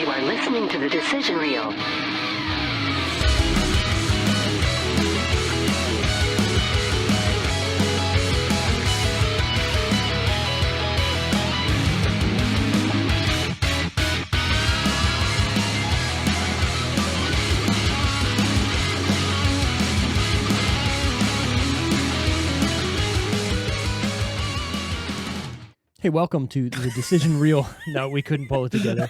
You are listening to The Decision Reel. Hey, welcome to the Decision Reel. No, we couldn't pull it together.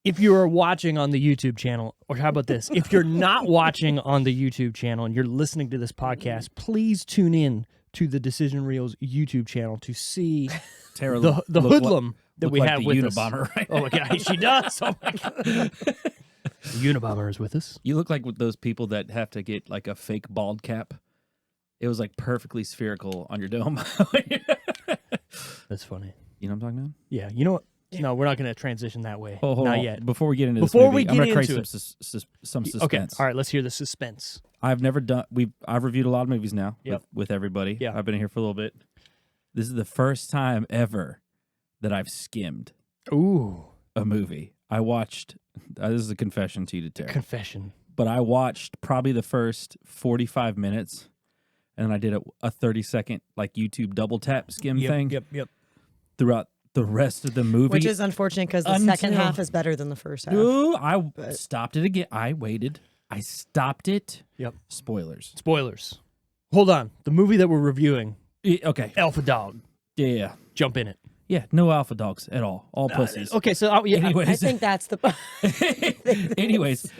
If you are watching on the YouTube channel, or how about this? If you're not watching on the YouTube channel and you're listening to this podcast, please tune in to the Decision Reel's YouTube channel to see Tara the hoodlum that we like have the with Unabomber us. right Oh my God, she does. Oh my God. The Unabomber is with us. You look like with those people that have to get like a fake bald cap. It was like perfectly spherical on your dome. That's funny. You know what I'm talking about? Yeah, you know what? No, we're not going to transition that way. Oh, hold not on. yet. Before we get into Before this movie, we I'm get gonna create into some suspense. Okay, all right, let's hear the suspense. I've never done. I've reviewed a lot of movies now Yep. with everybody. Yeah. I've been here for a little bit. This is the first time ever that I've skimmed Ooh, a movie. I watched. This is a confession to you, to Tara. confession. But I watched probably the first 45 minutes, and then I did a 30-second like YouTube double tap skim thing Yep. throughout the rest of the movie. Which is unfortunate because the second half is better than the first half. Ooh, I stopped it again. I waited. I stopped it. Yep. Spoilers. Spoilers. Hold on. The movie that we're reviewing, Okay. Alpha Dog. Yeah. Jump in it. Yeah. No alpha dogs at all. All pussies. Okay, so Anyways, I think that's the. anyways,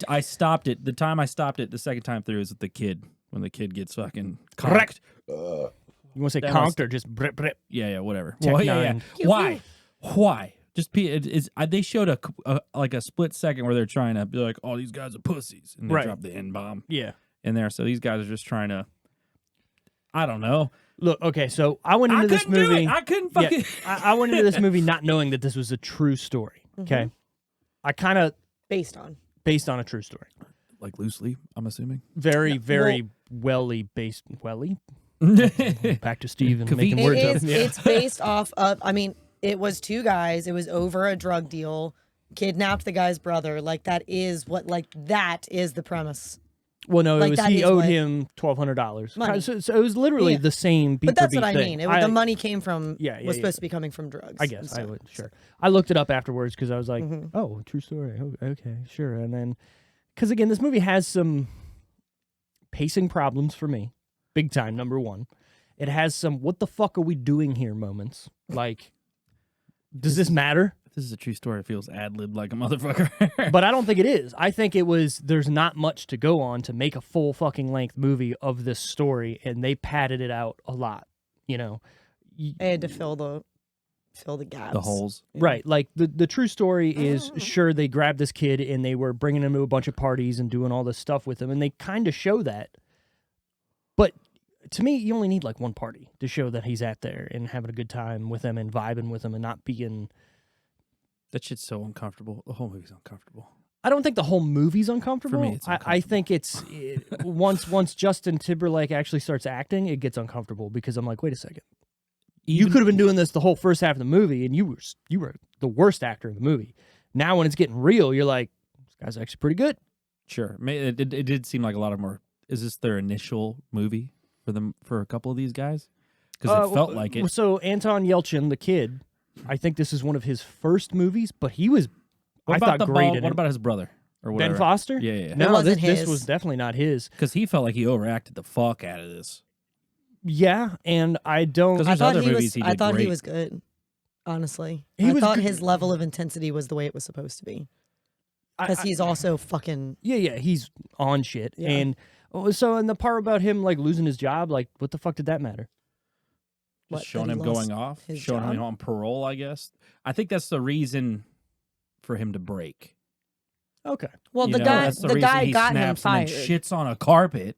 I stopped it. The time I stopped it, the second time through, is with the kid when the kid gets fucking Correct. conked. You want to say That conked or just brip brip? Yeah, whatever. Tech Well, yeah. Nine. Why? Just they showed a split second where they're trying to be like, "Oh, these guys are pussies," and they Right. drop the N bomb Yeah. in there. So these guys are just trying to. I don't know. Look, okay, so I went into this couldn't do movie. it. I couldn't Yeah, fucking. I went into this movie not knowing that this was a true story. Okay, I kind of Based on. based on a true story. Like loosely, I'm assuming. Very, very welly based. Welly. Back to Steve and making Kavit. words It up. is, Yeah. It's based off of, I mean, it was two guys. It was over a drug deal, kidnapped the guy's brother. Like, that is the premise. Well, no, it Like, was that he is owed what- him $1,200. Money. So it was literally Yeah. the same beat But that's for what beat I thing. mean. The money came from, was supposed to be coming from drugs. I and guess I stuff. would, sure. I looked it up afterwards because I was like, Mhm. oh, true story. Oh, okay, sure. And then, because again, this movie has some pacing problems for me. Big time, number one. It has some what the fuck are we doing here moments. Like, does this matter? If this is a true story, it feels ad-lib like a motherfucker. But I don't think it is. I think it was, there's not much to go on to make a full fucking length movie of this story, and they padded it out a lot, you know? They had to fill the gaps. the holes. Right. Like the true story is sure they grabbed this kid and they were bringing him to a bunch of parties and doing all this stuff with him, and they kind of show that. But to me, you only need like one party to show that he's at there and having a good time with them and vibing with them and not being. That shit's so uncomfortable. The whole movie's uncomfortable. I don't think the whole movie's uncomfortable. For me, it's I think it's once Justin Timberlake actually starts acting, it gets uncomfortable because I'm like, wait a second. You could have been doing this the whole first half of the movie, and you were the worst actor in the movie. Now, when it's getting real, you're like, this guy's actually pretty good. Sure. It did seem like a lot of more. Is this their initial movie for a couple of these guys? Because it felt like it. So Anton Yelchin, the kid, I think this is one of his first movies, but he was, What I about thought, the great ball? in What it. about his brother or whatever? Ben Foster? Yeah. No, wasn't this his. was definitely not his. Because he felt like he overacted the fuck out of this. Yeah, and I don't. 'Cause I there's thought other he movies was. he I did thought he great. was good. Honestly, He I was thought good. his level of intensity was the way it was supposed to be because he's also fucking. Yeah, he's on shit. Yeah. And so, in the part about him like losing his job, like what the fuck did that matter? What, Just showing that him he lost going off, his showing him job? on parole, I guess. I think that's the reason for him to break. Okay. Well, You the know, guy, that's the reason guy he got him snaps and then fired. shits on a carpet.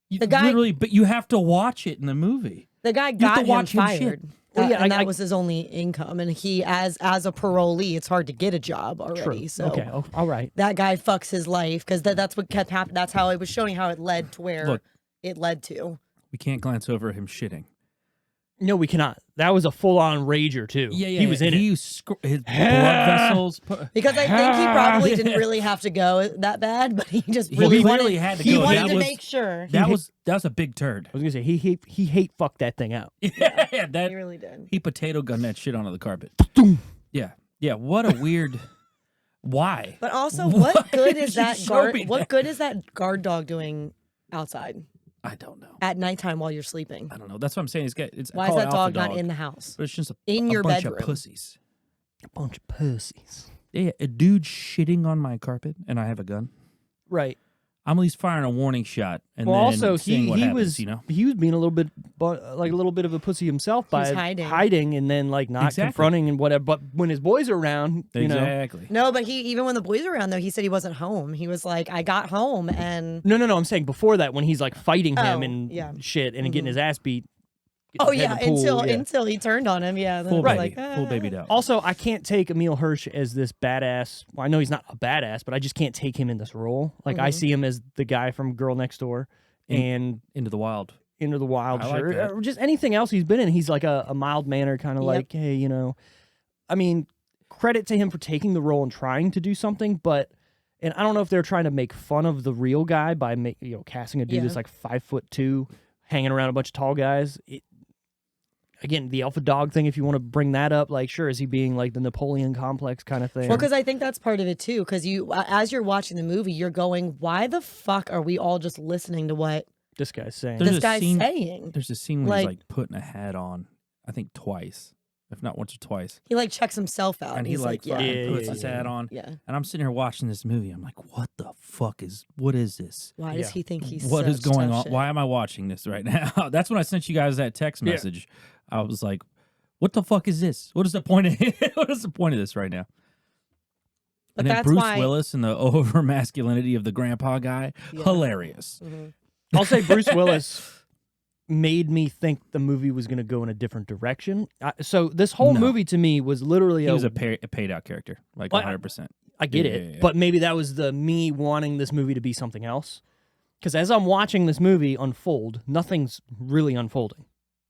The guy- literally, but you have to watch it in the movie. The guy have got to him watch him shit. fired. Well, yeah, and I- that was his only income. And he, as a parolee, it's hard to get a job already. True. So Okay. Oh, all right. that guy fucks his life because that's what kept happening. That's how it was showing how it led to where Look. it led to. We can't glance over him shitting. No, we cannot. That was a full-on rager too. Yeah, he was in it. his blood vessels. Because I think he probably didn't really have to go that bad, but he just He really clearly wanted, had to he go. wanted That to was- make sure. That was a big turd. I was gonna say he hate fucked that thing out. Yeah, that He really did. he potato gunned that shit onto the carpet. Yeah. What a weird. Why? But also, what good did is you that show guard? me What that? good is that guard dog doing outside I don't know. at nighthttime while you're sleeping? I don't know. That's what I'm saying. It's Why I is call it that dog alpha not in the house? But it's just in a your bunch bedroom? of pussies. A bunch of pussies. Yeah, a dude shitting on my carpet, and I have a gun. Right. I'm at least firing a warning shot, and Well, then also seeing what he happens, was you know. he was being a little bit like a little bit of a pussy himself by was hiding. and then like not Exactly. confronting and whatever. But when his boys are around, you know. Exactly. No, but even when the boys were around, though, he said he wasn't home. He was like, I got home and. No. I'm saying before that when he's like fighting him Oh, and yeah. shit and getting his ass beat. Oh getting his yeah, head in the pool, until he turned on him. Yeah, then Full it was baby, like, full baby down. Also, I can't take Emil Hirsch as this badass. Well, I know he's not a badass, but I just can't take him in this role. Like I see him as the guy from Girl Next Door and Into the wild. Into the Wild, I like sure, that. or just anything else he's been in. He's like a mild mannered kind of Yep. like, hey, you know, I mean, credit to him for taking the role and trying to do something, but. And I don't know if they're trying to make fun of the real guy by casting a dude Yeah. that's like 5'2", hanging around a bunch of tall guys. Again, the alpha dog thing, if you want to bring that up, like, sure, is he being like the Napoleon complex kind of thing? Well, because I think that's part of it too. Because as you're watching the movie, you're going, "Why the fuck are we all just listening to what This guy's saying. There's this a guy's scene- saying?" There's a scene where Like- he's like putting a hat on, I think twice, if not once or twice. He like checks himself out, And he he's like yeah, fucking Yeah, puts yeah, his yeah. hat on. yeah. And I'm sitting here watching this movie. I'm like, what is this? Why does he think he's What is such going tough on? shit? Why am I watching this right now? That's when I sent you guys that text Yeah. message. I was like, what the fuck is this? What is the point of what is the point of this right now? But And then that's Bruce why. Willis and the over masculinity of the grandpa guy, Yeah. hilarious. Mhm. I'll say Bruce Willis made me think the movie was going to go in a different direction. So this whole No. movie to me was literally He was a paid out character, like Well, 100%. I get Yeah, it, yeah, yeah. but maybe that was the me wanting this movie to be something else. Because as I'm watching this movie unfold, nothing's really unfolding,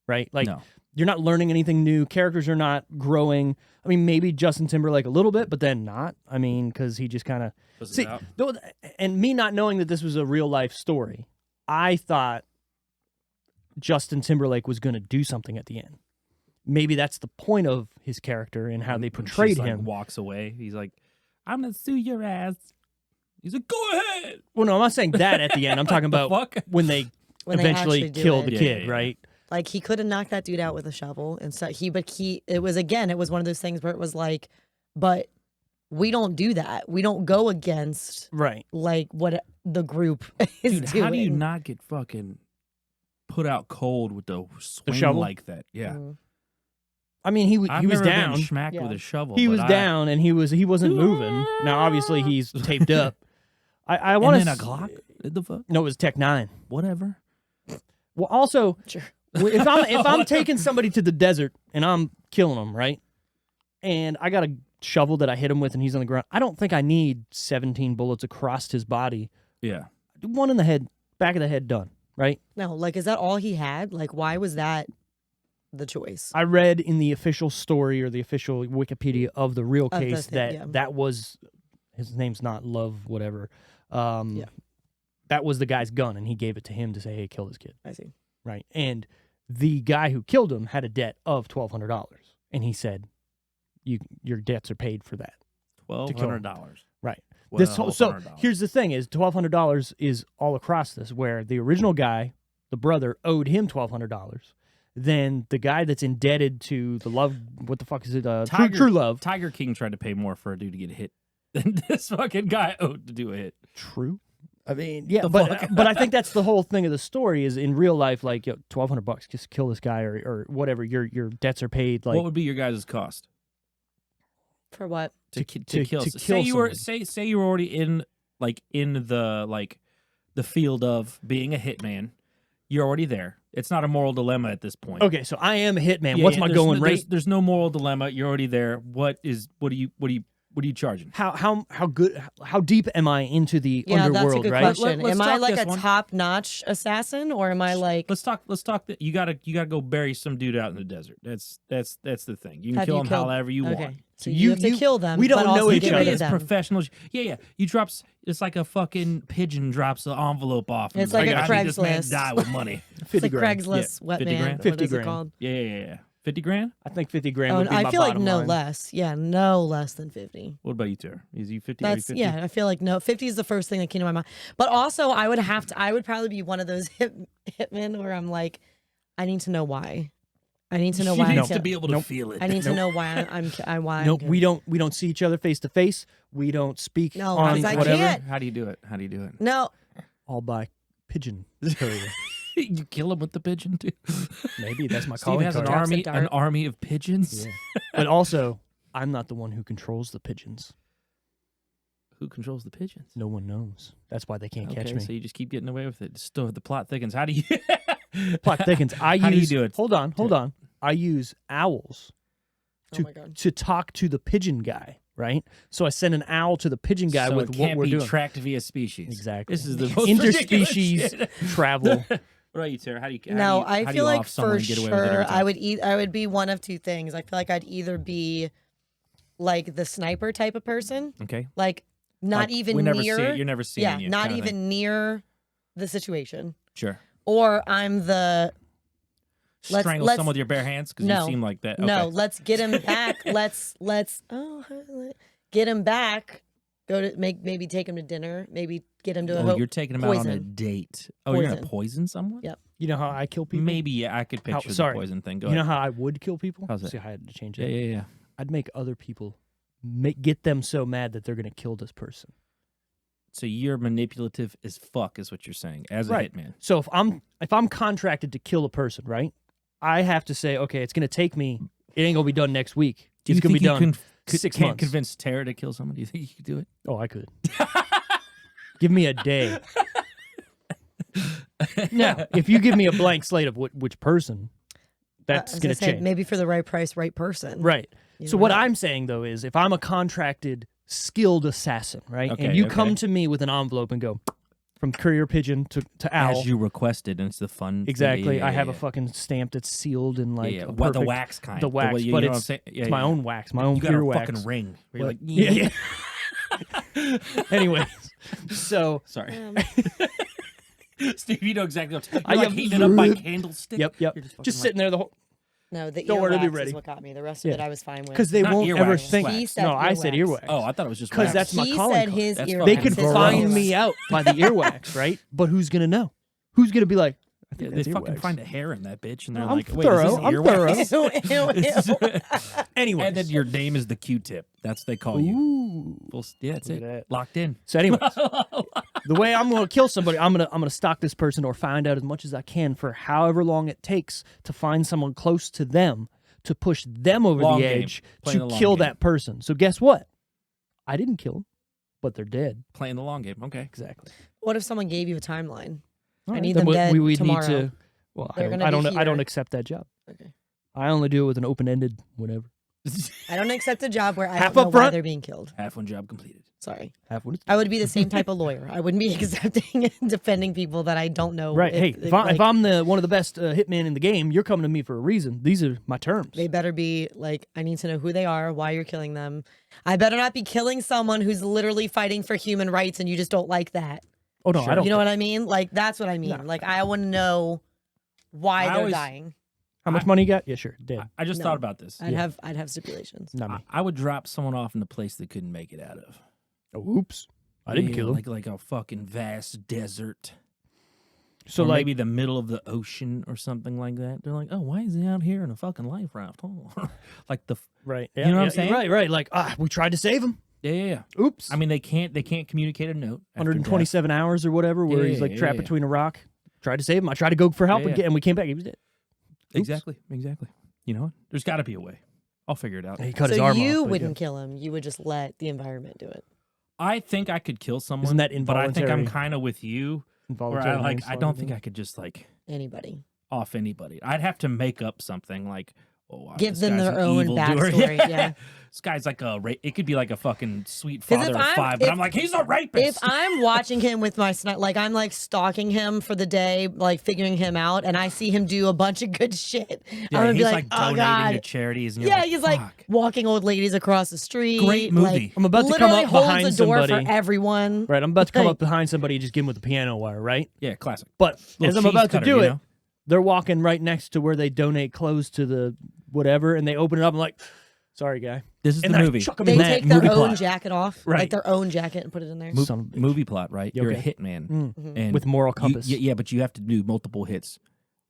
right? Like No. you're not learning anything new. Characters are not growing. I mean, maybe Justin Timberlake a little bit, but then not. I mean, because he just kind of see. And me not knowing that this was a real life story, I thought Justin Timberlake was going to do something at the end. Maybe that's the point of his character and how they portrayed him. Walks away. He's like, I'm going to sue your ass. He's like, go ahead. Well, no, I'm not saying that at the end. I'm talking about Fuck. when they When they eventually actually do kill it. the Yeah, kid, yeah, yeah. right? Like he could have knocked that dude out with a shovel, and so it was one of those things where it was like, but we don't do that. We don't go against Right. like what the group is Dude, doing. how do you not get fucking put out cold with the swing shovel? like that? Yeah. Mhm. I mean, he was I've never down. been smacked Yeah. with a shovel. He but was down, and he wasn't moving. Now, obviously, he's taped up. I And want then to a Glock? What the fuck? No, it was Tech 9. Whatever. Well, also, Sure. if I'm taking somebody to the desert and I'm killing them, right? And I got a shovel that I hit him with, and he's on the ground. I don't think I need 17 bullets across his body. Yeah. One in the head, back of the head, done. Right? No, like, is that all he had? Like, why was that the choice? I read in the official story or the official Wikipedia of the real Of the case thing, that yeah. that was his name's not Love, whatever. Yeah. That was the guy's gun, and he gave it to him to say, "Hey, kill this kid." I see. Right? And the guy who killed him had a debt of $1,200, and he said, "Your debts are paid for that." $1,200. Right. So $1,200. here's the thing: is $1,200 is all across this, where the original guy, the brother, owed him $1,200. Then the guy that's indebted to the love, what the fuck is it? True Love. Tiger King tried to pay more for a dude to get hit than this fucking guy owed to do a hit. True. I mean, yeah, The but fuck? but I think that's the whole thing of the story is in real life, like, yo, $1,200, just kill this guy or whatever. Your debts are paid. Like, What would be your guys' cost For what? to to kill? kill say you were somebody. say you were already in the field of being a hitman. You're already there. It's not a moral dilemma at this point. okay, so I am a hitman. Yeah, What's yeah, my there's going no, rate? There's no moral dilemma. You're already there. What do you What are you charging? How deep am I into the Yeah, that's a underworld, good right? question. Let's Am I talk like this a one. top-notch assassin, or am I like? Let's talk. You gotta go bury some dude out in the desert. That's the thing. You can Have kill you him killed- however you want. Okay, so you- you have to you- kill them. we don't but also know You each get can other. be rid as of them. professional. Yeah. You drops. It's like a fucking pigeon drops the envelope off. and It's like I a need this man to Craigslist. die with money. It's 50 like grand. Craigslist Yeah, wet 50 man. grand? What 50 is it grand. called? Yeah. 50 grand. I think 50 grand Oh, would be my I feel like bottom no line. less. Yeah, no less than 50. What about you, Tara? Is you 50? Are you That's 50? yeah. I feel like no. 50 is the first thing that came to my mind. But also, I would probably be one of those hitmen where I'm like, I need to know why. I need to know She why. needs I'm to be able to Nope. feel it. I need to know why why. Nope, I'm we don't see each other face to face. We don't speak No, on because I whatever. can't. How do you do it? How do you do it? No, All by pigeon carrier. You kill him with the pigeon too. Maybe that's my Steve calling has card. an Drops a army dart. of pigeons. Yeah. But also, I'm not the one who controls the pigeons. Who controls the pigeons? No one knows. That's why they can't catch Okay, me. so you just keep getting away with it. Still, the plot thickens. How do you? Plot thickens. How do you do it? Hold on. I use owls oh my god. to talk to the pigeon guy, right? So I send an owl to the pigeon guy So with it what can't we're be doing. tracked via species. Exactly. This is the most ridiculous Interspecies shit. travel. What about you, Tara? How do you? No, how do I you feel like off someone for and get away with it every sure time? I would be one of two things. I feel like I'd either be like the sniper type of person, Okay. like not Like, even we never near. see it, you're never seeing yeah, you. not kinda thing. even near the situation. Sure. Or I'm the Strangle let's- someone with your bare hands because No. you seem like that. no. Okay. Let's get him back. let's get him back. Go to maybe take him to dinner. Maybe get him to a Oh, you're taking him out on a poison. date. Oh, you're gonna Poison. poison someone? Yep. You know how I kill people? Maybe. Yeah, I could How- picture sorry. the poison thing. Go You know ahead. how I would kill people? How's that? See, I had to change Yeah, it. yeah, yeah. I'd make other people get them so mad that they're going to kill this person. So you're manipulative as fuck, is what you're saying, as a Right. hitman. So if I'm contracted to kill a person, right? I have to say, okay, it's going to take me. It ain't going to be done next week. Do you It's going to think be done. you 6 can't months. convince Tara to kill someone? Do you think you could do it? Oh, I could. Give me a day. Now, if you give me a blank slate of which person, that's I was going to say, change. maybe for the right price, right person. Right. You So know what what? I'm saying though is, if I'm a contracted, skilled assassin, right, Okay, and you okay. come to me with an envelope and go from courier pigeon to owl, As you requested, and it's the fun. exactly. Yeah, I have yeah. a fucking stamp that's sealed in like yeah, a the perfect, wax kind. the wax, way- you but know what I'm it's saying? Yeah, it's my yeah. own wax, my own You got pure a wax. fucking ring. Where you're But- like, yeah, yeah. Anyways, so Sorry, Um, Steve. You know exactly what I'm I You're like have- heating it up by candlestick. yep. You're Just fucking sitting there the whole no, the Don't worry, it'll be earwax ready. is what got me. The rest of Yeah. it I was fine with. because they Not won't earwax, ever it's think. wax. He said No, I said earwax. earwax. Oh, I thought it was just because wax. that's my he calling said card. his That's earwax. fine. They could His find earwax. me out by the earwax, right? But who's gonna know? Who's gonna be like? I Yeah, think they that's fucking earwax. find a hair in that bitch, and they're I'm like, "Wait, thorough, is this I'm earwax?" Ew, ew, ew. Anyways, And then your name is the Q-tip. That's what they call you. ooh. Yeah, that's Look it. at that. Locked in. So, anyways, the way I'm going to kill somebody, I'm gonna stalk this person or find out as much as I can for however long it takes to find someone close to them to push them over Long the game. edge Playing to the long kill game. that person. So guess what? I didn't kill them, but they're dead. Playing the long game. Okay. Exactly. What if someone gave you a timeline? All I right, need then them dead we'd tomorrow. need to. Well, They're I gonna don't. be I don't here. accept that job. Okay. I only do it with an open-ended whatever. I don't accept a job where I Half don't up know why front? they're being killed. Half one job completed. Sorry. Half what it's I would be the same type of lawyer. I wouldn't be accepting and defending people that I don't know. right. Hey, if I'm the one of the best hitmen in the game, you're coming to me for a reason. These are my terms. they better be like, I need to know who they are, why you're killing them. I better not be killing someone who's literally fighting for human rights and you just don't like that. Oh no, I don't. You know what I mean? Like, that's what I mean. No. Like, I want to know why I they're always- dying. How much money you got? Yeah, sure. Dead. I just No. thought about this. I'd have stipulations. Not me. I would drop someone off in a place they couldn't make it out of. Oh, oops. I didn't Yeah, kill him. like a fucking vast desert. So Or like, maybe the middle of the ocean or something like that. They're like, oh, why is he out here in a fucking life raft? Oh. Like the right? You know what I'm saying? Right. Like, we tried to save him. yeah. Oops. I mean, they can't communicate a note. after 127 hours or whatever, where he's like Yeah, trapped yeah. between a rock. Tried to save him. I tried to go for help Yeah, and, and we came back. He was dead. death. Exactly. You know what? There's got to be a way. I'll figure it out. He cut his So arm you off. but wouldn't kill him. You would just let the environment do it. I think I could kill someone. Isn't that But I think I'm involuntary? kind of with you, where Involuntary I manslaughter, don't think then? I could just like Anybody. off anybody. I'd have to make up something like, oh, wow, Give this them guy's their an own evildoer. backstory, yeah. this guy's like it could be like a fucking sweet 'Cause father if of I'm- 5, but if- I'm like, he's a rapist. If I'm watching him with my like I'm like stalking him for the day, like figuring him out, and I see him do a bunch of good shit, I'm yeah, gonna he's be like oh donating god. to charities. And you're Yeah, like, he's like fuck. walking old ladies across the street. Great movie. Like, I'm about to come literally up holds behind the door somebody. for everyone. Right, I'm about to come Like- up behind somebody and just give him with the piano wire, right? Yeah, classic. But Little as I'm cheese about cutter, to do you it, know? they're walking right next to where they donate clothes to the whatever, and they open it up. I'm like, sorry, guy. This is And the then I movie. chuck 'em They in that. take their movie own plot. jacket off, Right. like their own jacket, and put it in there. Son of a bitch. Movie plot, right? You're a Okay. hitman, and With moral you- compass. yeah, but you have to do multiple hits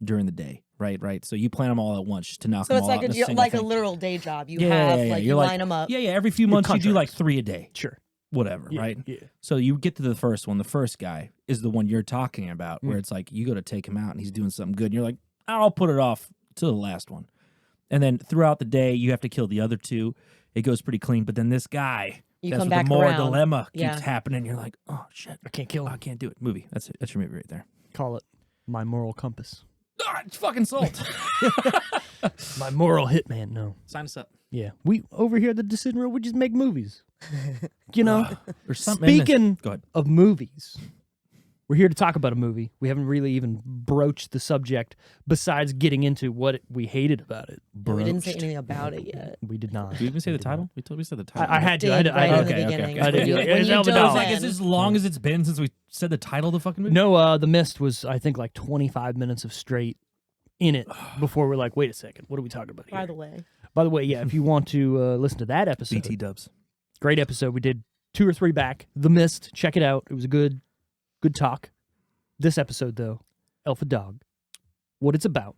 during the day, right? So you plan them all at once to knock So them it's all like out in a a single like a thing. literal day job. You Yeah, have yeah, yeah. like You're you like- line them up. Yeah, every few months you do like contracts. 3 a day, Sure. whatever, Yeah, right? Yeah. So you get to the first one. The first guy is the one you're talking about, Mm. where it's like you go to take him out and he's doing something good, and you're like, I'll put it off to the last one. And then throughout the day, you have to kill the other 2. It goes pretty clean, but then this guy, You that's come where back the more around. dilemma keeps Yeah. happening. You're like, oh shit, I can't kill I him. can't do it. Movie. That's it. That's your movie right there. Call it my moral compass. Ah, it's fucking sold. My moral hitman. No. Sign us up. Yeah. We over here at the Decision Reel, we just make movies. You know? There's something in this- Speaking Go ahead. of movies, we're here to talk about a movie. We haven't really even broached the subject besides getting into what we hated about it. We didn't say Broached. anything about it yet. We did not. Did we even say We the did title? We said the title. I had to. I Did had to. right I in had the to. beginning. I did. When It's you Elva dove Dog. Like, in. is as long as it's been since we said the title of the fucking movie? No, The Mist was, I think, like 25 minutes of straight in it before we're like, wait a second, what are we talking about here? By the way, Yeah, if you want to listen to that episode, BT dubs. great episode. We did 2 or 3 back. The Mist, check it out. It was a good talk. This episode, though, Alpha Dog, what it's about.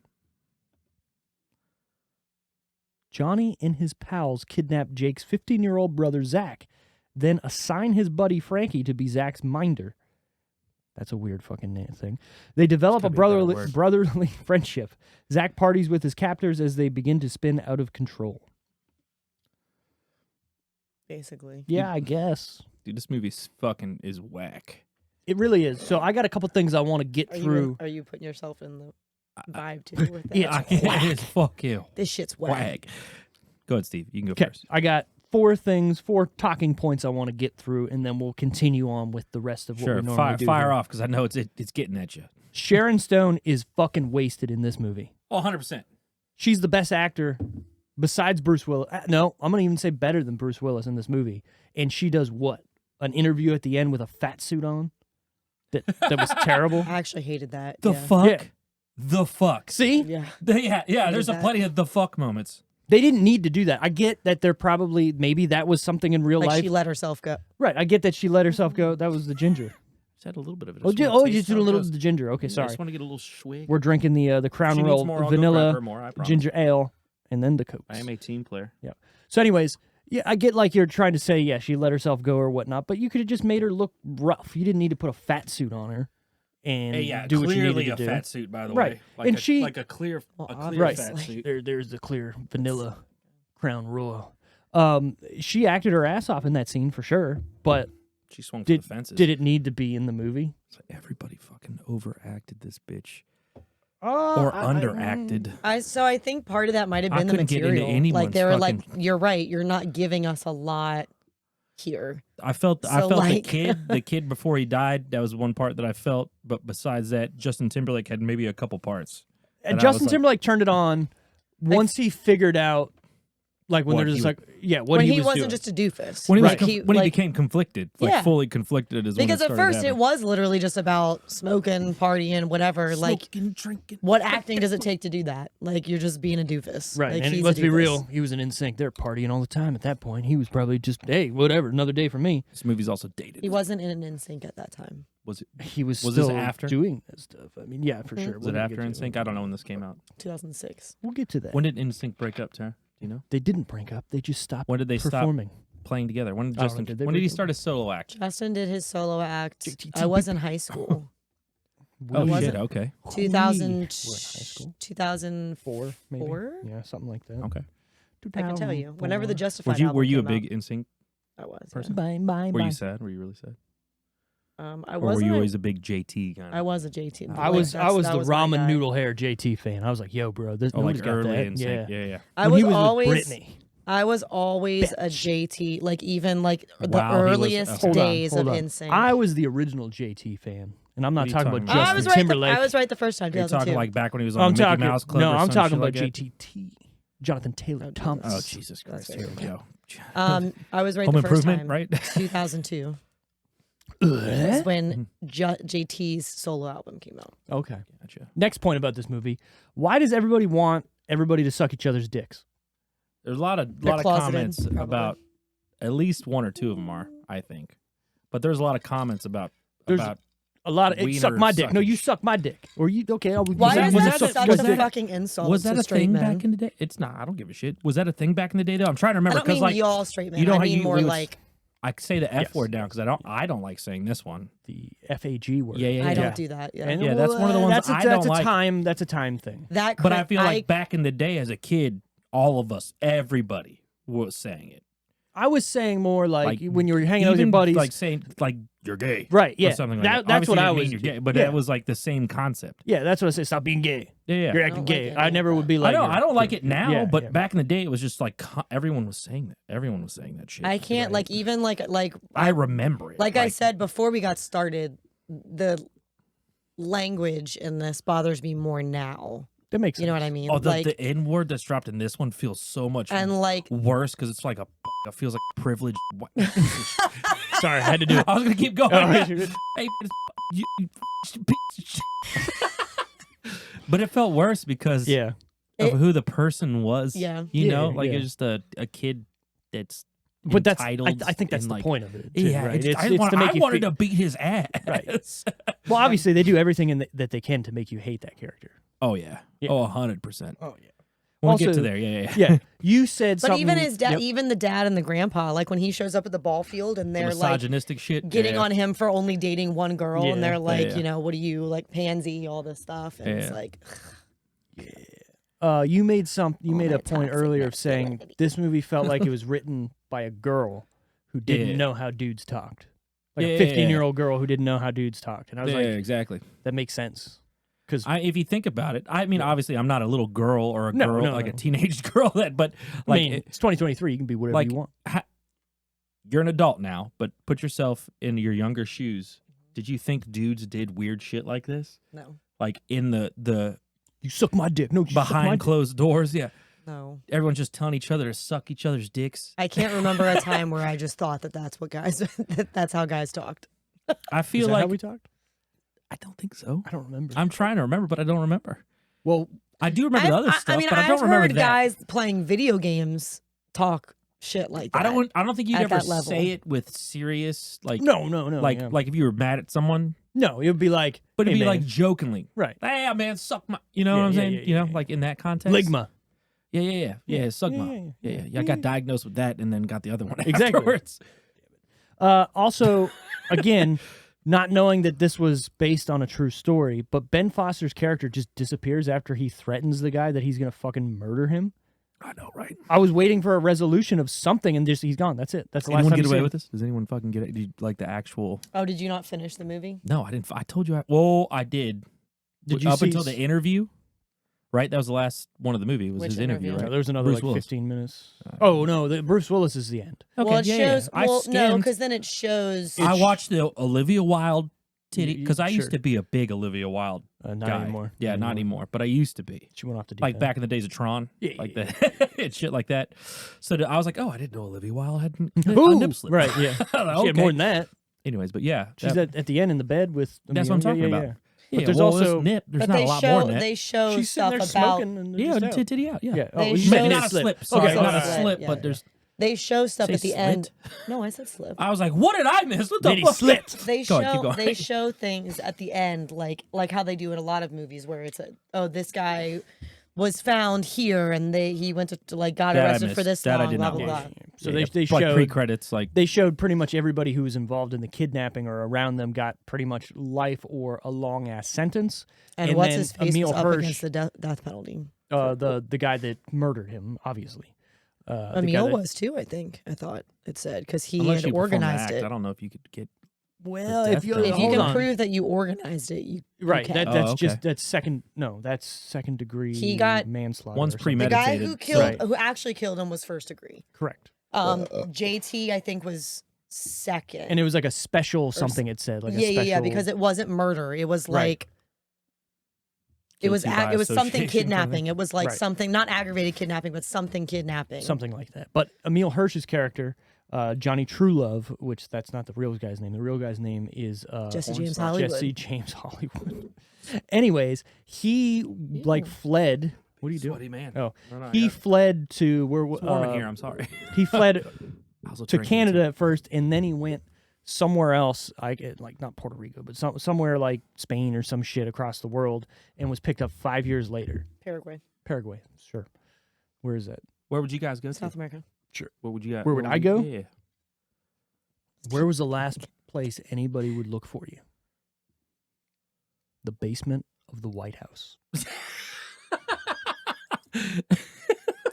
Johnny and his pals kidnap Jake's 15-year-old brother, Zach, then assign his buddy, Frankie, to be Zach's minder. That's a weird fucking thing. They develop a It's gotta be a better brotherly friendship. Zach parties with his captors as they begin to spin out of control. basically. Yeah, I guess. Dude, this movie fucking is whack. It really is. So I got a couple things I want to get through. Are you putting yourself in the vibe too? With that? Yeah, It is fuck you. This shit's whack. Whack. Go ahead, Steve. You can go Okay, first. I got 4 talking points I want to get through, and then we'll continue on with the rest of what Sure, we normally do. fire here. off because I know it's getting at you. Sharon Stone is fucking wasted in this movie. Oh, 100%. She's the best actor besides Bruce Willis. No, I'm going to even say better than Bruce Willis in this movie. And she does what? An interview at the end with a fat suit on? That was terrible. I actually hated that. The yeah. fuck? Yeah. The fuck? See? Yeah. Yeah, there's that. plenty of the fuck moments. They didn't need to do that. I get that they're probably, maybe that was something in real Like life. she let herself go. Right, I get that she let herself go. That was the ginger. Just had a little bit of it. Oh, you just did a little of the ginger. Okay, I sorry. just want to get a little swig. We're drinking the Crown She needs Royal more, I'll go grab vanilla her more, I promise. ginger ale, and then the Cokes. I am a team player. So, anyways, yeah, I get like you're trying to say, yeah, she let herself go or whatnot, but you could have just made her look rough. You didn't need to put a fat suit on her and Hey, yeah, do what you clearly needed to a do. fat suit, by the Right. way. Like And a, she- like a clear Well, Right. fat suit. There's the clear vanilla Crown Royal. She acted her ass off in that scene for sure, but She swung for did the fences. did it need to be in the movie? So everybody fucking overacted this bitch. Or Or underacted. I think part of that might have I been the couldn't get into material. anyone's Like they were like, fucking- you're right. You're not giving us a lot here. I felt So, the like- kid before he died. That was one part that I felt. But besides that, Justin Timberlake had maybe a couple parts. And And I Justin was like- Timberlake turned it on once he figured out, like when What they're just he- like, yeah, what when he he was wasn't doing. just a doofus. When he Like, was became conflicted, like Yeah. fully conflicted, is because when at it first it happening. was literally just about smoking, partying, whatever. Like, Smoking, drinking. what acting does it take to do that? Like, you're just being a doofus. Right, Like, and he's a let's be doofus. real, he was an NSYNC. They're partying all the time at that point. He was probably just, hey, whatever, another day for me. This movie's also dated. He wasn't in an NSYNC at that time. Was it? He was Was this still after? doing that stuff. I mean, yeah, for sure. Was it after NSYNC? I don't know when this came out. 2006. We'll get to that. When did NSYNC break up, Tara? Do you know? They didn't break up. They just stopped When did they stop performing. playing together? When did I don't Justin? know, did they When did he break up? start his solo act? Justin did his solo act. JTT I was in high school. Oh We shit! were Okay. 2000, we were in high school. 2004. 4, maybe. Yeah, something like that. Okay. I can tell you. Whenever the 2004. Justified Were album you a came big out, NSYNC I was. person? Bye, bye, Were bye. you sad? Were you really sad? I Or were wasn't. you always a big JT kind of? I was a JT. I Like, was that's- the that was my ramen guy. noodle hair JT fan. I was like, yo, bro, this Oh, like nobody's got early that. NSYNC. Yeah. Yeah. I When was he was always. with Britney. I was always a JT, like even like the Wow, he was- earliest Hold days hold of on. NSYNC. I was the original JT fan, and I'm What not are you talking about talking about? Justin I was right. Timberlake. I was right the first time. You're 2002. talking like back when he was on I'm the Mickey talking. Mouse Club. No, or I'm some talking shit about like that? JTT, Jonathan Taylor Oh, Thomas. Oh Jesus Christ! That's Here we go. I was right Home the first Improvement, time. right? 2002 Ugh. is when JT's solo album came out. Okay. Gotcha. Next point about this movie: why does everybody want everybody to suck each other's dicks? There's a lot of They're closeted, comments probably. about at least one or two of them are, I think. But there's a lot of comments about There's- A lot of Wiener suck my dick. No, you suckage. suck my dick. Or you okay? I'll, Why that- is was that that such was a that- fucking insult was that to a straight thing men? back in the day? It's not. I don't give a shit. Was that a thing back in the day though? I'm trying to I remember don't because mean like y'all straight men. you know I how mean you more we would- like I say the F Yes, word now because I don't like saying this one. the FAG word. Yeah, yeah, I yeah. don't do that. Yeah. And, Yeah, that's one of the ones that's I that's don't a like. time. That's a time thing. That But I cra- feel like back in the day as a kid, all of us, everybody was saying it. I was saying more like, Like, when you were hanging out with your Even, buddies. like saying like you're gay. right. Or Yeah. something like That- that. that's what Obviously, I it didn't was. mean you're gay, but yeah. that was like the same concept. Yeah. That's what I say. Stop being gay. Yeah, yeah. You're I acting don't gay. like I any never of would that. be like. I don't like it now, yeah, but yeah. back in the day, it was just like everyone was saying that. Everyone was saying that shit. I can't like even like I remember it. like I said before we got started, the language in this bothers me more now. That makes sense. You know what I mean? Oh, the, like the N word that's dropped in this one feels so much and like worse because it's like it feels like a privileged. Sorry, I had to do it. I was gonna keep going. Oh, Hey, you piece of shit. But it felt worse because yeah. of It- who the person was. Yeah. You know, Yeah, like yeah. it's just a kid that's But that's. entitled. I think that's and, the like, point of it. Too, Yeah, right? it's, I, it's want, to make I you wanted feel- to beat his ass. Right. Well, obviously they do everything that they can to make you hate that character. Oh yeah. Yeah. Oh, 100%. Oh yeah. When we get Also- to there, yeah. Yeah. You said but something. even his dad, Yep. even the dad and the grandpa, like when he shows up at the ball field and The they're like misogynistic shit. getting yeah. on him for only dating one girl, Yeah. and they're like, yeah. you know, what are you like pansy, all this stuff, and it's Yeah. like, You made a that point toxic earlier of saying masculinity. this movie felt like it was written by a girl who didn't Yeah. know how dudes talked. Like Yeah, a yeah, yeah. 15-year-old girl who didn't know how dudes talked. And I was Yeah, like, exactly. that makes sense. Because If you think about it, I mean, obviously, I'm not a little girl or a No, girl, no, like no. a teenage girl but I like, mean, it's 2023. You can be whatever like you want. you're an adult now, but put yourself in your younger shoes. Did you think dudes did weird shit like this? no, Like in the You suck my dick. No, you suck my behind dick. closed doors? Yeah. no. Everyone's just telling each other to suck each other's dicks. I can't remember a time where I just thought that that's what guys, that's how guys talked. I Is feel that like how we talked? I don't think so. I don't remember. I'm trying to remember, but I don't remember. well, I do remember the other stuff, I mean, but I I've don't remember heard that. guys playing video games talk shit like that. I don't think you'd at ever that level. say it with serious like no. like yeah. like if you were mad at someone, no, it would be like, but it'd hey, be man, like jokingly. right. Hey man, suck my, you know Yeah, what I'm yeah, saying? yeah, you know, yeah. like in that context. Ligma. Yeah, Yeah. suck Yeah, my. yeah, Yeah. yeah. I got diagnosed with that and then got the other one Exactly. afterwards. Also, again, not knowing that this was based on a true story, but Ben Foster's character just disappears after he threatens the guy that he's gonna fucking murder him. I know, right? I was waiting for a resolution of something, and just he's gone. That's it. That's the last Anyone time get you see away him. with this? Does anyone fucking get it? Do you like the actual? Oh, did you not finish the movie? No, I didn't. I told you. Well, I did. Did you up see until the interview? Right, that was the last one of the movie. Was Which his interview, interview? No, right? there was another Bruce like Willis. 15 minutes. Oh no, Bruce Willis is the end. Okay, well, it yeah, shows. yeah. Well, no, skimmed- because then it shows. I watched the Olivia Wilde titty You- because I sure. used to be a big Olivia Wilde Not guy. anymore. Yeah, not anymore, but I used to be. She went off the deep Like end. back in the days of Tron, Yeah, like yeah, that and shit like that. So I was like, oh, I didn't know Olivia Wilde had a Ooh, nip slip. right? Yeah, I was like, she had okay. more than that. Anyways, but yeah, She's at the end in the bed with. That's what I'm talking about. Yeah. Yeah, there's well, this also- nip. There's but not they a lot show more than that. they show She's sitting stuff there about. smoking. And they're Yeah, just out. titty out. Yeah, Yeah. They Oh, you show- meant not a slip. slip. Sorry, Okay, not a sorry. slip, Yeah, but yeah. there's. They show stuff Say at the slit? end. No, I said slip. I was like, what did I miss? What the Then he fuck? slipped. They Go on, keep show going. they show things at the end, like how they do in a lot of movies, where it's this guy was found here and he went to like got That I arrested for missed. this That I long, did blah not blah watch. blah. So Yeah, they like showed pre-credits, like they showed pretty much everybody who was involved in the kidnapping or around them got pretty much life or a long ass sentence. And, And what's then his face Emil was up Hirsch- against the death penalty. The guy that murdered him, obviously. The guy Emil that- was too, I think. I thought it said because he unless had you perform the organized act, it. I don't know if you could get Well, death if you penalty. If you hold can on. prove that you organized it, you right, can. that's Oh, just okay. that's second. No, that's second degree. He got- manslaughter. One's or something. the guy premeditated. who killed, Right. who actually killed him, was first degree. Correct. JT, I think, was second. And it was like a special something. It said like a special. yeah, because it wasn't murder. It was Right. like it was Guilty by it was something association kind of kidnapping. thing. It was like Right. something not aggravated kidnapping, but something kidnapping. something like that. But Emil Hirsch's character, Johnny Truelove, which that's not the real guy's name. The real guy's name is Jesse James Hollywood. Jesse James Hollywood. Anyways, he like fled. What are you doing? Sweaty man. Oh, No, no, he yeah. fled to where? It's warm in here. I'm sorry. He fled Also to drinking, Canada at first, and then he went somewhere else, like not Puerto Rico, but somewhere like Spain or some shit across the world, and was picked up 5 years later. Paraguay, Paraguay, sure. Where is that? Where would you guys go South to? America. Where would you guys? Where would I go? Yeah. Where was the last place anybody would look for you? The basement of the White House.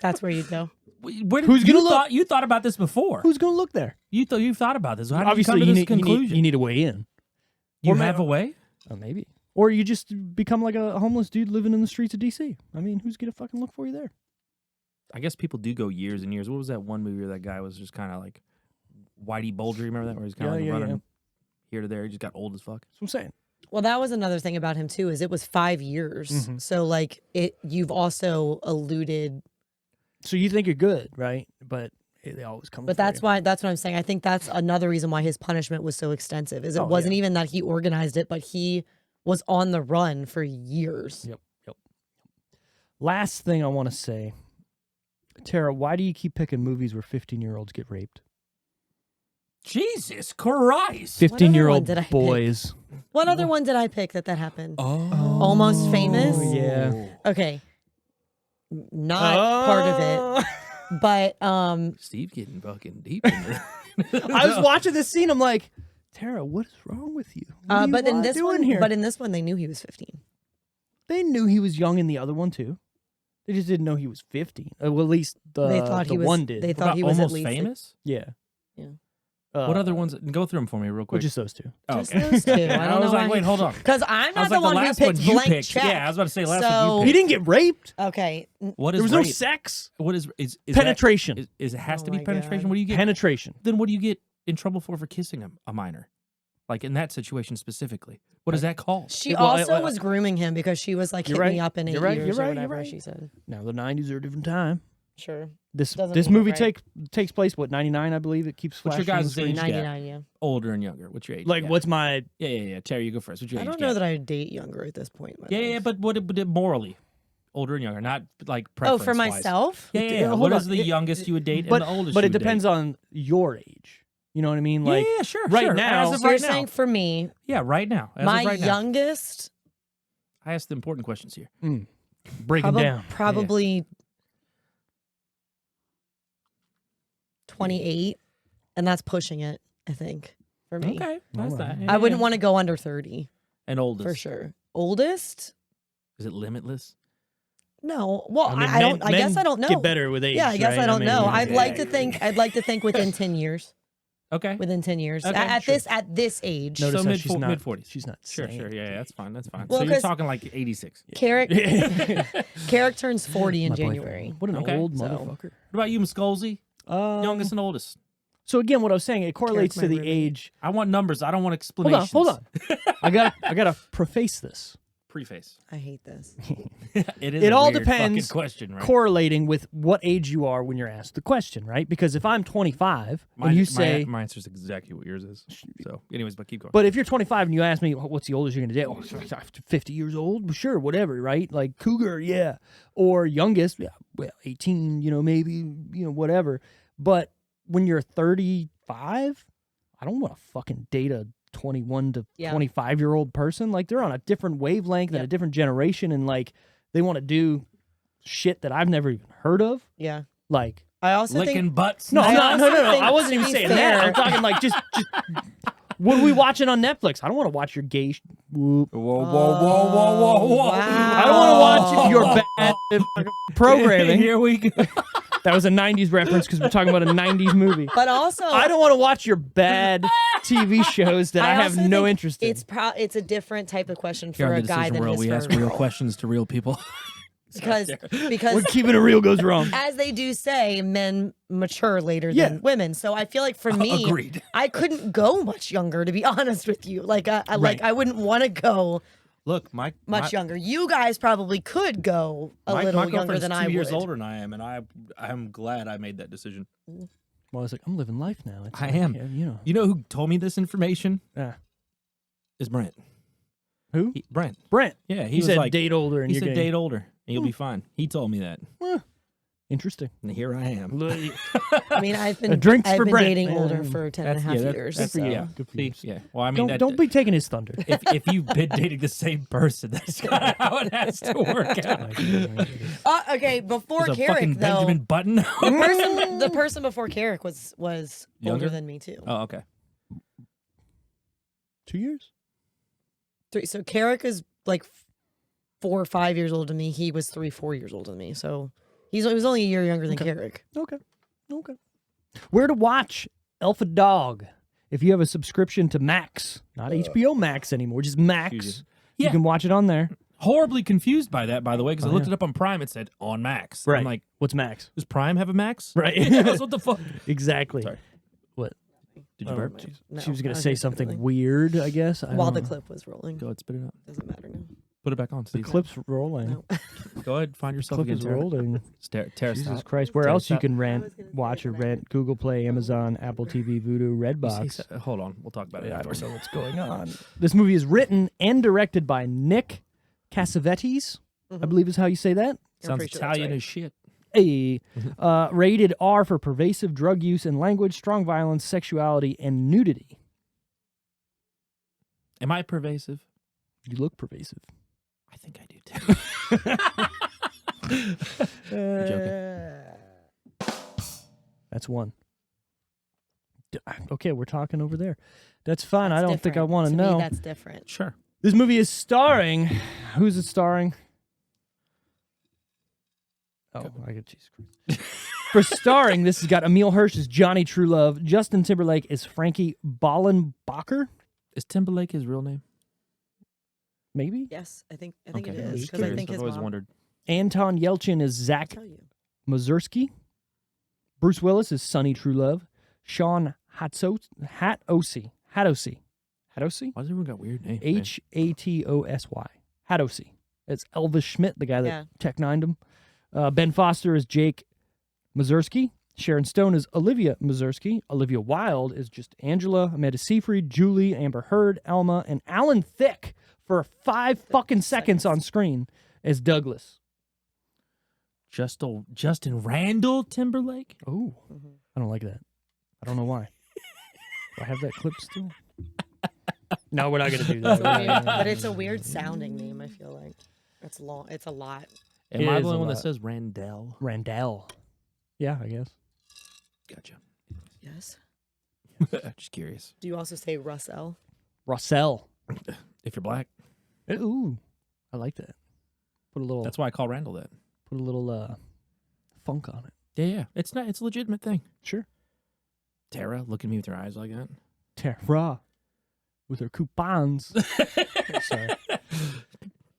That's where you'd go. Where did, Who's you gonna look? thought you thought about this before? Who's going to look there? You thought about this? How did Obviously, you come to this you conclusion? need to weigh in. You Or have ma- a way? Oh, maybe. Or you just become like a homeless dude living in the streets of D.C. I mean, who's going to fucking look for you there? I guess people do go years and years. What was that one movie where that guy was just kind of like Whitey Bulger? Remember that? Where he's kind of Yeah, like yeah, running here to there. He just got old as fuck. That's what I'm saying. Well, that was another thing about him too. Is it was 5 years. Mhm. So like it, you've also alluded. So you think you're good, right? But they always come. But that's why that's what I'm saying. I think that's another reason why his punishment was so extensive. Is it Oh, wasn't yeah. even that he organized it, but he was on the run for years. Yep. Last thing I want to say, Tara, why do you keep picking movies where 15-year-olds get raped? Jesus Christ! 15-year-old did I pick? boys. What other one did I pick that happened? Oh, Almost Famous? Yeah. Okay. Not part of it, but Steve getting fucking deep. In this. I was watching this scene. I'm like, Tara, what is wrong with you? What are you but in this doing one, here? but in this one, they knew he was 15. They knew he was young in the other one too. They just didn't know he was 15. Well, at least They thought the he was. one did. They What thought about he was almost at least famous. yeah. Yeah. What other ones? Go through them for me real Well, like just those two. Oh, Just okay. those two. I don't I was know like, why wait, he- hold on. Because I'm I not was the like, one the who last picked one you blank picked. check. Yeah, I was about to say last So- one He you picked. didn't get raped. Okay. What is There was no rape? sex. What is Penetration. That, is it has Oh to be my penetration? God. What do you get? Penetration. Then what do you get in trouble for kissing a minor? Like in that situation specifically, what is that called? She Yeah, well, also was grooming him because she was like, You're hit me right. up in 8 You're right. years You're or right. whatever You're right. she said. Now the 90s are a different time. Sure. This Doesn't mean movie it right. takes place what 99 I believe. It keeps What's your flashing on the guys' screen. age gap? 99, yeah. Older and younger. What's your age? Like gap? what's my Yeah. Terry, you go first. What's your I age? don't know gap? that I would date younger at this point. in my Yeah, life. but what morally? Older and younger, not like Oh, for preference-wise. myself? Yeah. Hold What on. is the youngest you would date but and the oldest but you it would depends date? on your age. You know what I mean? Like yeah, sure. right sure. now- As of So you're right now. saying for me, Yeah, right now. As my of right now. youngest, I asked the important questions here. breaking down. probably 28, and that's pushing it, I think, for me. Okay, that's All right. that. I wouldn't want to go under 30 And oldest for sure. Oldest? Is it limitless? No. Well, I mean, I don't. men- I guess men I don't know. Get better with age. Yeah, I guess right? I don't mean, know. I'd like yeah. to think. I'd like to think within 10 years. Okay. Within 10 years. Okay, at sure. this age. Notice So how she's not mid-40s. She's not. Sure, saying sure. Yeah, anything. that's fine. That's fine. Well, so you're 'cause- talking like 86. Carrick What Carrick turns 40 in My boyfriend. January. an Okay. old So- motherfucker. What about you, Muscolzi? Youngest and oldest. So again, what I was saying, it correlates my to the roommate. age. I want numbers. I don't want Hold on, explanations. hold on. I gotta preface this. Preface. I hate this. It is. It a all weird depends fucking question, right? Correlating with what age you are when you're asked the question, right? Because if I'm 25 and you say, my answer is exactly what yours is. So, anyways, but keep going. but if you're 25 and you ask me what's the oldest you're gonna date, 50 years old, sure, whatever, right? Like cougar, yeah, or youngest, yeah, well, 18, maybe, whatever. But when you're 35, I don't want to fucking date a 21 to Yeah. 25-year-old person. Like they're on a different wavelength and a Yep. different generation, and like they want to do shit that I've never even heard of. Yeah. Like I also Licking think butts. no, I no, also no, no, no. think, I wasn't to even be saying fair- that. I'm talking like just what are we watching on Netflix? I don't want to watch your gay. Whoop. Whoa, whoa, whoa, whoa, whoa, whoa. Wow. I don't want to watch your bad programming. Here we go. That was a 90s reference because we're talking about a 90s movie. but also I don't want to watch your bad TV shows that I have also no think interest in. It's a different type of question Here for on a the guy Decision than World, it is we for ask a real girl. questions to real people. because When keeping it real goes wrong. as they do say, men mature later Yeah. than women. So I feel like for me, Agreed. I couldn't go much younger, to be honest with you. Like I wouldn't want to go Look, much younger. You guys probably could go a my little younger girlfriend's than 2 I years would. older than I am, and I'm glad I made that decision. Well, I was like, I'm living life now. It's I like, am. yeah, you know. You know who told me this information? Yeah. Is Brent. Who? Brent. Brent. Yeah, He was said like, date older, and he you're said getting date older, and you'll be fine. He told me that, interesting. and here I am. I mean, I've been Drinks I've for been Brent. dating Yeah. older for 10 and a half years. Good for you. Yeah. Good for See, you. yeah. Well, I mean, Don't be taking his thunder. if you've been dating the same person, that's kind of how it has to work out. Okay, before There's a fucking Carrick though, Benjamin Button. the person before Carrick was Younger? older than me too. Oh, okay. 2 years? 3. So Carrick is like 4 or 5 years older than me. He was 3, 4 years older than me. So he was only a year younger than Carrick. Okay. Where to watch Alpha Dog? If you have a subscription to Max, not HBO Max anymore, just Max, Excuse you Yeah. can watch it on there. Horribly confused by that, by the way, because Oh, I looked yeah. it up on Prime. It said on Max. Right. I'm like, What's Max? does Prime have a Max? Right. Yes, what the fuck? Exactly. Sorry. What? Did you Oh, burp? No, she was going I to say just something really- weird, I guess. I While don't the know. clip was rolling. Go ahead, spit it out. Doesn't matter now. Put it back on. The Steve. clip's rolling. No. Go ahead, find yourself Clip again. is Tara. rolling. Tara, Jesus stop. Christ. Where Tara, else you stop. can I rent, was gonna say watch, or that. rent? Google Play, Amazon, Apple TV, Vudu, You say Redbox. Hold on, we'll talk about it. Yeah, I don't afterwards. know what's going on. This movie is written and directed by Nick Cassavetes, I believe is how you say that. I'm Sounds pretty sure that's Italian right. as shit. A rated R for pervasive drug use and language, strong violence, sexuality, and nudity. Am I pervasive? You look pervasive. I think I do too. That's one. Okay, we're talking over there. That's fine. I That's don't think I different. want to To me, know. that's different. Sure. This movie is starring. Who's it starring? Oh, I get Jesus Christ. For starring, this has got Emil Hirsch as Johnny Truelove, Justin Timberlake as Frankie Ballenbacher, Is Timberlake his real name? maybe. Yes, I think Okay, it I'm is just because I curious. think I've his always mom. wondered. Anton Yelchin is I'll Zach tell you. Mazursky. Bruce Willis is Sonny Truelove. Sean Hatosy. Hatosy. Hatosy. Why does everyone got weird names? Hatosy. Hatosy. It's Elvis Schmidt, the guy that Yeah. Tech Nined him. Ben Foster is Jake Mazursky. Sharon Stone is Olivia Mazursky. Olivia Wilde is just Angela. Amanda Seyfried, Julie, Amber Heard, Elma, and Alan Thicke for 5 fucking seconds on screen as Douglas. Justin Randall Timberlake? Oh, I don't like that. I don't know why. Do I have that clip still? No, we're not gonna do that. But it's a weird sounding name. I feel like it's long. It's a lot. Am It I is the a only one that lot. says Randall? Randall. Yeah, I guess. Gotcha. Yes. Just curious. Do you also say Russell? Russell. If you're black, Ooh, I like that. Put a little. that's why I call Randall that. Put a little funk on it. Yeah. It's not. It's a legitimate thing. Sure. Tara, look at me with your eyes like that. Tara with her coupons. Sorry.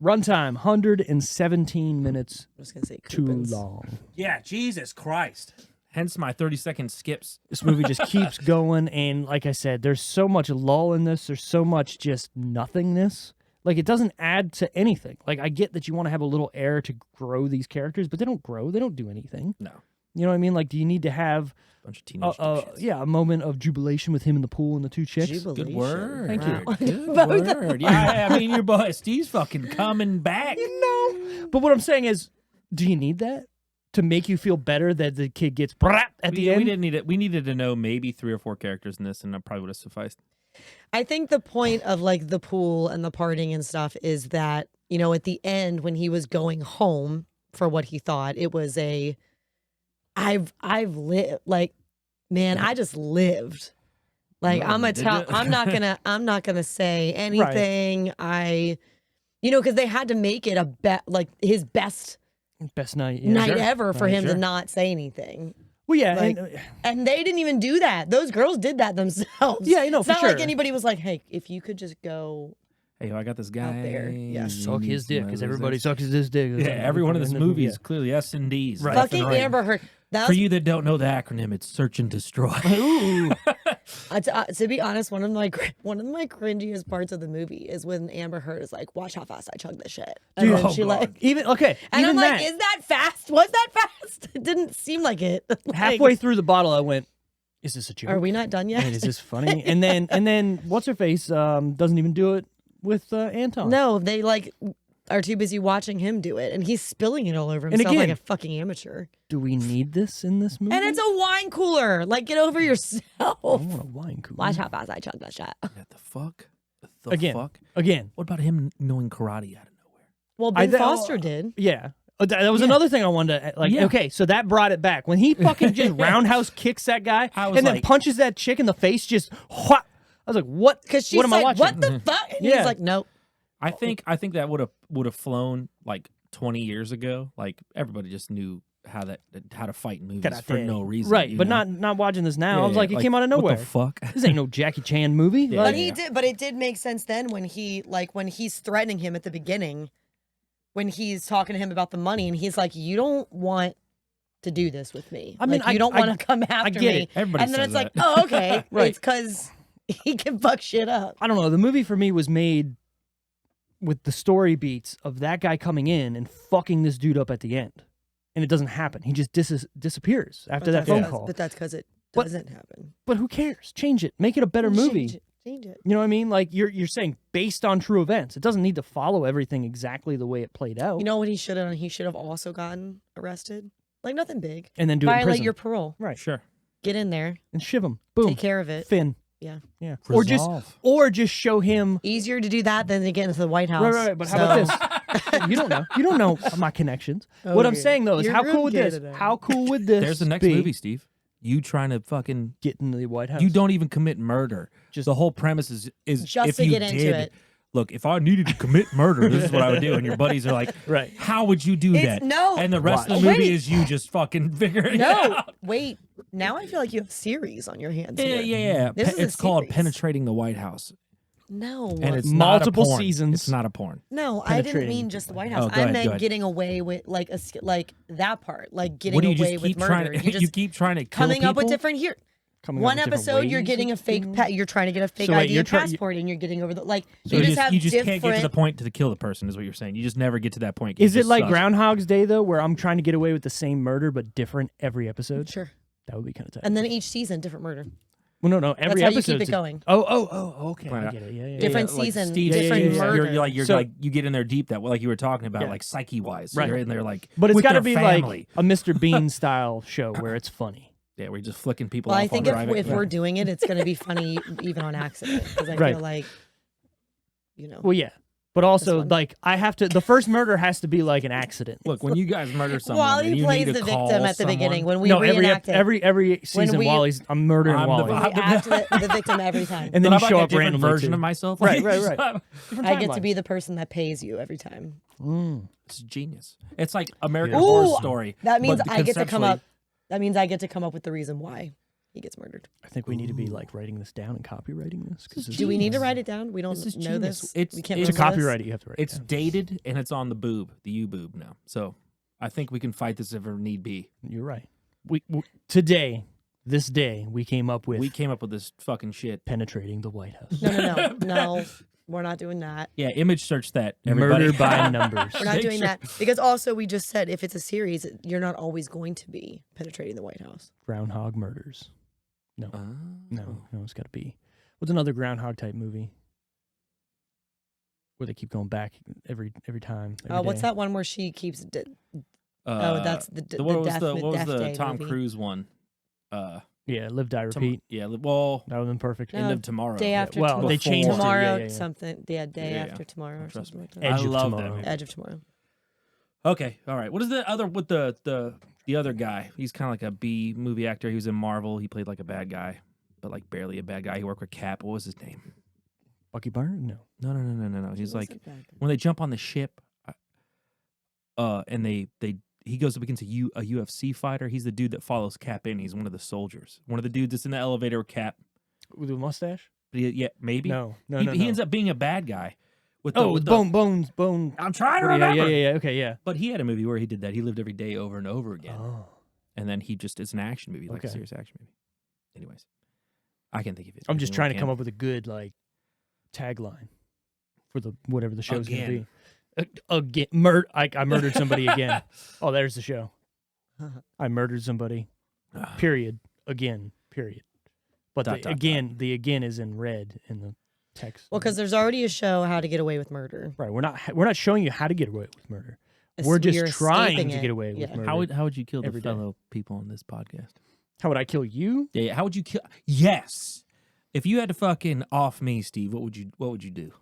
Runtime 117 minutes. I'm just gonna say Too coupons. long. Yeah, Jesus Christ. Hence my 30-second skips. This movie just keeps going, and like I said, there's so much lull in this. There's so much just nothingness. Like, it doesn't add to anything. Like, I get that you want to have a little air to grow these characters, but they don't grow. They don't do anything. No. You know what I mean? Like, do you need to have Bunch of teenage dipshits. a moment of jubilation with him in the pool and the 2 chicks? Jubilation. Good word. Thank you. Wow. Good Both of word. Yeah, I mean, your boy Steve's fucking coming back. But what I'm saying is, do you need that to make you feel better that the kid gets brat at the We end? didn't need it. We needed to know maybe 3 or 4 characters in this, and that probably would have sufficed. I think the point of like the pool and the partying and stuff is that, you know, at the end when he was going home for what he thought, it was I've lived, like, man, I just lived. Like, No, I'm did ya? I'm not gonna say anything. You know, because they had to make it like his best Best night. Yeah. night sure. ever for Right, him sure. to not say anything. Well, yeah, Like, and they didn't even do that. Those girls did that themselves. Yeah, I know, It's for not like sure. anybody was like, "Hey, if you could just go." Hey, I got this guy. there, yeah. suck He his needs dick some because of everybody this. sucks his dick. Yeah, everyone in this the movie is yeah. clearly S&Ds. Right. left Fucking and right. Amber Heard. That For was, you that don't know the acronym, it's search and destroy. Ooh. to be honest, one of my cringiest parts of the movie is when Amber Heard is like, "Watch how fast I chug this shit," and Dude, then oh she God. like, Even okay, and even I'm like, that. "Is that fast? Was that fast?" It didn't seem like it. Like, Halfway through the bottle, I went, "Is this a joke? Are we not done yet? Wait, is this funny?" And then what's her face doesn't even do it with Anton. No, they like are too busy watching him do it, and he's spilling it all over himself like again- a fucking amateur. Do we need this in this movie? And it's a wine cooler. Like, get over yourself. I want a wine cooler. Watch how fast I chug that shit. Yeah, the fuck? The Again. fuck? Again, What about him knowing karate out of nowhere? Well, I Ben th- Foster did. yeah. That was another thing I wanted to like. Yeah. Okay, so that brought it back when he fucking just roundhouse kicks that guy I was and then like- punches that chick in the face. Just what? I was like, what? Because she's what am I like, watching? "What the fuck?" And Yeah. he's like, "Nope." I think that would have flown like 20 years ago. Like everybody just knew how to fight in movies for no reason. right? you But know? not watching this now. Yeah, I was like, it came out of what nowhere. the fuck? This ain't no Jackie Chan movie. Yeah. Like, But he did. But it did make sense then when he's threatening him at the beginning, when he's talking to him about the money, and he's like, "You don't want to do this with me. I mean, Like, you don't want to come after get me." it. Everybody And then says it's like, that. "Oh, okay, Right. It's because he can fuck shit up." I don't know. The movie for me was made with the story beats of that guy coming in and fucking this dude up at the end, and it doesn't happen. He just disappears after that phone call. But that's because it But- doesn't happen. But who cares? Change it. Make it a better movie. Change it. You know what I mean? Like you're saying based on true events. It doesn't need to follow everything exactly the way it played out. You know what he should have done? He should have also gotten arrested. Like nothing big. and then do it in Violate prison. your parole. right. Sure. Get in there. And shiv him. Boom. Take care of it. Fin. Yeah. Yeah. Resolve. Or just show him. Easier to do that than to get into the White House. Right. But how about this? You don't know. You don't know my connections. What I'm Okay. saying though is You're how real cool would good this? at it. How cool would this? There's the next be? movie, Steve. You trying to fucking Get into the White House. you don't even commit murder. Just- the whole premise is Just if to you get into did, it. Look, if I needed to commit murder, this is what I would do. And your buddies are like, Right. how would you do It's- that? no. And the rest of Watch. the movie Wait. is you just fucking figuring it No, out. wait. Now I feel like you have series on your hands. Yeah, here. yeah. This is a It's called series. Penetrating the White House. No. And it's Multiple not a porn. seasons. It's not a porn. No, I didn't Penetrating mean just the White Oh, House. go I ahead, meant go ahead. getting away with like like that part, like getting What do you away just with keep murder. trying to you keep trying to kill coming up with people? different here. Coming up One with different episode, you're ways getting a of fake. doing You're trying to get a fake So wait, ID you're and try- passport, and you're getting over the like. So you just have you just different. can't get to the point to kill the person, is what you're saying. You just never get to that point. Is it just like suck. Groundhog's Day though, where I'm trying to get away with the same murder but different every episode? Sure. That would be kind of tight. And then each season, different murder, well, no, every how you episode. keep it going. Oh, okay, Find I out. get it. Yeah. Different like season, Steve, different murder. You're So- like you get in there deep that like you were talking about, Yeah. like psyche wise. Right. You're in there like, But it's with got to their be family. like a Mr. Bean style show where it's funny. Yeah, we're just flicking people Well, off I think on driving. if we're doing it, it's going to be funny even on accident because I Right. feel like, you know. Well, yeah, but also one. like I have to. The first murder has to be like an accident. Look, when you guys murder someone, Wally and you plays need the to call victim at the someone, beginning when we no, reenact it. every season, we- Wally's I'm murdering I'm the- Wally, I'm We act the victim every time. and then But you I'm show like up a different randomly version too. of myself. Right, Like, right, right. Different I get to timeline. be the person that pays you every time. It's genius. It's like American Yeah. Horror Ooh, Story. That means but I get to come conceptually- up. That means I get to come up with the reason why he gets murdered. I think we need to be like writing this down and copywriting this. Because Do we need to write it down? We don't This is know genius. this. It's- we can't it's to remember this? copyright it? You have to write It's it down. dated and it's on the boob, the U boob now. So I think we can fight this if ever need be. You're right. We today, this day, we came up with We came up with this fucking shit. penetrating the White House. No. We're not doing that. Yeah, image search that. Everybody. Murder by numbers. We're not Make doing sure- that because also we just said if it's a series, you're not always going to be penetrating the White House. Groundhog murders. No, Oh. no, it's got to be. What's another Groundhog type movie where they keep going back every time? every What's day? that one where she keeps? That's the what was death. the what was Death the Day Tom movie. Cruise one? Yeah, Live, Die, Tom- Repeat. yeah, well, That would have been perfect. No, End of Tomorrow. Day after well, tomorrow. they changed it. tomorrow. Yeah, yeah, yeah. Something. Yeah, day Yeah, after tomorrow or Trust something like me. that. Edge I of love Tomorrow. that movie. Edge of Tomorrow. Okay, all right. What is the other with the other guy? He's kind of like a B movie actor. He was in Marvel. He played like a bad guy, but like barely a bad guy. He worked with Cap. What was his name? Bucky Barnes? No. No. He's He like wasn't bad. when they jump on the ship, and he goes up against a UFC fighter. He's the dude that follows Cap in. He's one of the soldiers. One of the dudes that's in the elevator with Cap. With a mustache? But yeah, maybe. No. He ends up being a bad guy. With Oh, with Bone. I'm trying to Yeah, remember. yeah. Okay, yeah. But he had a movie where he did that. He lived every day over and over again. Oh. And then it's an action movie, like a Okay. serious action movie. Anyways, I can't think of it. I'm just trying to come up with a good like tagline for the whatever the show's gonna be. Again, I murdered somebody again. Oh, there's the show. I murdered somebody. Period. Again. Period. But the again is in red in the text. Well, because there's already a show, How to Get Away with Murder. right, we're not showing you how to get away with murder. We're just You're trying escaping to it. get away with Yeah. murder. How would you kill the every day. fellow people on this podcast? How would I kill you? Yeah. How would you kill? Yes. If you had to fucking off me, Steve, what would you do?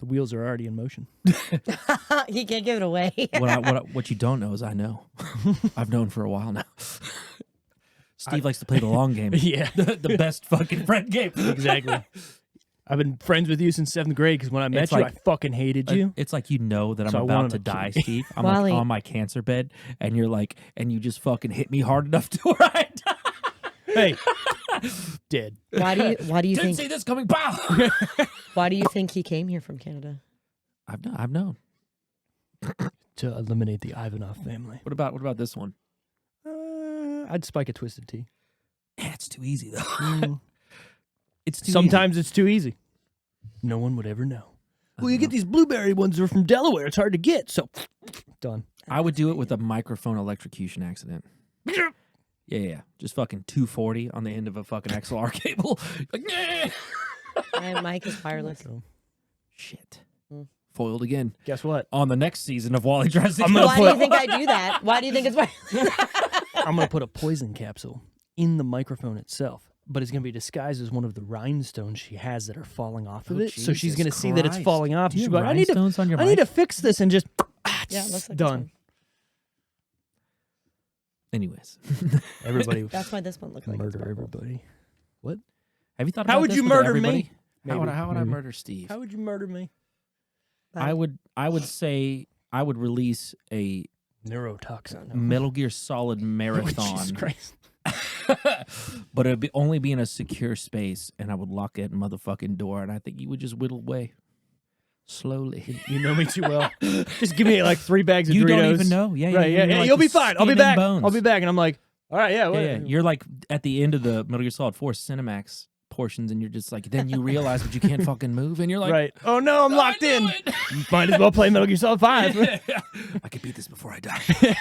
The wheels are already in motion. He can't give it away. What you don't know is I know. I've known for a while now. Steve likes to play the long game. Yeah, the best fucking friend game. exactly. I've been friends with you since 7th grade because when I met It's you, like- I fucking hated you. It's like you know that I'm So I about wanted to to die, kill Steve. I'm Wally. like on my cancer bed, and you're like, and you just fucking hit me hard enough to where I die. Hey, dead. Why do you Didn't think see this coming. Pow! why do you think he came here from Canada? I've known. To eliminate the Ivanov family. What about this one? I'd spike a Twisted Tea. Yeah, it's too easy though. Mm. It's too Sometimes it's too easy. No one would ever know. Well, you get these blueberry ones that are from Delaware. It's hard to get. So, done. I would do it with a microphone electrocution accident. Yeah. Just fucking 240 on the end of a fucking XLR cable. Like, "Nah." My mic is wireless. So, Shit. Mm. Foiled again. guess what? On the next season of Wally Tries to I'm Kill. gonna Why do you think I do that? Why do you think it's wireless? I'm going to put a poison capsule in the microphone itself, but it's going to be disguised as one of the rhinestones she has that are falling off of Oh, it. So she's Jesus going to see that it's Christ. falling off. Do you She'll have be like, rhinestones on your I need mic? to fix this and just Yeah, it looks like this done. one. Anyways. Everybody That's why this one looked like it's murder purple. everybody. Have you thought How about would this you with murder everybody? me? How would I Maybe. murder Steve? How would you murder me? I would say I would release a Neurotoxin. Metal Gear Solid Jesus marathon. Christ. But it'd only be in a secure space, and I would lock that motherfucking door, and I think you would just whittle away slowly. You know me too well. Just give me like 3 bags of You Doritos. don't even know. Yeah, Right, you're yeah. like You'll the be fine. I'll be skin and back. bones. I'll be back. And I'm like, all right, yeah. Yeah. You're like at the end of the Metal Gear Solid 4 Cinemax portions, and you're just like, then you realize that you can't fucking move, and you're like, right. Oh no, I'm locked I in. knew it. Might as well play Metal Gear Solid 5. I could beat this before I die.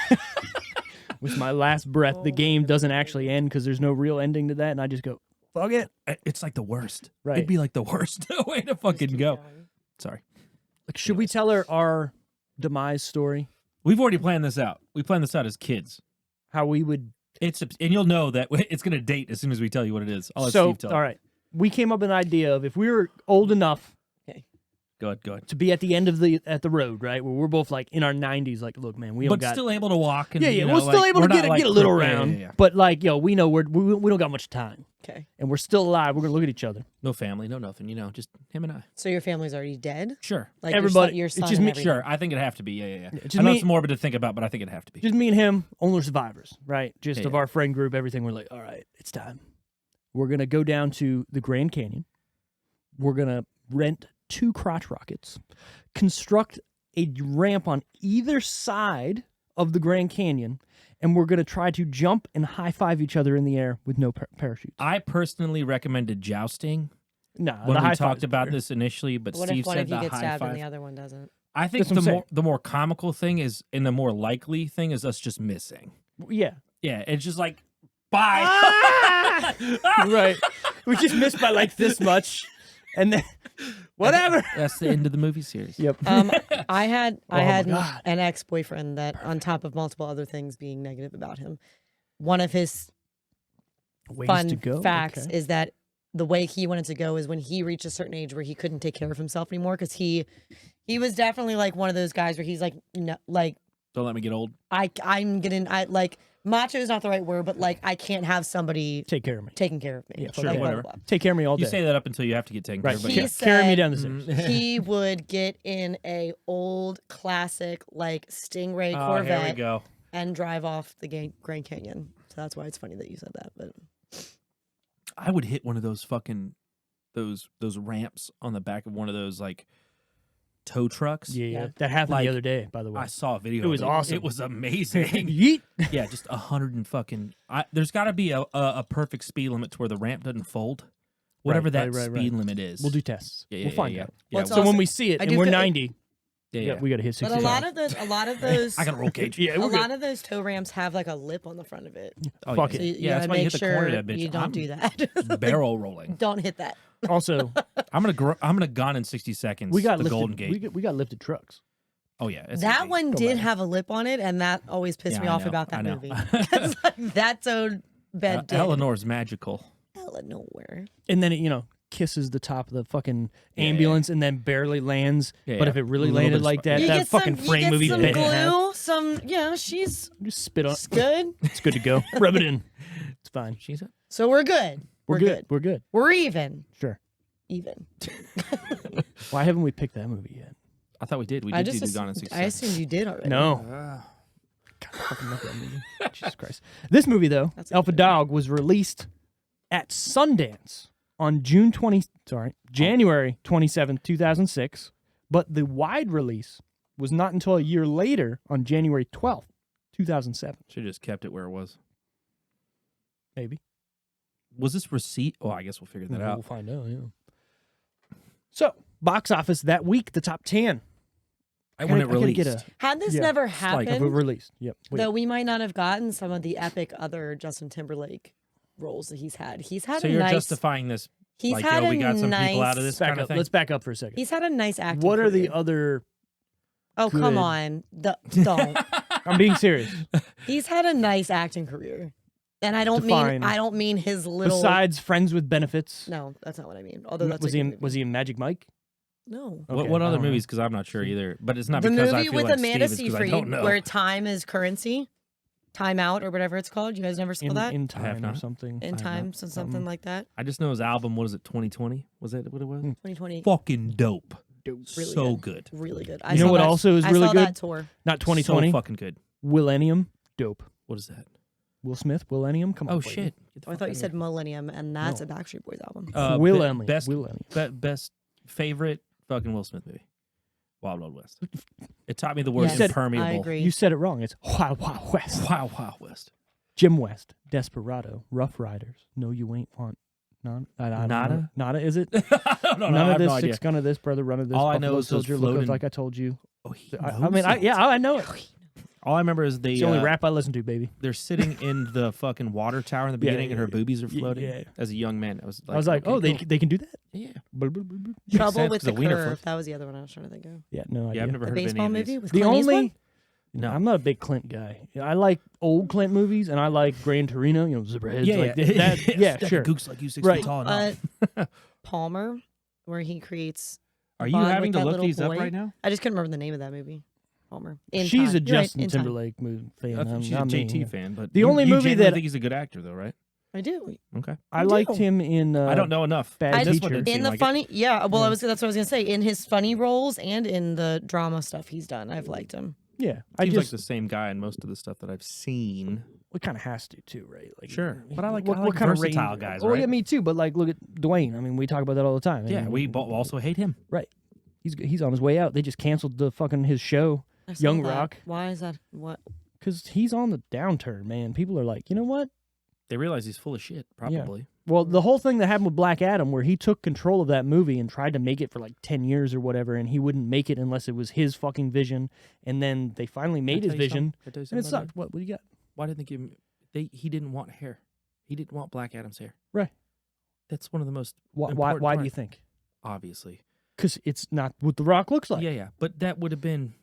With my last breath, the game doesn't actually end because there's no real ending to that, and I just go, fuck it. It's like the worst. Right. It'd be like the worst way to fucking go. Sorry. Like, should we tell her our demise story? We've already planned this out. We planned this out as kids. How we would. And you'll know that it's going to date as soon as we tell you what it is. I'll let So, Steve tell. all right. We came up with an idea of if we were old enough Go ahead. to be at the end of the road, right, where we're both like in our 90s, like, look, man, we don't But got. still able to walk. And, Yeah, you yeah, know, we're still like, able we're to not, get like, a little yeah, around. yeah, yeah. But like, yo, we know we don't got much time, Okay. and we're still alive. We're gonna look at each other. No family, no nothing. You know, just him and I. So your family's already dead? Sure. Like Everybody- your it's son just and me- everything? Sure. I think it'd have to be. Yeah. just I know me- it's morbid to think about, but I think it'd have to be. Just me and him, only survivors, right? Just Yeah, of yeah. our friend group, everything. We're like, all right, it's time. We're gonna go down to the Grand Canyon. We're gonna rent 2 crotch rockets, construct a ramp on either side of the Grand Canyon, and we're gonna try to jump and high five each other in the air with no parachutes. I personally recommended jousting Nah, when the we high talked five's about better. this initially, but What Steve if one said of you the gets high stabbed five. and the other one doesn't? I think That's what I'm the more comical thing is, and the more likely thing is us just missing. Yeah, Yeah, it's just like, bye. right. We just missed by like this much, and then whatever. That's the end of the movie series. Yep. I had Oh my an, God. an ex-boyfriend that, on top of multiple other things being negative about him, one of his Ways fun to go. facts Okay. is that the way he wanted to go is when he reached a certain age where he couldn't take care of himself anymore, because he was definitely like one of those guys where he's like, no, like Don't let me get old. I like macho is not the right word, but like I can't have somebody Take care of me. taking care of me. Yeah, Like, sure, blah, blah, whatever. blah. Take care of me all day. You say that up until you have to get taken right. care of. But He yeah. Carry me said- down the stairs. He would get in a old classic like Stingray Oh, Corvette here we go. and drive off the Grand Canyon. So that's why it's funny that you said that. But I would hit one of those fucking those ramps on the back of one of those like tow trucks. Yeah. That happened Like, the other day, by the way. I saw a video. It was of awesome. It was amazing. Yeet. Yeah, just 100 and fucking. There's got to be a perfect speed limit to where the ramp doesn't fold. Whatever that right. speed limit is. We'll do tests. Yeah, we'll find out. Yeah, Well, it's So when also- we see it I and do we're feel- 90, yeah. we got to hit but 65. a lot of those I got a roll cage. Yeah, a we're lot good. of those tow ramps have like a lip on the front of it. Oh, Fuck yeah. it. So you Yeah, that's gotta why you make hit the corner sure of that bitch. you don't I'm do that. Barrel rolling. Don't hit that. Also, I'm gonna gone in 60 seconds. we got the lifted, Golden Gate. we got lifted trucks. Oh yeah, it's That easy. one Don't did matter. have a lip on it, and that always pissed Yeah, me I off know, about I that know. movie. It's like that's so bad. Eleanor's magical. Eleanor. And then it, kisses the top of the fucking ambulance and then barely lands. Yeah, but yeah. if it really A little landed bit like of that, sp- that fucking frame movie some bent in half. glue, some she's Just spit on. it's good. It's good to go. Rub it in. It's fine. She's a, So we're good. We're good. We're good. We're even. Sure. Even. Why haven't we picked that movie yet? I thought we did. We I did just do Gone in 60 I Seconds. assumed you did already. No. God, I fucking love that movie. Jesus Christ. This movie, though, That's a Alpha good Dog, was released at Sundance on January 27th, 2006. But the wide release was not until a year later on January 12th, 2007. Should have just kept it where it was. Maybe. Was this receipt? Oh, I guess we'll figure that We'll out. find out, yeah. So, box office that week, the top 10. When it I gotta get released. Had this Yeah, never like happened, released. Yep. Wait. though, we might not have gotten some of the epic other Justin Timberlake roles that he's had. He's had So a you're nice. justifying this He's like, had yo, we a got some nice, people out of this Let's back kind of up. thing? Let's back up for a second. He's had a nice acting. What are the career. other? Oh, good- come on. Don't. I'm being serious. He's had a nice acting career. And I don't Define. mean his little Besides Friends with Benefits, No, that's not what I mean. Although that's was a he good in, movie. was he in Magic Mike? No. Okay, what I other don't know. movies? Because I'm not sure either. But it's not The because I movie feel with like Amanda Steve, it's 'cause I don't Seyfried know. where time is currency. Time Out or whatever it's called. You guys never saw that? In I have Time or not. something. In not. Time, so something like that. I just know his album. What is it? 2020? Was that what it was? 2020. Fucking dope. Really So good. Really good. You know what also is really I saw good? that tour. Not 2020. So fucking good. Millennium. Dope. What is that? Will Smith. Millennium. Come on. Oh buddy. shit! Get the Oh, I fuck thought you outta said here. Millennium, and that's a Backstreet Boys album. Millennium. Best Millennium. best favorite fucking Will Smith movie. Wild Wild West. It taught me the word Yes, impermeable. I agree. You said it wrong. It's Wild Wild West. Wild Wild West. Jim West. Desperado. Rough Riders. No, you ain't want. None. I don't know. Nada? Nada. Is it? I don't know. None I of have this. no idea. Six gun of this. Brother run of this. All I Buffalo know is those Soldier. Look floating- like I told you. Oh, he I knows mean, it. I know it. All I remember is It's the only rap I listen to, baby. they're sitting in the fucking water tower in the Yeah, beginning, and her yeah, boobies are yeah, floating. yeah. As a young man, I was like, I was like, okay, oh, cool. they can do that. yeah. Trouble sense, with 'cause the the wiener Curve. flip. That was the other one I was trying to think of. Yeah, no idea. Yeah, I've never The heard of baseball any of movie these. with The Clint only Eastwood? No. I'm not a big Clint guy. I like old Clint movies, and I like Gran Torino. Zipperheads. Yeah, like yeah, that. Yeah, That sure. Gooks like you 6 Right. feet tall enough. Palmer, where he creates. Are you bond having with to that look little these up boy. right now? I just couldn't remember the name of that movie. Palmer. In She's Time. a You're right, Justin In Time. Timberlake movie fan. I think she's a not me. JT fan, but The only you movie genuinely that- think he's a good actor, though, right? I do. Okay. I You liked do. him in. I don't know enough. Bad I This just- one Teacher. didn't In seem the like it. funny, yeah. Well, Yeah. that's what I was gonna say. In his funny roles and in the drama stuff he's done, I've liked him. Yeah, I Seems just like the same guy in most of the stuff that I've seen. we kind of has to too, right? Like, Sure. But I like what kind of versatile range? guys, Oh yeah, right? me too. But like, look at Dwayne. I mean, we talk about that all the time. I Yeah, mean, we also hate him. right. He's on his way out. They just canceled the fucking his show I saw Young that. Rock. Why is that? What? because he's on the downturn, man. People are like, you know what? They realize he's full of shit, probably. Well, the whole thing that happened with Black Adam, where he took control of that movie and tried to make it for like 10 years or whatever, and he wouldn't make it unless it was his fucking vision. And then they finally made his vision, and it sucked. sucked. What do you got? Why didn't they give him? He didn't want hair. He didn't want Black Adam's hair. Right. That's one of the most Why important do you parts. think? Obviously. Because it's not what The Rock looks like. Yeah. But that would have been.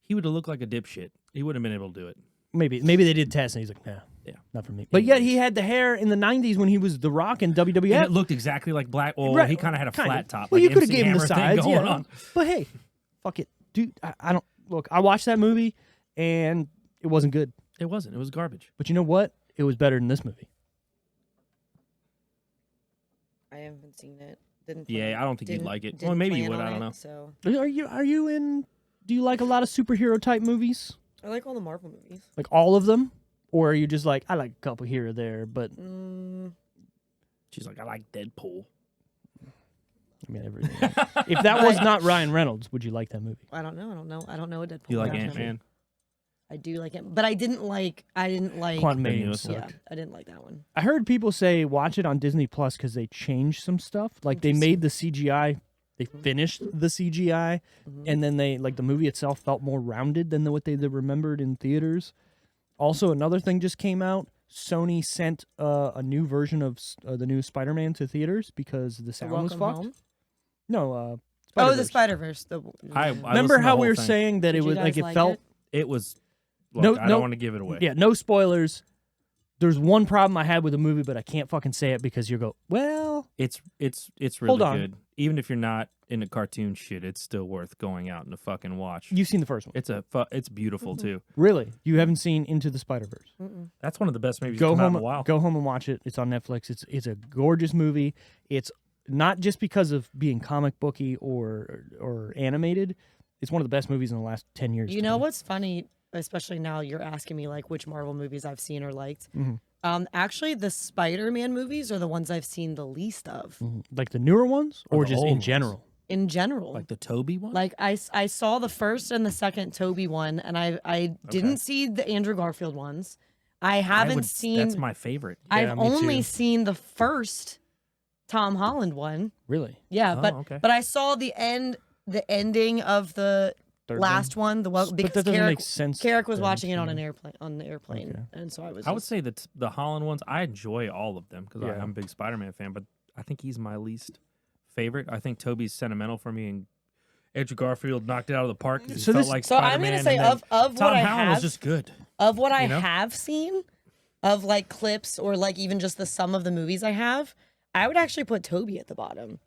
He would have looked like a dipshit. He wouldn't have been able to do it. Maybe they did tests, and he's like, nah, Yeah. not for me. But yet he had the hair in the 90s when he was The Rock in WWF. And it looked exactly like Black. Well, Right, he kind of had a flat top. Well, like you could have MC gave him the Hammer thing sides, going yeah. on. But hey, fuck it, dude. I don't look. I watched that movie, and it wasn't good. It wasn't. It was garbage. But you know what? It was better than this movie. I haven't seen it. Didn't. Yeah, I don't think you'd didn't- like it. didn't Well, maybe you plan would. on I don't it, know. So Are you in? Do you like a lot of superhero type movies? I like all the Marvel movies. Like all of them? Or are you just like, I like a couple here or there, but She's like, I like Deadpool. I mean everything. If that was not Ryan Reynolds, would you like that movie? I don't know a Deadpool. You like movie. Ant-Man? I do like it, but I didn't like. Quantum The Mania. newest one. Yeah, I didn't like that one. I heard people say watch it on Disney Plus because they changed some stuff. Like they made the CGI, they finished the CGI, and then they like the movie itself felt more rounded than what they remembered in theaters. Also, another thing just came out. Sony sent a new version of the new Spider-Man to theaters because the sound was Welcome fucked. Home? No, Oh, Spider-Verse. the Spider-Verse. I Remember listened to the how we whole were thing. saying that Did it you was like guys it like felt. it? It was. Look, No, I no- don't want to give it away. Yeah, no spoilers. There's one problem I had with the movie, but I can't fucking say it because you go, well, It's really Hold on. good. Even if you're not into cartoon shit, it's still worth going out and to fucking watch. you've seen the first one. It's beautiful too. Really? You haven't seen Into the Spider-Verse? That's one of the best movies Go come out home, in a while. go home and watch it. It's on Netflix. It's a gorgeous movie. It's not just because of being comic booky or animated. It's one of the best movies in the last 10 years. You to know me. what's funny, especially now you're asking me like which Marvel movies I've seen or liked. Mhm. Actually, the Spider-Man movies are the ones I've seen the least of Mhm. Like the newer ones, Or or the just old in ones? general. in general. Like the Toby one. Like I saw the first and the second Toby one, and I didn't see the Andrew Garfield ones. I haven't seen. That's my favorite. Yeah, I've me only too. seen the first Tom Holland one. Really? Yeah, Oh, but okay. but I saw the ending of the Third last one. The But because that doesn't make Carrick, sense. Carrick was then, watching it on so- an airplane, Okay. and so I was. I would just- say that the Holland ones, I enjoy all of them because Yeah. I'm a big Spider-Man fan. But I think he's my least favorite. I think Toby's sentimental for me, and Andrew Garfield knocked it out of the park because he So felt this- like So I'm Spider-Man. gonna say and then of Tom what I Holland have was just good. of what I you know? have seen, of like clips or like even just the sum of the movies I have, I would actually put Toby at the bottom.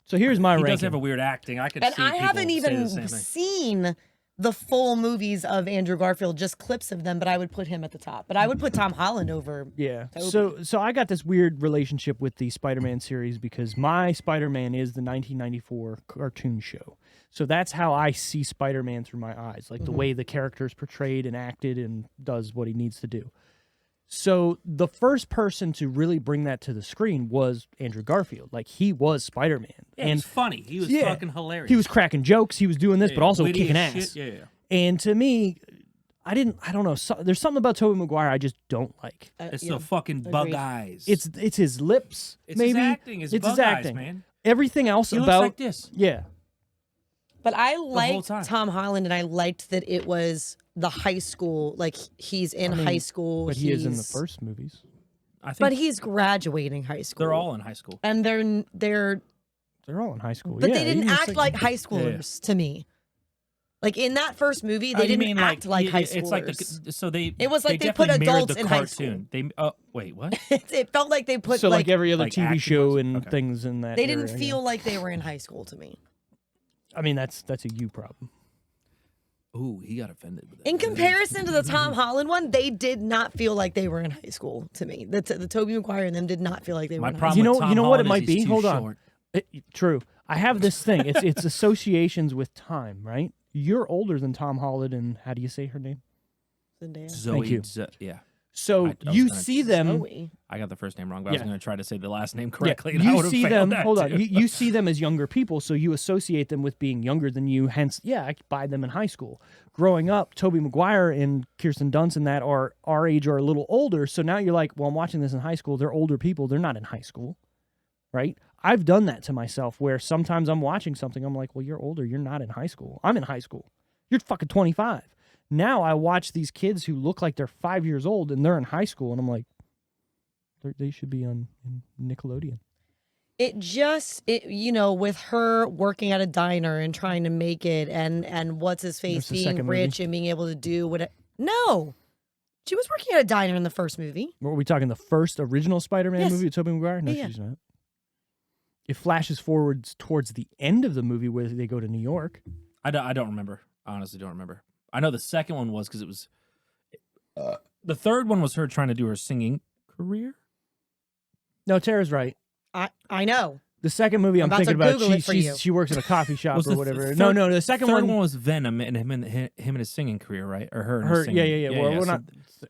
So here's my He ranking. does have a weird acting. I could And see I people haven't say even the same thing. seen the full movies of Andrew Garfield, just clips of them, but I would put him at the top. But I would put Tom Holland over. Yeah. Toby. So I got this weird relationship with the Spider-Man series because my Spider-Man is the 1994 cartoon show. So that's how I see Spider-Man through my eyes, like the way the character is portrayed and acted and does what he needs to do. So the first person to really bring that to the screen was Andrew Garfield. Like he was Spider-Man. Yeah, and he's funny. He was Yeah. fucking hilarious. he was cracking jokes, he was doing this, but also Witty kicking as ass. shit. Yeah. And to me, I don't know. There's something about Tobey Maguire I just don't like. It's Yeah. the fucking bug Agreed. eyes. It's his lips, It's maybe. his acting. It's his bug eyes, acting. man. Everything else He looks about like this. yeah. But I liked time. Tom Holland, and I liked that it was the high school. Like he's in high school. But he is in the he's- first movies. I think But he's graduating high school. they're all in high school. and they're They're all in high school. but yeah, they didn't even the act second- like high schoolers to me. Like in that first movie, they You didn't mean act like high It's like schoolers. so they. It was like they put definitely mirrored adults the in high cartoon. They wait what? It felt like they put So like like every other like TV acting show was- and okay. things in that. they didn't era, yeah. feel like they were in high school to me. I mean, that's a you problem. Ooh, he got offended with that. In comparison to the Tom Holland one, they did not feel like they were in high school to me. The Tobey Maguire and them did not feel like they were My in high problem school. You with know- Tom you know what it Holland is might he's be? too Hold on. short. True. I have this thing. It's associations with time, right? You're older than Tom Holland, and how do you say her name? Zendaya. Zoe. you. Yeah, So I was you gonna- see them. Zoe. I got the first name wrong, but I was Yeah. going to try to say the last name Yeah, correctly. and I you would've see failed them. that Hold on. too. You see them as younger people, so you associate them with being younger than you. Hence, yeah, I could buy them in high school. Growing up, Tobey Maguire and Kirsten Dunst and that are our age or a little older. So now you're like, well, I'm watching this in high school. They're older people. They're not in high school, right? I've done that to myself where sometimes I'm watching something. I'm like, well, you're older. You're not in high school. I'm in high school. You're fucking 25. Now I watch these kids who look like they're 5 years old and they're in high school, and I'm like, they should be on Nickelodeon. It just with her working at a diner and trying to make it and what's his face That's the being second movie. rich and being able to do what no. She was working at a diner in the first movie. What were we talking? The first original Spider-Man Yes. movie with Tobey Maguire? No, Yeah. she's not. It flashes forwards towards the end of the movie where they go to New York. I don't remember. I honestly don't remember. I know the second one was because it was. The third one was her trying to do her singing career. No, Tara's right. I know. The second movie I'm about thinking to about, Google it for you. she works at a coffee shop Was or the whatever. third- No, the second third one. one was Venom and him and his singing career, right? Or her. And Her, singing. yeah. Well, we're so not.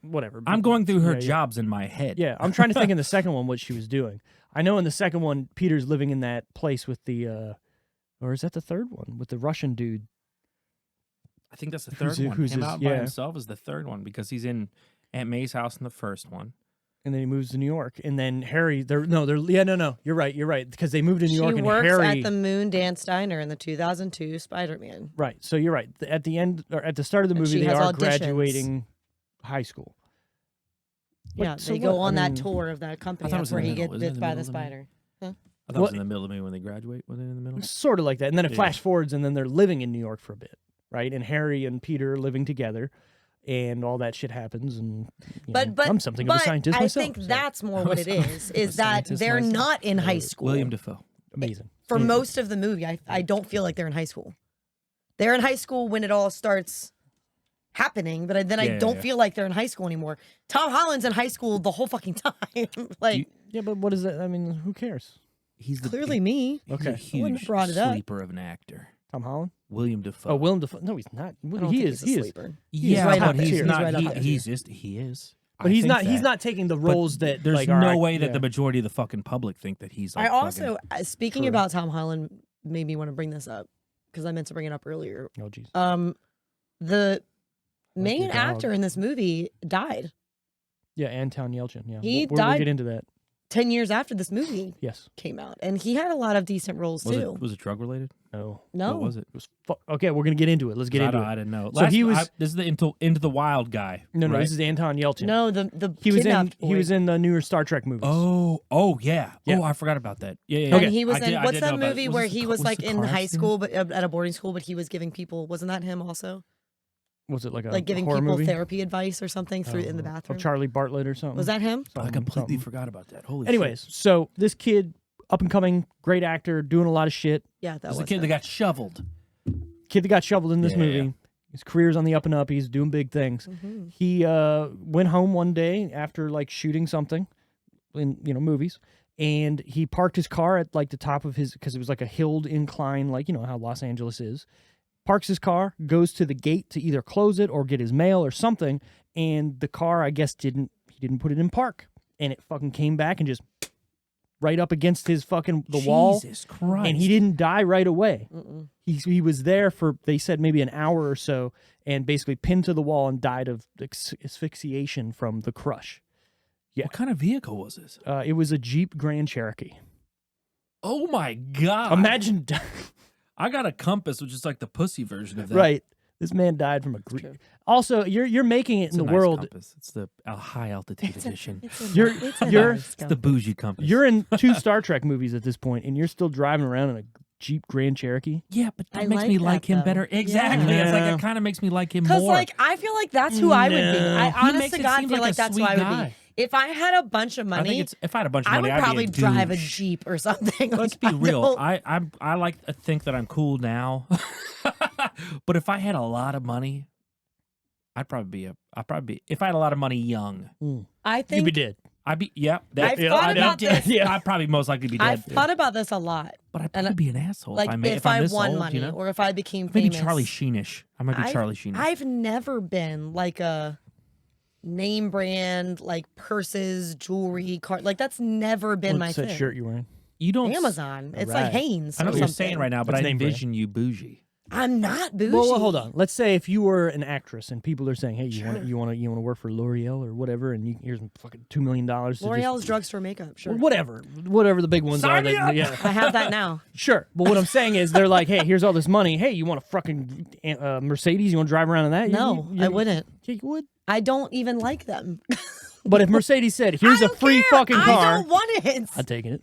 Whatever. I'm going through her Yeah. jobs in my head. Yeah, I'm trying to think in the second one what she was doing. I know in the second one, Peter's living in that place with the, or is that the third one with the Russian dude? I think that's the Who's third it- one. who's Him his- out by yeah. himself is the third one because he's in Aunt May's house in the first one. And then he moves to New York, and then Harry. No. You're right, because they moved to New She York, and works Harry. at the Moon Dance Diner in the 2002 Spider-Man. Right, so you're right. At the end or at the start of the And movie, she they has are auditions. graduating high school. What- Yeah, so they go what? I on that mean, tour of that company. I thought it That's was in where the he middle. gets Isn't it in bit the by middle the of the movie? spider. I thought it What- was in the middle of the movie when they graduate. Was it in the middle? Sort of like that, and then it Yeah. flash forwards, and then they're living in New York for a bit, right? And Harry and Peter are living together, and all that shit happens. And you know, But I'm something of a scientist I myself. think so that's more what it is. a Is that scientist they're myself. not in high school. William Dafoe. amazing. For Yeah. most of the movie, I don't feel like they're in high school. They're in high school when it all starts happening, but then I Yeah, don't yeah. feel like they're in high school anymore. Tom Holland's in high school the whole fucking time. Like, Yeah, but what is that? I mean, who cares? He's the clearly me. He's Okay. a I wouldn't huge have brought it up. sleeper of an actor. Tom Holland? William Dafoe. Oh, Willem Dafoe. No, he's not. I don't He think is. he's a He is. sleeper. Yeah, right but up there. he's He's not. right up there. He is. But I he's think not. He's that. not taking the But roles that. There's like, no are, way that yeah. the majority of the fucking public think that he's. Like I also, speaking True. about Tom Holland, made me want to bring this up because I meant to bring it up earlier. Oh, jeez. The your main dog. actor in this movie died Yeah, Anton Yelchin. Yeah, He we'll died- get into that. 10 years after this movie Yes. came out, and he had a lot of decent roles too. was it drug related? No. No, What was it? It was okay, we're gonna get into it. Let's get into I it. didn't know. So he was- this is the into the Wild guy. No, right? this is Anton Yelchin. no, the he was in. kidnapped boy. He was in the newer Star Trek movies. Oh yeah. Yeah. Oh, I forgot about that. Yeah. And Okay. he was I did- in I what's did that know about it. movie Was where this the he car- was was like the in car high accident? school, but at a boarding school, but he was giving people. Wasn't that him also? Was it like a Like giving horror people movie? therapy advice or something through in the Of bathroom. Charlie Bartlett or something. Was that him? I completely something. forgot about that. Holy Anyways, shit. so this kid, up and coming, great actor, doing a lot of shit. Yeah, that That was was the kid him. that got shoveled. Kid that got shoveled in this Yeah. movie. His career's on the up and up. He's doing big things. Mhm. He went home one day after like shooting something in movies, and he parked his car at like the top of his, because it was like a hilled incline, like how Los Angeles is. Parks his car, goes to the gate to either close it or get his mail or something, and the car, I guess, he didn't put it in park, and it fucking came back and just right up against his fucking the wall, Jesus Christ. and he didn't die right away. Mm-mm. He was there for, they said, maybe an hour or so, and basically pinned to the wall and died of asphyxiation from the crush. What kind of vehicle was this? It was a Jeep Grand Cherokee. Oh my god. Imagine, I got a Compass, which is like the pussy version of that. right? This man died from a. true. Also, you're making it It's in a the nice world. Compass. It's the high altitude edition. You're- you're- It's the bougie compass. You're in 2 Star Trek movies at this point, and you're still driving around in a Jeep Grand Cherokee. Yeah, but that I makes like me that, like him though. better. Exactly. Yeah. It's like Yeah. it kind of makes me like him Because more. like I feel like that's who I would be. No. I He honest makes to it God seem feel like like a that's who sweet I would guy. be. If I had a bunch of I think money, it's if I had a bunch of I money, would I'd probably be a drive a douche. Jeep or something. Let's Like, be I real. don't- I like to think that I'm cool now, but if I had a lot of money, I'd probably be. If I had a lot of money young, I You'd be think dead. I'd be. Yeah, I've yeah, thought I know. about this. Yeah. I'd probably most likely be dead. I've thought about this a lot. but I'd and probably be an asshole Like if I'm this won old, money you know? or if I became Maybe famous. Charlie Sheenish. I might be Charlie Sheenish. I've never been like a name brand, like purses, jewelry, car. Like that's never been my What's that thing. shirt you're wearing? you don't. Amazon. It's Right. like Hanes. I know or what you're something. saying right now, but That's I name brand. envision you bougie. I'm not bougie. Well, hold on. Let's say if you were an actress and people are saying, "Hey, you want to work for L'Oreal or whatever," and here's fucking $2 million. L'Oreal's drugstore makeup. Sure. whatever the big ones Sign are. me That, up! yeah, I have that now. sure. But what I'm saying is, they're like, "Hey, here's all this money. Hey, you want a fucking Mercedes? You want to drive around in that?" No, I wouldn't. Yeah, you would. I don't even like them. But if Mercedes said, "Here's I a don't free care. fucking I car," don't want it. I'm taking it.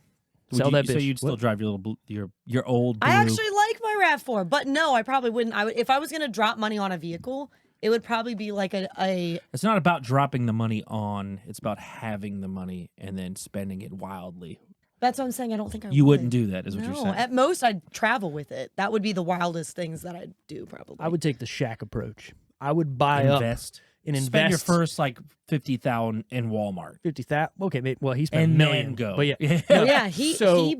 Would Sell you- that bitch. So you'd still What? drive your little your old. Blue. I actually like my RAV4, but no, I probably wouldn't. I would if I was gonna drop money on a vehicle, it would probably be like a It's not about dropping the money on. It's about having the money and then spending it wildly. That's what I'm saying. I don't think I You would. wouldn't do that, is what No, you're saying. at most I'd travel with it. That would be the wildest things that I'd do probably. I would take the Shaq approach. I would buy up Invest. and invest. Spend your first like 50,000 in Walmart. 50,000. Okay, well he spent And a million. then go. But yeah, Oh, yeah, he So- he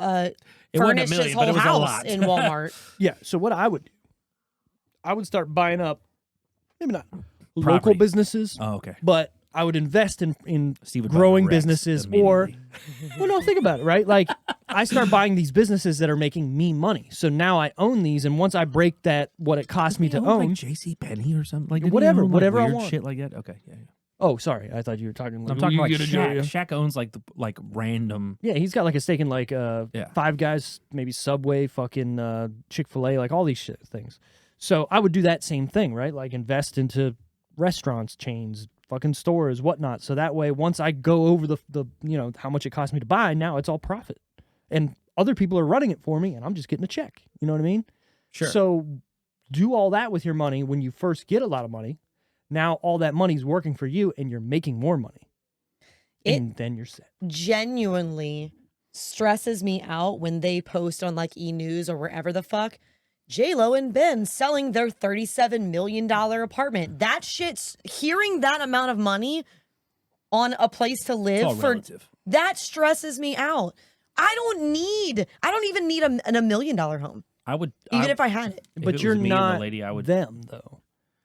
It wasn't a furnish his million, but whole it was a house lot. in Walmart. Yeah. So what I would do, I would start buying up, maybe not local Property. businesses, Oh, okay. but I would invest in Steve would buy growing Rex businesses or, immediately. well, no, think about it, right? Like I start buying these businesses that are making me money. So now I own these. And once I break that, what it cost me to He owned, own, like J.C. Penney or something, like didn't he Whatever- own, like, whatever I weird want. shit like that. Okay, yeah. oh, sorry. I thought you were talking like, I'm talking you like get a Shaq. deal. Shaq owns like random. Yeah, he's got like a stake in like Yeah. Five Guys, maybe Subway, fucking Chick-fil-A, like all these shit things. So I would do that same thing, right? Like invest into restaurants, chains, fucking stores, whatnot. So that way, once I go over the how much it cost me to buy, now it's all profit, and other people are running it for me, and I'm just getting a check. You know what I mean? Sure. So do all that with your money when you first get a lot of money. Now all that money's working for you, and you're making more money, and then you're set. Genuinely stresses me out when they post on like E-News or wherever the fuck, J-Lo and Ben selling their $37 million apartment. That shit's, hearing that amount of money on a place to It's live all for relative. that stresses me out. I don't even need a $1 million home, I would even if I had it. if But it you're was me and the not lady, I would them though.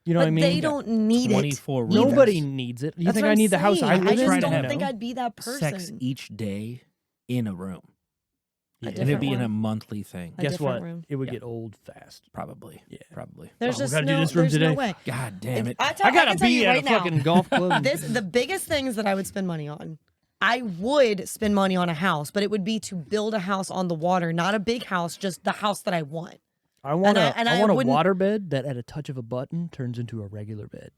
You know But what I mean? they don't need it. 24 rooms. Nobody needs it. You That's think what I I'm need the house I saying. live I in? try just to don't have think I'd be that person. sex each day in a room. A And different it'd be in one. a monthly thing. A Guess different what? room. It would Yeah. get old fast. Probably. Yeah. Probably. There's we just gotta do no, this room there's today. no way. God damn it. I can gotta tell be you at right a now, fucking golf club. the biggest things that I would spend money on. I would spend money on a house, but it would be to build a house on the water, not a big house, just the house that I want. I want and I I want a wouldn't- water bed that at a touch of a button turns into a regular bed.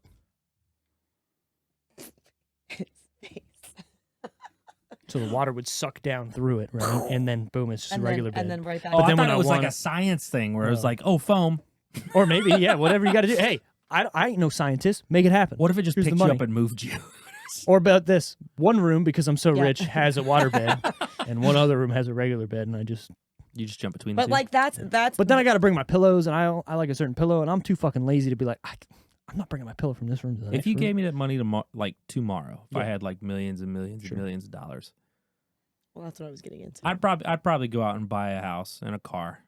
So the water would suck down through it, right? And then boom, it's just a regular bed. and then right back. Oh, But I then thought when it I was like wanna- a science thing where it was No. like, oh, foam. Or maybe, yeah, whatever you got to do. Hey, I ain't no scientist. Make it happen. What if it just Here's the picked you money. up and moved you? Or about this one room, because I'm so Yeah. rich, has a water bed, and one other room has a regular bed, and I just. You just jump between the But two. like that's But then I got to bring my pillows, and I like a certain pillow, and I'm too fucking lazy to be like, I'm not bringing my pillow from this room to the if next you room. gave me that money like tomorrow, if I Yeah. had like millions and millions Sure. and millions of dollars, well, that's what I was getting into. I'd probably go out and buy a house and a car,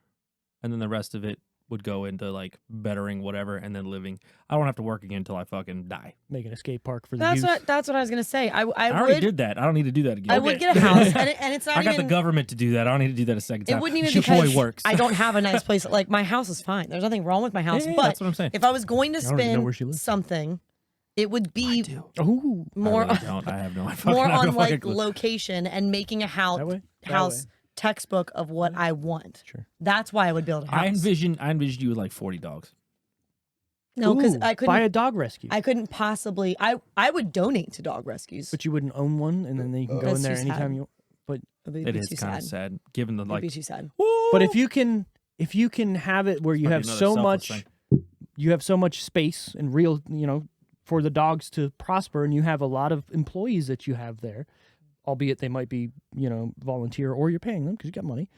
and then the rest of it would go into like bettering whatever, and then living. I don't have to work again until I fucking die. Make an escape park for the That's youth. what I was gonna say. I I already would did that. I don't need to do that again. I would get a house, and it's not I got even. the government to do that. I don't need to do that a second time. It wouldn't even Your because boy works. I don't have a nice place. Like my house is fine. There's nothing wrong with my house. Yeah, but that's what I'm saying. if I was going to don't even know where she spend lives. something, it would be Ooh, more I really don't. I have no. I fucking more have no on fucking like clue. location and making a house That way? That house way. textbook of what I want. Sure. That's why I would build a house. I envisioned you with like 40 dogs. No, because Ooh, I buy a couldn't. dog rescue. I couldn't possibly. I would donate to dog rescues. But you wouldn't own one, and then you can go That's in there too anytime sad. you. It'd It be is too kind of sad. sad, given the It'd like. be too sad. But if you can have it where you Might be have another so selfless much, thing. you have so much space and real, for the dogs to prosper, and you have a lot of employees that you have there, albeit they might be, volunteer or you're paying them because you got money.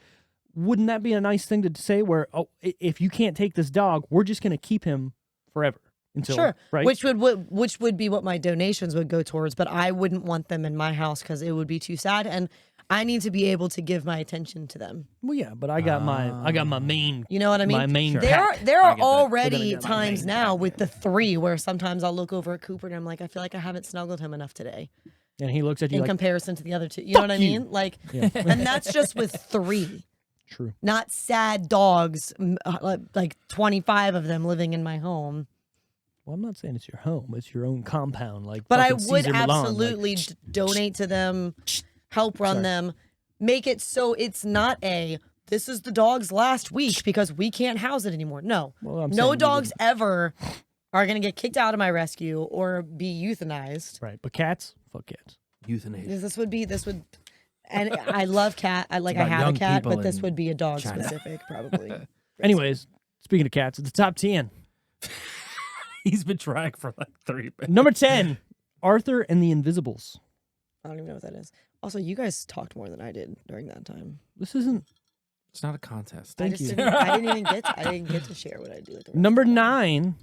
Wouldn't that be a nice thing to say? Where if you can't take this dog, we're just going to keep him forever until Sure, right. which would be what my donations would go towards, but I wouldn't want them in my house because it would be too sad, and I need to be able to give my attention to them. Well, yeah, but I got my main. You know what I mean? My main Sure. There pack. are there I are get that. We're already gonna get my times main now pack. with the 3 where sometimes I'll look over at Cooper and I'm like, I feel like I haven't snuggled him enough today And he looks at you in like, comparison to the other 2. You know what I "Fuck you." mean? Like, yeah, and that's just with 3, true. not sad dogs, like 25 of them living in my home. Well, I'm not saying it's your home; it's your own compound. Like, But I fucking would Cesar Millan, like, absolutely donate to them, help run Sorry. them, make it so it's not this is the dog's last week because we can't house it anymore. No, Well, I'm saying no you dogs ever are going to get kicked out of my rescue or be euthanized. right? But cats, fuck cats. Euthanasia. This would, and I love cat. I about have a young cat, people but this in would be a dog China. specific, probably. Anyways, speaking of cats, it's the top 10. He's been trying for like 3 minutes. Number 10, Arthur and the Invisibles. I don't even know what that is. Also, you guys talked more than I did during that time. This isn't It's not a contest. Thank I you. Didn't, I didn't even get to share what I do with the rest number of them. 9.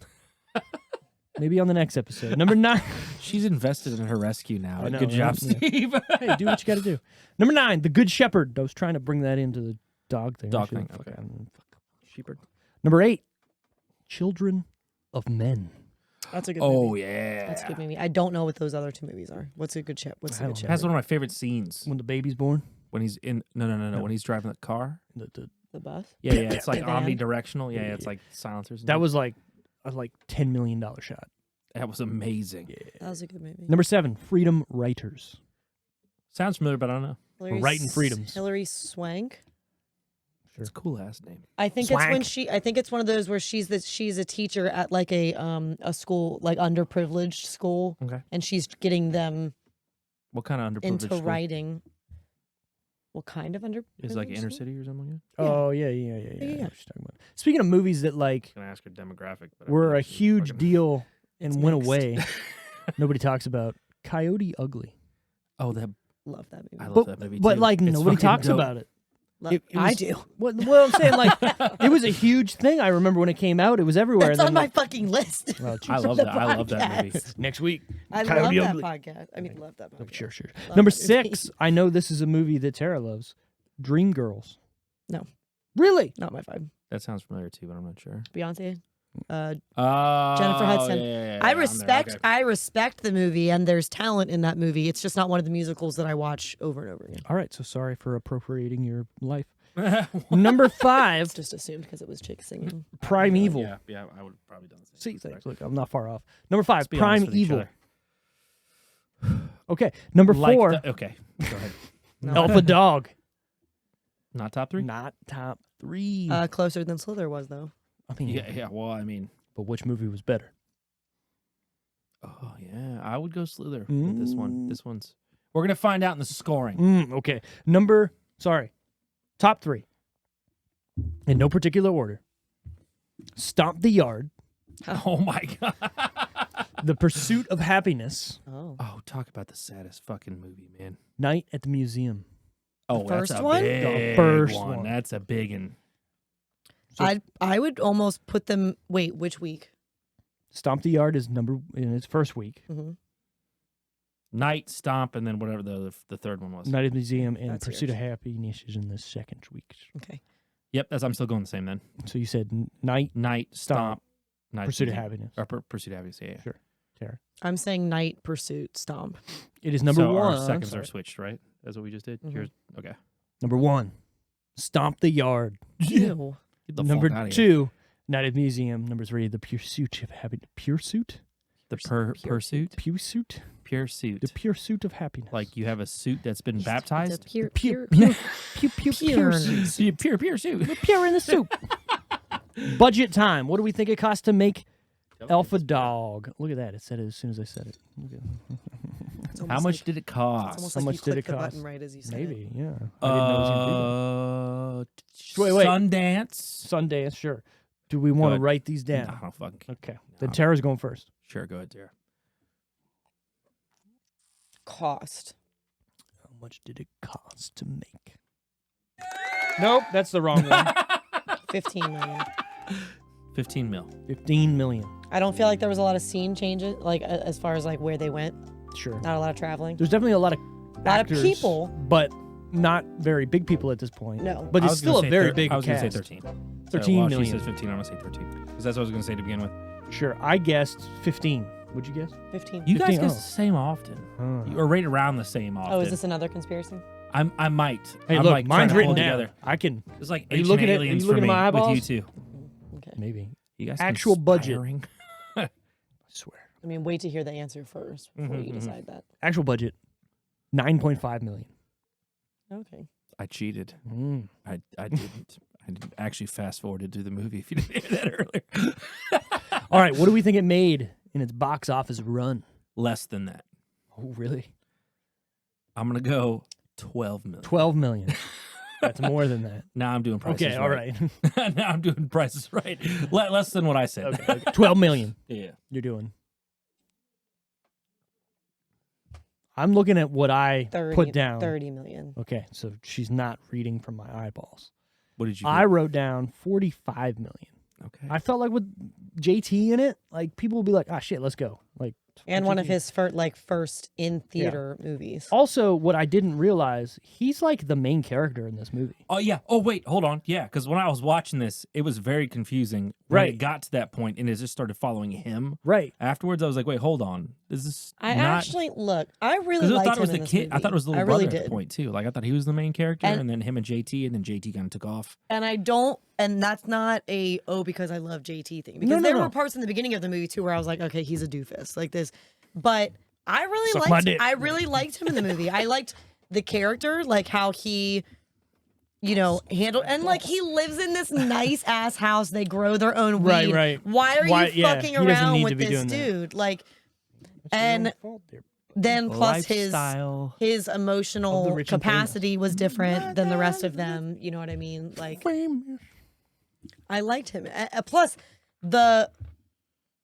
Maybe on the next episode. Number 9. She's invested in her rescue now. I know, Good job, right? Yeah. Steve. Hey, do what you got to do. Number 9, The Good Shepherd. I was trying to bring that into the dog thing. Dog I should've thing, okay. fucking- Shepherd. Number 8, Children of Men. That's a good Oh movie. yeah. That's a good movie. I don't know what those other two movies are. What's a good ship? What's I a don't good know. ship? Has one of my favorite scenes When the baby's born. when he's in. No. When he's driving the car. The, The bus. Yeah. It's like The van? omnidirectional. Yeah. It's like silencers. and that stuff. was like a $10 million shot. That was amazing. That was a good movie. Number 7, Freedom Writers. Sounds familiar, but I don't know. Hilary Writing S- freedoms. Hilary Swank. It's a cool ass name. I think it's when Swank. I think it's one of those where she's a teacher at like a school, like underprivileged school, Okay. and she's getting them What kind of underprivileged into school? writing. What kind of underprivileged? Is it like inner school? city or something like Yeah. Oh, yeah. I Yeah, know yeah. what you're talking about. Speaking of movies that like that? Can I ask her demographic? But I were think a she's huge fucking- deal and It's went mixed. away, nobody talks about Coyote Ugly. Oh, that Love that movie. I love But, that movie but too. like It's nobody fucking talks dope. about it. Love- it I was- do. Well, I'm saying like it was a huge thing. I remember when it came out, it was everywhere. That's and on then my fucking list. well, I geez. love the that. I love that movie. podcast. next week. I Coyote love that Ugly. podcast. I mean, love that Oh, podcast. sure. Love Number that movie. 6, I know this is a movie that Tara loves. Dreamgirls. No. Really? Not my vibe. That sounds familiar too, but I'm not sure. Beyonce. Jennifer Hudson. Yeah, I I'm there. respect Okay. I respect the movie, and there's talent in that movie. It's just not one of the musicals that I watch over and over again. All right. So sorry for appropriating your life. Number 5, Just assumed because it was chicks singing. Primeval. Yeah, I would have probably done the same. See, thanks. Look, I'm not far off. Number 5, Let's be honest with each Primeval. other. Okay. Number 4, Like okay, go ahead. Alpha Dog. Not top 3. Not top 3. Closer than Slither was, though. I mean, Yeah. Well, I mean, but which movie was better? oh yeah, I would go Slither with this one. Mm. This one's. We're gonna find out in the scoring. Okay. Top 3. In no particular order. Stomp the Yard. Oh my god. The Pursuit of Happiness. Oh. Oh, talk about the saddest fucking movie, man. Night at the Museum. Oh, first that's a one? big The first one. one. That's a big one. So- I would almost put them. Wait, which week? Stomp the Yard is in its first week. Mm-hmm. Night, Stomp, and then whatever the third one was. Night at the Museum and That's Pursuit of yours. Happiness is in the second week. Okay. Yep, I'm still going the same then. So you said Night, Night, Stomp, Stomp, Night, Pursuit of Museum. Happiness. Or Pursuit of Happiness. Yeah. Sure. Tara. I'm saying Night, Pursuit, Stomp. It is number so 1. Our seconds Sorry. are switched, right? That's what we just did. Mhm. Yours, okay. Number 1. Stomp the Yard. Ew. Get the Number fuck outta here. 2. Night at the Museum. Number 3. The Pursuit of Happiness. Pursuit? The Pure pursuit, Pursuit? pure suit. The Pursuit of Happiness. Like you have a suit that's been It's a baptized. pure, Pure, pure, pure pure. suit. Pure suit. Pure in the soup. Budget time. What do we think it costs to make Alpha Dog? Look at that. It said it as soon as I said it. Look at It's How almost much like- did it It's cost? almost How like much you did it clicked the cost? button right as you said Maybe, it. yeah. I didn't know it was gonna be Wait. Sundance. Sundance, sure. Do we want to Good. write these No, down? fuck. Okay. Then No. Tara's going first. Sure, go ahead, Tara. Cost. How much did it cost to make? Nope, that's the wrong one. 15 million. 15 mil. 15 million. I don't feel like there was a lot of scene changes, like as far as like where they went. Sure. Not a lot of traveling. There's definitely a lot of Lot of actors, people. but not very big people at this point. No. But I it's was still gonna a say very thir- big I was going cast. to say 13. 13 She million. says 15. I'm going to say 13. Because that's what I was going to say to begin with. Sure. I guessed 15. Would you guess? 15. You guys 15, guess oh. the same often. Oh. Or right around the same often. Oh, is this another conspiracy? I might. Hey, I'm look, like mine's trying to written pull it down. together. I can It's like Are you ancient looking at- aliens are you looking for at me my with you eyeballs? two. Okay. maybe. You guys Actual budget. conspiring? I swear. I mean, wait to hear the answer first before you Mhm, mhm. decide that. Actual budget 9.5 million. Okay. I cheated. Mm. I didn't. I didn't actually fast forwarded through the movie if you didn't hear that earlier. All right, what do we think it made in its box office run? Less than that. Oh, really? I'm going to go 12 million. 12 million. That's more than that. Now I'm doing prices Okay, all right. Now I'm doing prices right. Less than what I said. Okay. 12 million Yeah. you're doing. I'm looking at what I 30, put down. 30 million. Okay, so she's not reading from my eyeballs. What did you I wrote down 45 million. Okay. I felt like with JT in it, like people will be like, "Ah, shit, let's go." Like, And one of his first in theater movies. Also, what I didn't realize, he's like the main character in this movie. Oh yeah. Oh wait, hold on. Yeah, because when I was watching this, it was very confusing. When Right. it got to that point, and it just started following him. Right. Afterwards, I was like, wait, hold on. Is this I not? actually look. I really Because I liked thought it was him in the this kid. I movie. thought it was the little I brother really at did. the point too. Like I thought he was the main character, And- and then him and JT, and then JT kind of took off. And I don't, and that's not a because I love JT thing. Because No, no, there no. were parts in the beginning of the movie too where I was like, okay, he's a doofus like this. But I really Suck my dick. I really liked him in the movie. I liked the character, like how he, handled, and like he lives in this nice ass house. They grow their own weed. Right, right. Why are Why- you yeah, fucking he doesn't around need with to be this doing that. dude? Like, and then plus Lifestyle. his Of the emotional rich and capacity was different than the rest of them. You know what I mean? Like, I liked him. Plus, the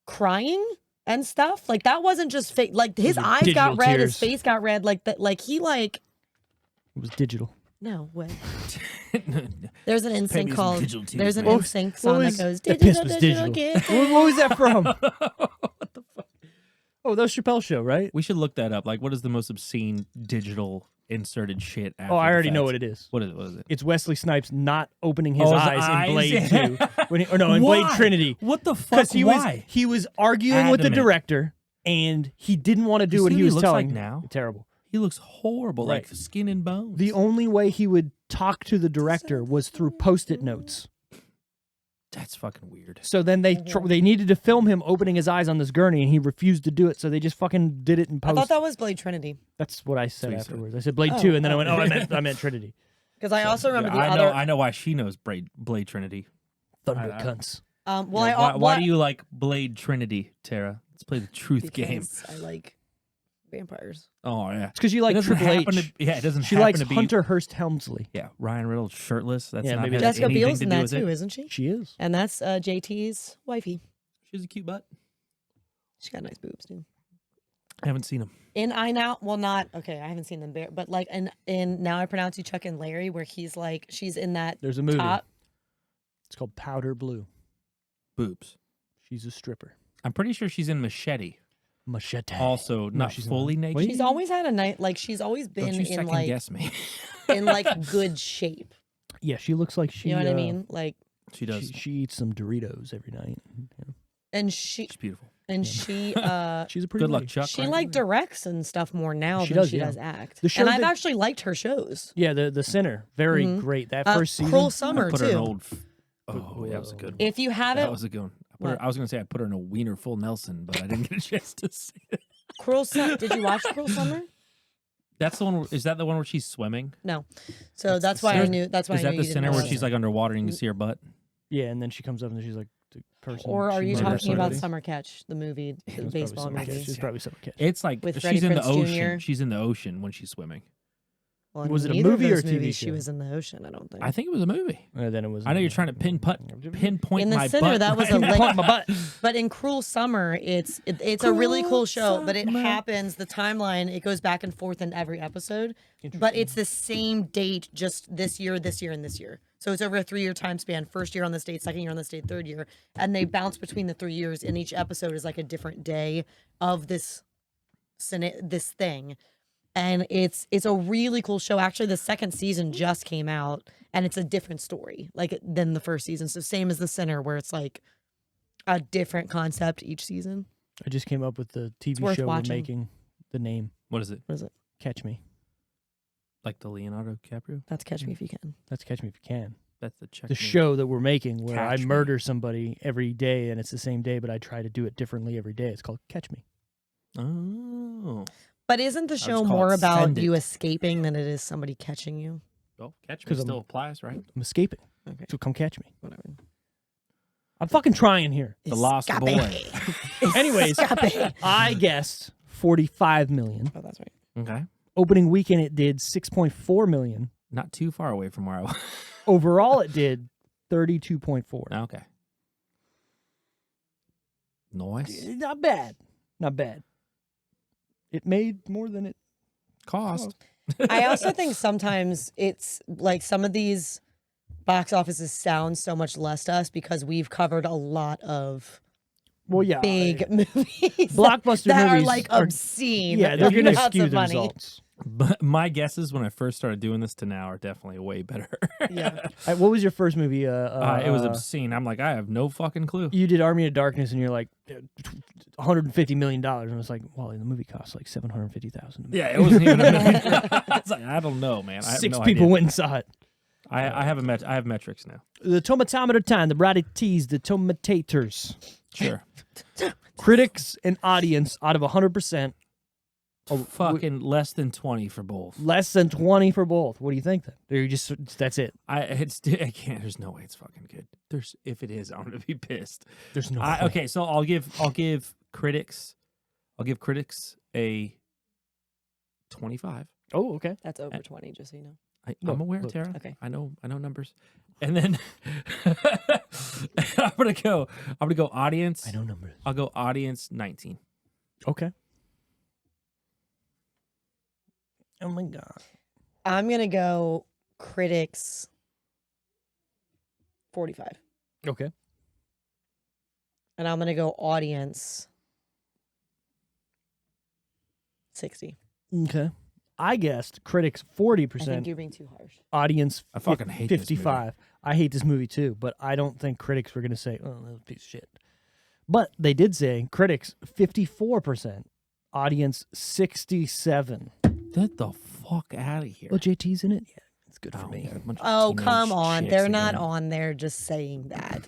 crying and stuff, like that wasn't just fake. Like his Those are eyes got digital red, tears. his face got red. Like that. Like he like It was digital. no way. There's an Pay me NSYNC some called. digital tears, There's an man. NSYNC song that was- goes the digital, piss was digital, digital. kid. What was that from? What the fuck? Oh, that was Chappelle's show, right? We should look that up. Like, what is the most obscene digital inserted shit? After Oh, I the already know fact? what it is. What is it? It's Wesley Snipes not opening his Oh, his eyes eyes? in Blade Yeah. 2. In Blade Why? Trinity. What the fuck? Because Why? he was arguing with the Adamant. director and he didn't want to do You what see he what he was looks telling. like now? Terrible. He looks horrible, like Right. skin and bones. The only way he would talk to the director was through post-it notes. That's fucking weird. So then they needed to film him opening his eyes on this gurney, and he refused to do it. So they just fucking did it in I post. thought that was Blade Trinity That's what I said what you said. afterwards. I said Blade 2, and then I went, I meant Trinity. because I also remember the I other. I know why she knows Blade Trinity. Thunder I- cunts. Well, Yeah, why do you like Blade Trinity, Tara? Let's play the truth game. Because I like vampires. Oh yeah, It's because you like it doesn't Triple happen H. to, yeah, it doesn't She happen likes to be. Hunter Hearst Helmsley. Yeah, Ryan Reynolds shirtless. That's Yeah, not maybe has that's- Jessica anything Biel's to in do that with too, it. isn't she? She is. And that's JT's wifey. She's a cute butt. She got nice boobs too. I haven't seen him. In I Now, well, not okay. I haven't seen them, but like in Now I Pronounce You Chuck and Larry, where he's like she's in that There's a movie. top. It's called Powder Blue. Boobs. She's a stripper. I'm pretty sure she's in Machete. Machete. Also, not she's fully not. naked. Wait. She's always had a night like she's always Don't been you in second like guess me. in like good shape. Yeah, she looks like she. You know what I mean? Like, She does. She eats some Doritos every night. Yeah. and she She's beautiful. and she She's a pretty. Good luck, lady. Chuck. she right? like directs and stuff more now She than does, she yeah. does act. The show And I've that- actually liked her shows. Yeah, the Sinner, very Mhm. great. That Uh, first season. Cruel Summer put her in too. old. Oh, yeah, that was a good one. If you That haven't, was a good one. What? I was gonna say I put her in a wiener full Nelson, but I didn't get a chance to see it. Cruel Summer, did you watch Cruel Summer? That's the one. Is that the one where she's swimming? No. So That's that's the why I Sinner? knew. That's why Is I that knew the you didn't center know where it. she's like underwater and you can see her butt? Yeah, and then she comes up and she's like the person. Or are she you murdered talking about somebody. Summer Catch, the movie, the It was probably baseball Summer Catch. movie? She's probably Summer Catch. It's like With she's Freddie in the Prinze ocean. Jr.? She's in the ocean when she's swimming. Well, in Was it a neither of movie or those a TV movies, show? She was in the ocean. I don't think. I think it was a movie. Then it was. I know you're trying to pinpoint In the my center, butt. that was a right lick- now. Point my butt. But in Cruel Summer, it's a really Cruel cool show. But it Summer. happens. The timeline it goes back and forth in every episode. But it's the same date, just this year, and this year. So it's over a 3-year time span. First year on the state, second year on the state, third year, and they bounce between the 3 years. And each episode is like a different day of this thing. And it's a really cool show. Actually, the second season just came out, and it's a different story like than the first season. So same as The Sinner, where it's like a different concept each season. I just came up with the TV worth show watching. we're making. The name. What is it? What is it? Catch Me. Like the Leonardo DiCaprio? That's Catch Me If You Can. That's Catch Me If You Can. That's the check. The show that we're making where Catch I Me. murder somebody every day and it's the same day, but I try to do it differently every day. It's called Catch Me. Oh. But isn't the show just call more it about Send It. you escaping than it is somebody catching you? Well, catch me 'Cause still applies, right? I'm escaping. Okay, So come catch me. whatever. I'm fucking trying here. The Lost Escape. Boy. Anyways, Escape. I guessed 45 million. Oh, that's right. Okay. Opening weekend, it did 6.4 million. Not too far away from where I was. Overall, it did 32.4. Okay. Nice. Not bad. Not bad. It made more than it Cost. I also think sometimes it's like some of these box offices sound so much less to us because we've covered a lot of Well, yeah, big movies blockbuster that movies are like are- obscene. yeah, they're with gonna lots skew of the money. results. But my guesses when I first started doing this to now are definitely way better. Yeah. What was your first movie? It was obscene. I'm like, I have no fucking clue. You did Army of Darkness, and you're like, $150 million, and it's like, well, the movie cost like $750,000. Yeah, it wasn't even a million. It's like, I don't know, man. I have Six no people idea. went and saw it. I have I have metrics now. The tomatometer time, the Roddy T's, the tomatators. Sure. Critics and audience out of 100%. Fucking less than 20 for both. Less than 20 for both. What do you think then? Or you just that's it. I can't. There's no way it's fucking good. If it is, I'm gonna be pissed. There's no way. Okay, so I'll give critics a 25. Oh, okay. That's over 20, just so you know. I'm aware, look. Tara. Okay. I know numbers. And then I'm gonna go audience. I know numbers. I'll go audience 19. Okay. Oh my god. I'm going to go critics 45. Okay. And I'm going to go audience 60. Okay. I guessed critics I 40%, think you're being too harsh. audience I fucking hate this movie. 55. I hate this movie too, but I don't think critics were going to say, "Oh, that's a piece of shit." But they did say critics 54%, audience 67. Get the fuck out of here. Oh, JT's in it? Yeah, it's good for Oh, me. yeah, a bunch of Oh, teenage come on. chicks They're not again. on there just saying that.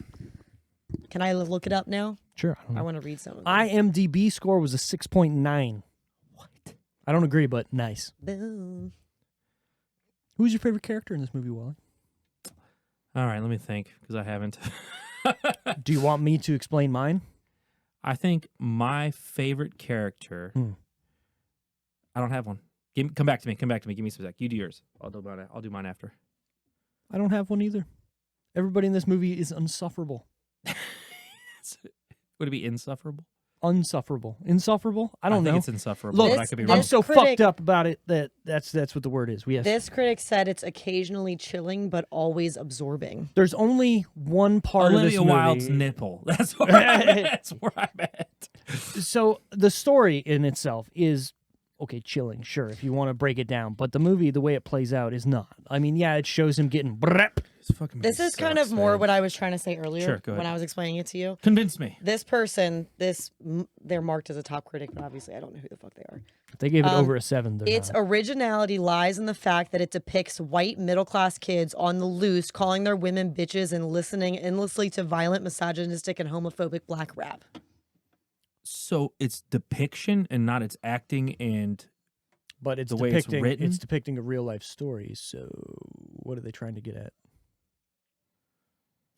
Can I look it up now? Sure. I don't I know. want to read some of them. IMDb score was a 6.9. What? I don't agree, but nice. Boom. Who's your favorite character in this movie, Wally? All right, let me think because I haven't. Do you want me to explain mine? I think my favorite character. Hmm. I don't have one. Come back to me. Come back to me. Give me some sec. You do yours. I'll do mine after. I don't have one either. Everybody in this movie is unsufferable. Would it be insufferable? Unsufferable. Insufferable? I don't think know. it's insufferable. Look, but I could be this- wrong. I'm so critic- fucked up about it that's what the word is. Yes. This critic said it's occasionally chilling, but always absorbing. There's only one part Olivia of this Wilde's movie. nipple. That's where I'm at. So the story in itself is okay, chilling, sure, if you want to break it down. But the movie, the way it plays out, is not. I mean, yeah, it shows him getting brep. This is kind of more what I was trying to say earlier Sure, go ahead. when I was explaining it to you. Convince me. This person, they're marked as a top critic, but obviously I don't know who the fuck they are. If they gave it over a 7, they're Its not. originality lies in the fact that it depicts white middle class kids on the loose, calling their women bitches and listening endlessly to violent, misogynistic, and homophobic black rap. So it's depiction and not its acting and But it's the way it's depicting written? it's depicting a real life story. So what are they trying to get at?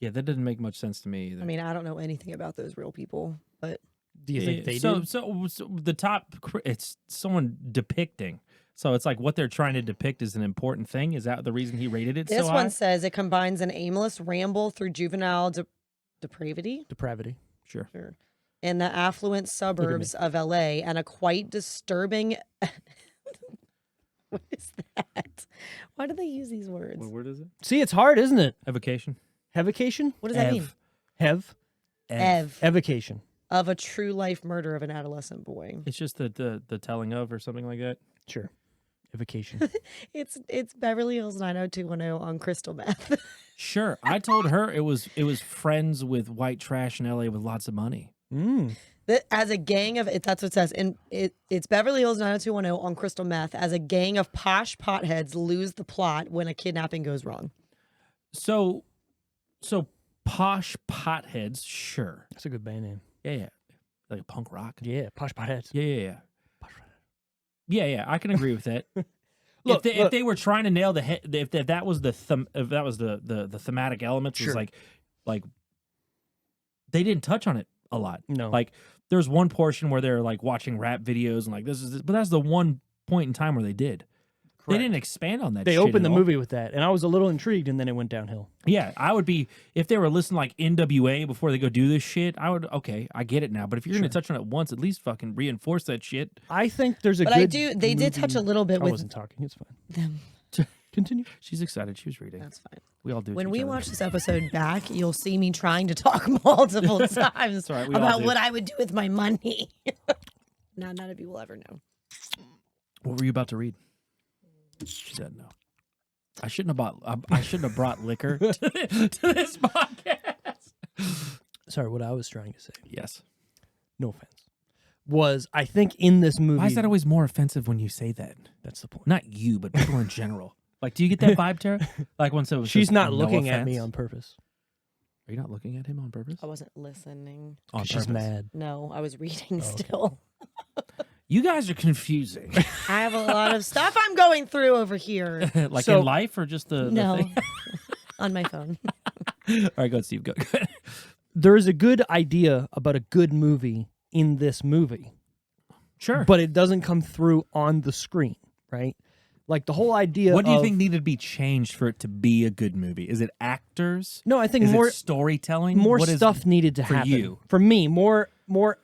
yeah, that doesn't make much sense to me either. I mean, I don't know anything about those real people, but Do you think they so, did? so the top it's someone depicting. So it's like what they're trying to depict is an important thing. Is that the reason he rated it this so one high? says it combines an aimless ramble through juvenile depravity. Sure. Depravity. Sure. In the affluent suburbs of LA and a quite disturbing. What is that? Why do they use these words? What word is it? See, it's hard, isn't it? Evocation. Hevocation? What does that mean? Hev? Evocation. Of a true life murder of an adolescent boy. It's just the telling of or something like that. Sure. Evocation. It's Beverly Hills 90210 on crystal meth. Sure. I told her it was friends with white trash in LA with lots of money. As a gang of that's what it says. And it's Beverly Hills 90210 on crystal meth. As a gang of posh potheads lose the plot when a kidnapping goes wrong. So posh potheads, sure. That's a good band name. Yeah. Like punk rock. Yeah, Posh Potheads. Yeah. Yeah, I can agree with that. Look, if they were trying to nail if that was the thematic elements, Sure. was like they didn't touch on it a lot. No. Like there's one portion where they're like watching rap videos and like but that's the one point in time where they did. They didn't expand on that. They shit opened at the all. movie with that, and I was a little intrigued, and then it went downhill. Yeah, I would be if they were listening like NWA before they go do this shit. I would I get it now. But if you're gonna touch on it once, at least fucking reinforce that shit. I think there's a But good I do. They did touch a little bit I with wasn't talking. It's fine. them. Continue. She's excited. She was reading. That's fine. We all do. it to When each we other. watch this episode back, you'll see me trying to talk multiple times all right, we all about do. what I would do with my money. None of you will ever know. What were you about to read? She said no. I shouldn't have bought. I shouldn't have brought liquor to this podcast. Sorry, what I was trying to say. Yes. No offense. Was I think in this movie? Why is that always more offensive when you say that? That's the point. Not you, but people in general. Like, do you get that vibe, Tara? Like when someone She's says, not "No looking at me offense." on purpose. Are you not looking at him on purpose? I wasn't listening. On 'Cause she's purpose. mad. No, I was reading okay. still. You guys are confusing. I have a lot of stuff I'm going through over here. Like So- in life or just the No, thing? on my phone. All right, go ahead, Steve. Go ahead. There is a good idea about a good movie in this movie, Sure. but it doesn't come through on the screen, right? Like the whole idea. What do you of- think needed to be changed for it to be a good movie? Is it actors? No, I think Is more it storytelling? more What is- stuff needed to for happen. you? For me, more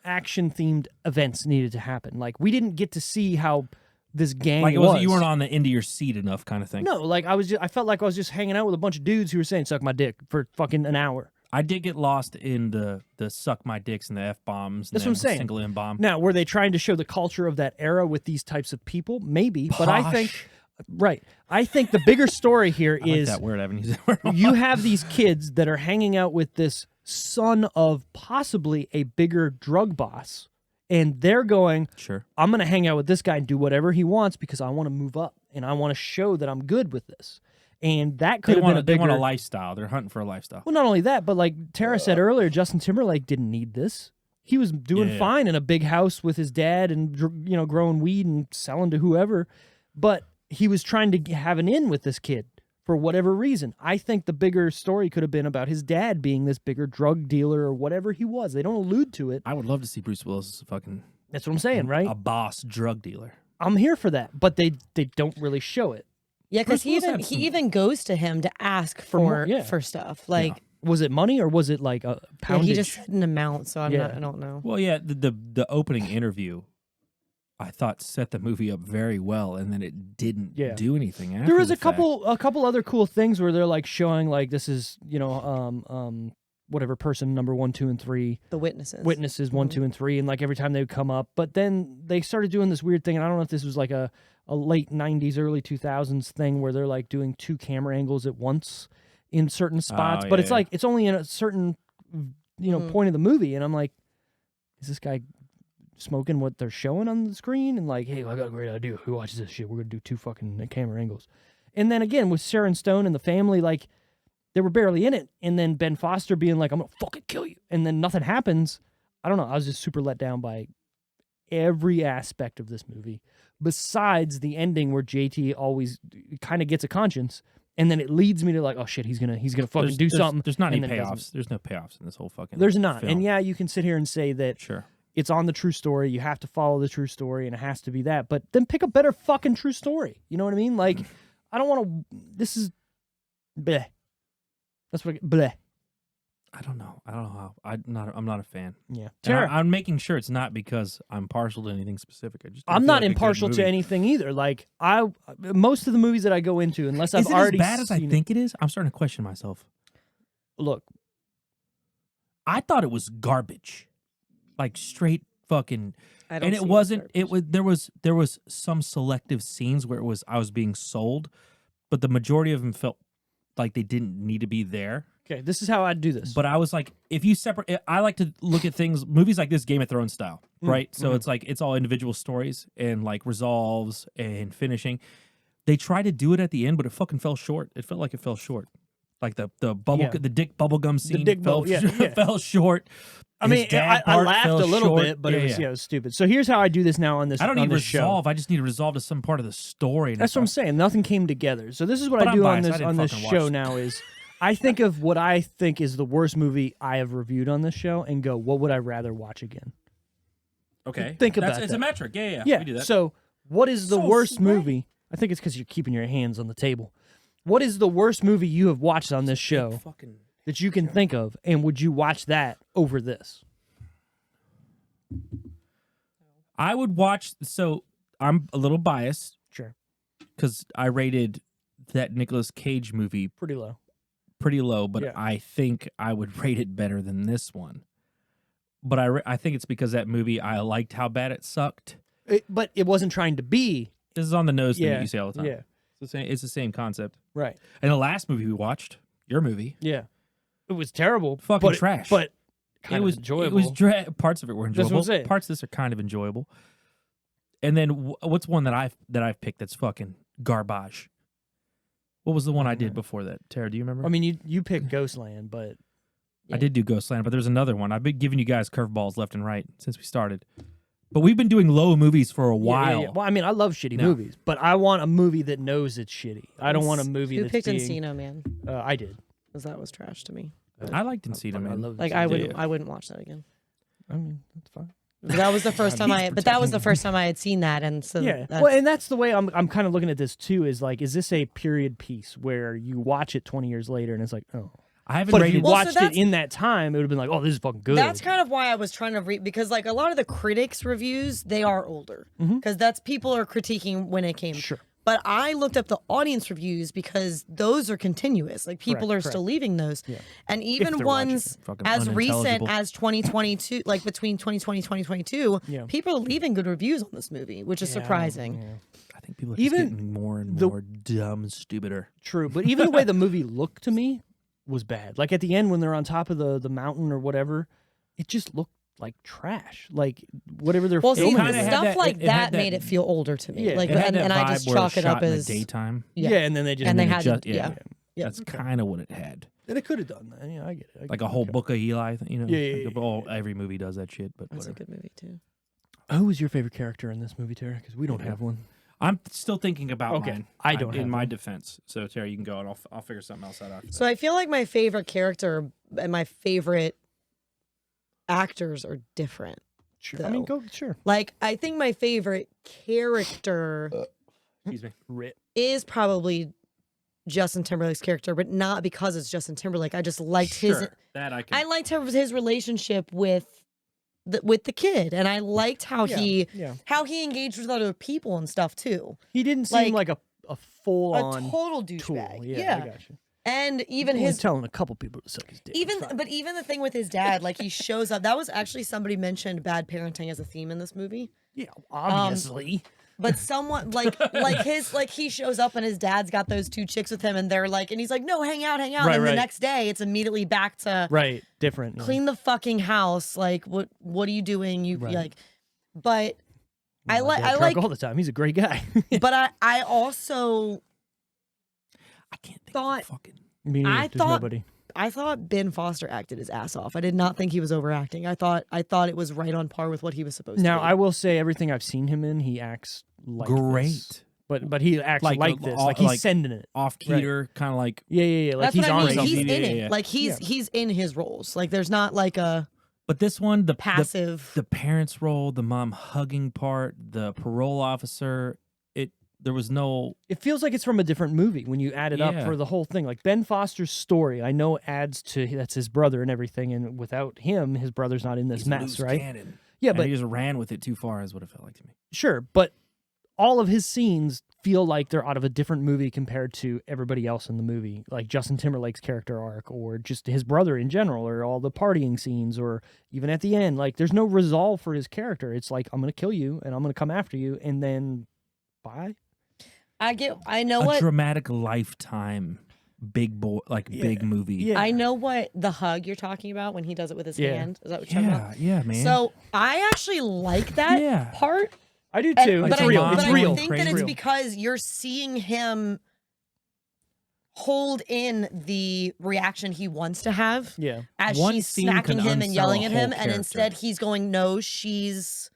action themed events needed to happen. Like we didn't get to see how this gang Like it was. was, you weren't on the end of your seat enough, kind of thing. No, like I felt like I was just hanging out with a bunch of dudes who were saying "suck my dick" for fucking an hour. I did get lost in the suck my dicks and the F bombs. That's what I'm saying. Single M bomb. Now, were they trying to show the culture of that era with these types of people? Maybe, but I think right. I think the bigger story here I like is that word. I haven't used that word. you have these kids that are hanging out with this son of possibly a bigger drug boss, and they're going, Sure. I'm going to hang out with this guy and do whatever he wants because I want to move up and I want to show that I'm good with this. And that could They have been want, a bigger. they want a lifestyle. They're hunting for a lifestyle. Well, not only that, but like Tara said earlier, Justin Timberlake didn't need this. He was doing Yeah. fine in a big house with his dad and growing weed and selling to whoever. But he was trying to have an in with this kid for whatever reason. I think the bigger story could have been about his dad being this bigger drug dealer or whatever he was. They don't allude to it. I would love to see Bruce Willis as a fucking That's what I'm saying, right? a boss drug dealer. I'm here for that, but they don't really show it. Yeah, because Bruce Willis he had some- even goes to him to ask for more, yeah. for stuff. Like Was it money or was it like a yeah, poundage? he just said an amount, so I Yeah. don't know. Well, yeah, the opening interview, I thought set the movie up very well, and then it didn't Yeah. do anything. After There was the a fact. couple other cool things where they're like showing like this is whatever person number 1, 2, and 3 The witnesses. witnesses 1, 2, and 3, and like every time they would come up, but then they started doing this weird thing, and I don't know if this was like a late 90s, early 2000s thing where they're like doing 2 camera angles at once in certain spots, but yeah, it's yeah. like it's only in a certain point of the movie, and I'm like, is this guy smoking what they're showing on the screen? And like, hey, I got a great idea. Who watches this shit? We're gonna do 2 fucking camera angles. And then again with Sharon Stone and the family, like they were barely in it, and then Ben Foster being like, I'm gonna fucking kill you, and then nothing happens. I don't know. I was just super let down by every aspect of this movie, besides the ending where JT always kind of gets a conscience, and then it leads me to like, oh shit, he's gonna fucking do something. There's not any and then doesn't. payoffs. There's no payoffs in this whole fucking. There's not. film. And yeah, you can sit here and say that Sure. it's on the true story. You have to follow the true story, and it has to be that. But then pick a better fucking true story. You know what I mean? Like, I don't want to. This is bleh. That's what bleh. I don't know how. I'm not a fan. Yeah, And Tara. I'm making sure it's not because I'm partial to anything specific. I just don't I'm feel not like a good impartial to movie. anything either. Like most of the movies that I go into, unless I've Is it already as bad as I seen it- think it is? I'm starting to question myself. Look, I thought it was garbage, like straight fucking. I don't And see it as wasn't. It garbage. was there was some selective scenes where I was being sold, but the majority of them felt like they didn't need to be there. okay, this is how I do this. But I was like, if you separate, I like to look at things, movies like this, Game of Thrones style, right? So it's like it's all individual stories and like resolves and finishing. They tried to do it at the end, but it fucking fell short. It felt like it fell short. Like the bubble, Yeah. the dick bubblegum scene dick fell, bubble- yeah. fell short. I His mean, dad I part laughed fell a little short. bit, but Yeah, it was yeah. it was stupid. So here's how I do this now on this. I don't on need this show. resolve. I just need to resolve to some part of the story. And That's what I'm saying. Nothing came together. So this is what But I I'm do on biased. I this didn't on this fucking show watch. now is I think of what I think is the worst movie I have reviewed on this show and go, what would I rather watch again? Okay, Think about It's that. a metric. Yeah. Yeah. We do that. So what is the So worst sweet. movie? I think it's because you're keeping your hands on the table. What is the worst movie you have watched on this show Fucking. that you can think of, and would you watch that over this? I would watch. So I'm a little biased Sure. because I rated that Nicolas Cage movie Pretty low. pretty low, but Yeah. I think I would rate it better than this one. But I think it's because that movie, I liked how bad it sucked. But it wasn't trying to be. This is on the nose thing Yeah. that you say all the time. Yeah. It's the same concept. Right. And the last movie we watched, your movie, Yeah. It was terrible. Fucking but, trash. But kind it was of enjoyable. It was parts of it were That's what I'm enjoyable. saying. Parts of this are kind of enjoyable. And then what's one that I've picked that's fucking garbage? What was the one I did before that? Tara, do you remember? I mean, you picked Ghostland, but I did do Ghostland, but there's another one. I've been giving you guys curveballs left and right since we started. But we've been doing low movies for a while. Yeah. Well, I mean, I love shitty No. movies, but I want a movie that knows it's shitty. I don't want a movie Who that's picked being, Encino Man? I did. Because that was trash to me. I liked Encino I Man. love Like Encino. I wouldn't watch that again. I mean, that's fine. But that was the first time I had seen that, and so Yeah. that's, Well, and that's the way I'm kind of looking at this too. Is like, is this a period piece where you watch it 20 years later and it's like, oh. I haven't But if you rated. Well, so watched it that's- in that time, it would have been like, oh, this is fucking good. that's kind of why I was trying to read, because like a lot of the critics' reviews, they are older, because that's people are critiquing when it came. Sure. But I looked up the audience reviews because those are continuous. Like people Correct, are still leaving those, and even they're watching. ones Fucking as recent unintelligible. as 2022, like between 2020 2022, Yeah. people are leaving good reviews on this movie, which is surprising. I think people are Even just getting more and the- more dumb, stupider. True, but even the way the movie looked to me was bad. Like at the end when they're on top of the mountain or whatever, it just looked like trash. Like whatever they're Well, see, filming. kinda with. had stuff that- like it had that that- made it feel older to me. Yeah. Like, It had and that I vibe just where chalk it shot up in as the daytime. yeah, and then they just and they it had just- yeah. Yeah. That's kind of what it had. and it could have done that. Yeah, I get it. Like a whole book of Eli, you know. Yeah. Every movie does that shit, but That's a whatever. good movie too. Who was your favorite character in this movie, Tara? Because we don't have one. I'm still thinking about Okay. mine. I don't in have my one. defense. So Terry, you can go and I'll figure something else out after. So I feel like my favorite character and my favorite actors are different. Sure. I mean, go sure. Like I think my favorite character Excuse me. Rit. is probably Justin Timberlake's character, but not because it's Justin Timberlake. I just liked his. Sure. That I can. I liked his relationship with the kid, and I liked how he engaged with other people and stuff too. He didn't seem like a full A on total tool. douchebag. Yeah, I got you. And even He was his telling a couple people to suck his dick. It's fine. but even the thing with his dad, like he shows up. That was actually somebody mentioned bad parenting as a theme in this movie. yeah, obviously. But someone like he shows up and his dad's got those two chicks with him, and they're like, and he's like, no, hang out. Right, and the right. next day, it's immediately back to Right, different. yeah. clean the fucking house. Like, what are you doing? You Right. like, but My dad I truck like, all the time. He's a great guy. but I also I can't think thought- of fucking. Me neither. I There's thought- nobody. I thought Ben Foster acted his ass off. I did not think he was overacting. I thought it was right on par with what he was supposed Now to be. I will say everything I've seen him in, he acts like Great. this. But he acts Like, like this. all- Like he's like- sending it. Off Keter, kind of like. Yeah. Like That's he's what I on mean. something. He's in it. Yeah. Like he's in his roles. Like there's not like a But this one, the passive. the parents' role, the mom hugging part, the parole officer. There was no. It feels like it's from a different movie when you add it up Yeah. for the whole thing. Like Ben Foster's story, I know adds to that's his brother and everything, and without him, his brother's not in this he's a mess, loose right? cannon. Yeah, And but he just ran with it too far, is what it felt like to me. sure, but all of his scenes feel like they're out of a different movie compared to everybody else in the movie, like Justin Timberlake's character arc, or just his brother in general, or all the partying scenes, or even at the end. Like, there's no resolve for his character. It's like, I'm going to kill you, and I'm going to come after you, and then bye. I know A what dramatic Lifetime, big boy, big movie. Yeah. I know what the hug you're talking about when he does it with his Yeah. hand. Is that what you're talking about? Yeah, man. So I actually like that Yeah. part. I do And- too. but It's I, real. but It's I real. think that It's it's real. because you're seeing him hold in the reaction he wants to have Yeah. as One she's scene smacking can him and unsell yelling a at him, whole and character. instead he's going, no, she's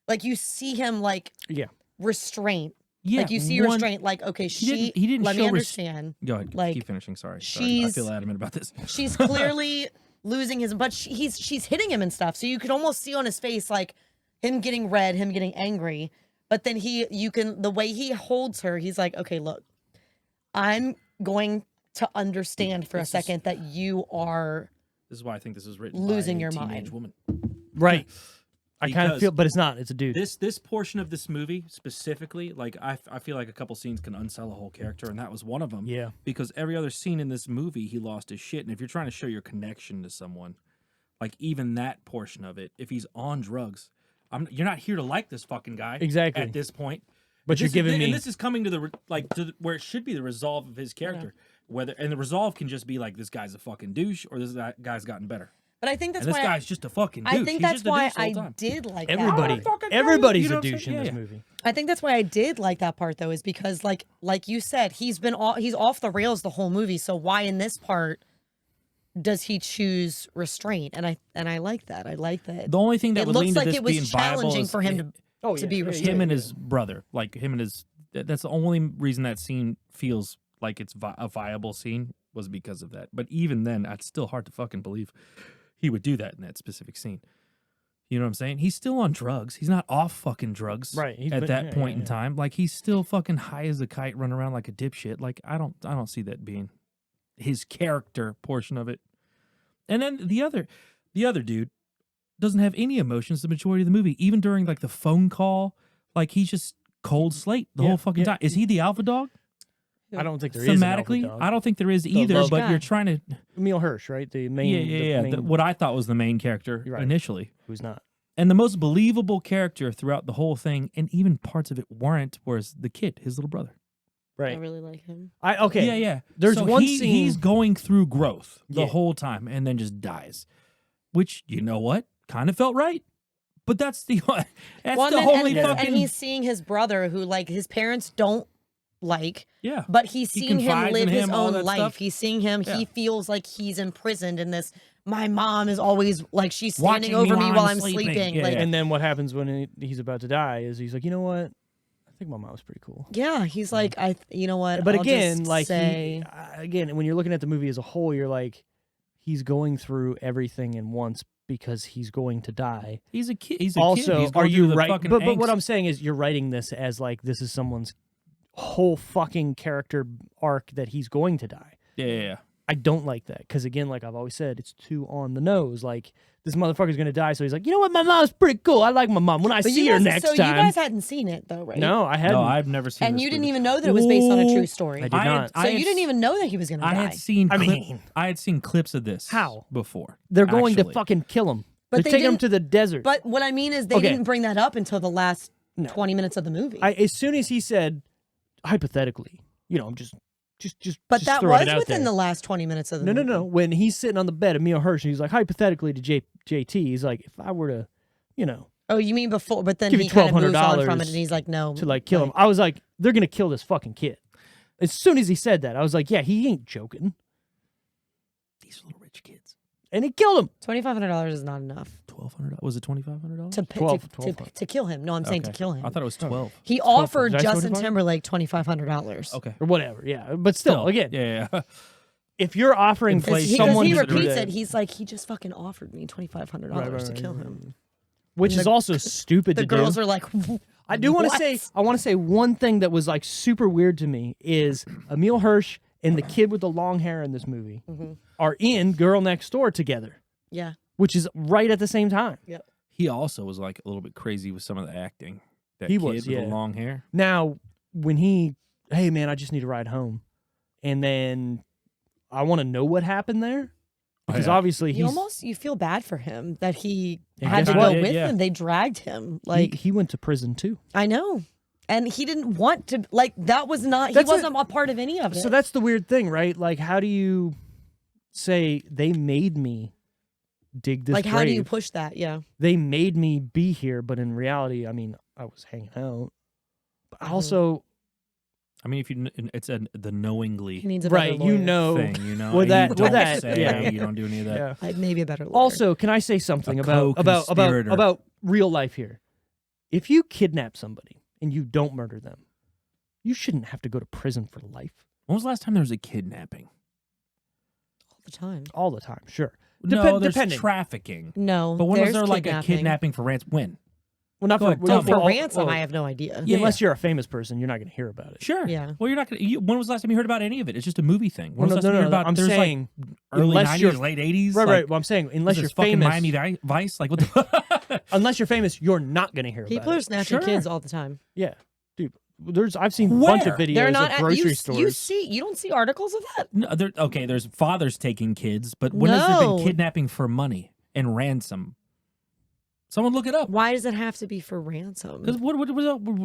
like, you see him like Yeah. restraint. Yeah, Like you see one- restraint, like, okay, he didn't let me show understand. Go ahead. like, keep finishing. Sorry. I she's- feel adamant about this. She's clearly losing his, but she's hitting him and stuff. So you could almost see on his face like him getting red, him getting angry. But then the way he holds her, he's like, okay, look, I'm going to understand for a second that you are This is why I think this is written losing by a your teenage mind. woman. Right. I kind of Because feel, but it's not. It's a dude. this portion of this movie specifically, like I feel like a couple scenes can unsell a whole character, and that was one of them. Yeah. Because every other scene in this movie, he lost his shit, and if you're trying to show your connection to someone, like even that portion of it, if he's on drugs, you're not here to like this fucking guy Exactly. at this point. But And you're this is- giving me- and this is coming to the where it should be the resolve of his character. And the resolve can just be like this guy's a fucking douche, or this guy's gotten better. But I think that's And this why guy's just a fucking douche. I think He's that's just a why douche the whole I time. did like Everybody, that. fucking everybody's you know a what I'm douche saying? in this Yeah. movie. I think that's why I did like that part though, is because like you said, he's off the rails the whole movie. So why in this part does he choose restraint? And I like that. I like that. The only thing that It would looks lean to like this it was being viable challenging is for him to be him restrained. and his brother, like him and his. That's the only reason that scene feels like it's a viable scene was because of that. But even then, it's still hard to fucking believe he would do that in that specific scene. You know what I'm saying? He's still on drugs. He's not off fucking drugs, Right, he's at been- that yeah, point yeah, in time. Like he's still fucking high as a kite, running around like a dipshit. Like I don't see that being his character portion of it. And then the other dude doesn't have any emotions the majority of the movie. Even during like the phone call, like he's just cold slate the Yeah, whole fucking yeah. time. Is he the alpha dog? I don't think there is an alpha Thematically, dog. I don't think there is either. love But guy. you're trying to, Emil Hirsch, right? The main. yeah. the main- What I thought was the main character You're right. initially, who's not? and the most believable character throughout the whole thing, and even parts of it weren't, was the kid, his little brother. I Right. really like him. Okay. Yeah. There's So one he's scene. going through growth the Yeah. whole time, and then just dies. Which, you know what, kind of felt right. But that's the Well, the and, only and, fucking and he's seeing his brother who like his parents don't like, yeah. but he's He seeing him confides live in his him, all own that life. stuff. He's seeing him. Yeah. He feels like he's imprisoned in this. My mom is always like she's standing Watching me over me while while I'm I'm sleeping. sleeping. Yeah, Like, yeah. And then what happens when he's about to die is he's like, you know what? I think my mom's pretty cool. yeah, he's like, you know what? But I'll again, just like say, again, when you're looking at the movie as a whole, you're like, he's going through everything in once because he's going to die. He's a kid. He's a Also, kid. He's are going through you the right? fucking But what angst. I'm saying is, you're writing this as like this is someone's whole fucking character arc that he's going to die. Yeah. I don't like that because again, like I've always said, it's too on the nose. Like this motherfucker's gonna die, so he's like, you know what, my mom's pretty cool. I like my mom. When I but see you her guys, next so time, you guys hadn't seen it though, right? no, I hadn't. No, I've never seen. And this you didn't movie. even know that it was based on a true Ooh, story. I did I had- not. So I you had didn't even know that he was going to I die. had seen. I clip- mean- I had seen clips of this. How? Before They're going to actually. fucking kill him. But They're they taking him didn't- to the desert. But what I mean is they Okay. didn't bring that up until the last No. 20 minutes of the movie. As soon as he said, hypothetically, I'm just but just that throwing was it out within there. the last 20 minutes of the No, movie. no. When he's sitting on the bed, Emil Hirsch, and he's like, hypothetically to JT, he's like, if I were to, Oh, you mean before? But then Give he you kind of moves on $1,200 from it, and he's like, no, to like kill him, I was like, they're gonna kill this fucking kid. As soon as he said that, I was like, yeah, he ain't joking, These little rich kids. and he killed him. $2,500 is not enough $1,200. Was it $2,500? to 12, to kill him. No, I'm saying to kill him. I thought it was 12. He 12. offered Did I say Justin 25? Timberlake $2,500. Okay. Or whatever, yeah. But still, again, Yeah. if you're offering Inflation. Because someone he to- repeats it. He's like, he just fucking offered me $2,500 to kill him. which And is the- also stupid The to girls do. are like, I do want to "What?" say, one thing that was like super weird to me is Emil Hirsch and the kid with the long hair in this movie Mm-hmm. are in Girl Next Door together, Yeah. which is right at the same time. He also was like a little bit crazy with some of the acting. That He kid was, with yeah. the long hair. Now, when hey man, I just need a ride home, and then I want to know what happened there because yeah. obviously You feel bad for him that he And had guess to what? go Yeah, with yeah. him. They dragged him. Like, he went to prison too. I know. And he didn't want to, like, that was not, That's he wasn't a part of any of it. So that's the weird thing, right? Like, how do you say they made me dig this like, how do you grave? push that? Yeah. They made me be here, but in reality, I mean, I was hanging out. But Mm-hmm. also, I mean, if you, it's the knowingly He needs a better right, lawyer. you know, thing, you know. Well, and that- you well, don't that- say, yeah. you don't do any of that. yeah. Maybe a better lawyer. Also, can I say something A about co-conspirator. real life here? If you kidnap somebody and you don't murder them, you shouldn't have to go to prison for life When was the last time there was a kidnapping? all the time. all the time. Sure, No, there's depending. trafficking. No. But when was there's there like a kidnapping for ransom? When? Well, not Go for, ahead, well, tell not me. for For all- ransom, well, I have no idea. Yeah. unless you're a famous person, you're not going to hear about it. Sure. Yeah. Well, you're not gonna. When was the last time you heard about any of it? It's just a movie thing. When Well, was the last time you heard about? I'm there's saying early unless you're 90s, late 80s. right, like, right. Well, I'm saying unless this you're is fucking famous, Miami Vice. Like what the? unless you're famous, you're not going to hear People about are it. snatching Sure. kids all the time. Yeah, dude. I've seen a bunch of Where? videos They're not of at grocery you, stores. you don't see articles of that. No, okay, there's fathers taking kids, but when has there No. been kidnapping for money and ransom? Someone look it up. Why does it have to be for ransom? Because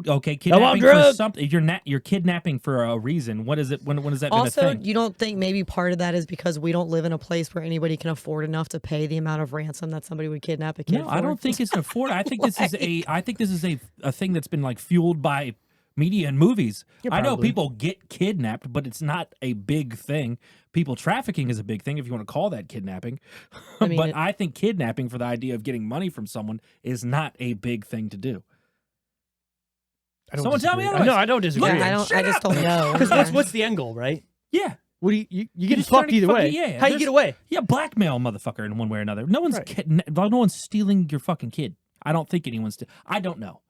okay, kidnapping for drugs. something. You're kidnapping for a reason. What is it? When has that been a Also, thing? you don't think maybe part of that is because we don't live in a place where anybody can afford enough to pay the amount of ransom that somebody would kidnap a kid No, for? I don't think it's afforded. I think this is a thing that's been like fueled by media and movies. Yeah, I know probably. people get kidnapped, but it's not a big thing. People trafficking is a big thing if you want to call that kidnapping. I mean, But I think kidnapping for the idea of getting money from someone is not a big thing to do. I don't Someone tell me disagree. otherwise. No, I don't disagree. Yeah, I just don't know. Because what's the end goal, right? Yeah. What do you get just fucked trying to either fucking- way? yeah, How you there's- get away? Yeah, blackmail motherfucker in one way or another. No one's Right. no one's stealing your fucking kid. I don't think anyone's I don't know.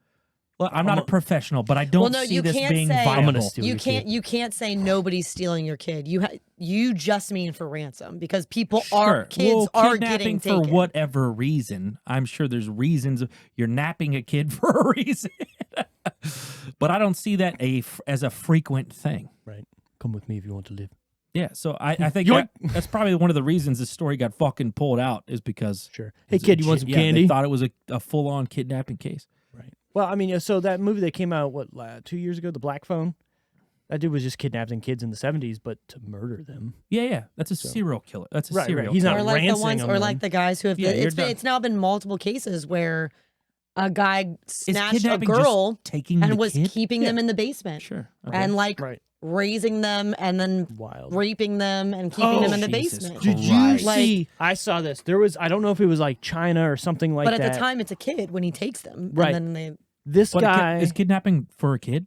Well, I'm not a professional, but I don't Well, no, see you this can't being say- viable. I'm gonna steal you your can't kid. you can't say nobody's stealing your kid. You just mean for ransom because people Sure. are kids Well, are kidnapping getting for taken. whatever reason. I'm sure there's reasons you're napping a kid for a reason, but I don't see that as a frequent thing. Right. Come with me if you want to live. Yeah, so I think Yoink. that's probably one of the reasons this story got fucking pulled out is because Sure. Hey kid, you want some yeah, candy? They thought it was a full on kidnapping case. Right. Well, I mean, so that movie that came out 2 years ago, The Black Phone. That dude was just kidnapping kids in the 70s, but to murder them. Yeah, that's a serial killer. That's a Right, serial right. He's killer. not or like the ransing ones, them or then. like the guys who have. Yeah, you're it's done. it's now been multiple cases where a guy Is snatched a kidnapping just girl taking and the was kid? keeping them in the basement Sure. Okay. and like Right. raising them and then Wild. raping them and keeping them in the Jesus basement. Christ. Did you Right. see? I saw this. There was, I don't know if it was like China or something like But at that. the time, it's a kid when he takes them. Right. And then they. This But guy, is kidnapping for a kid?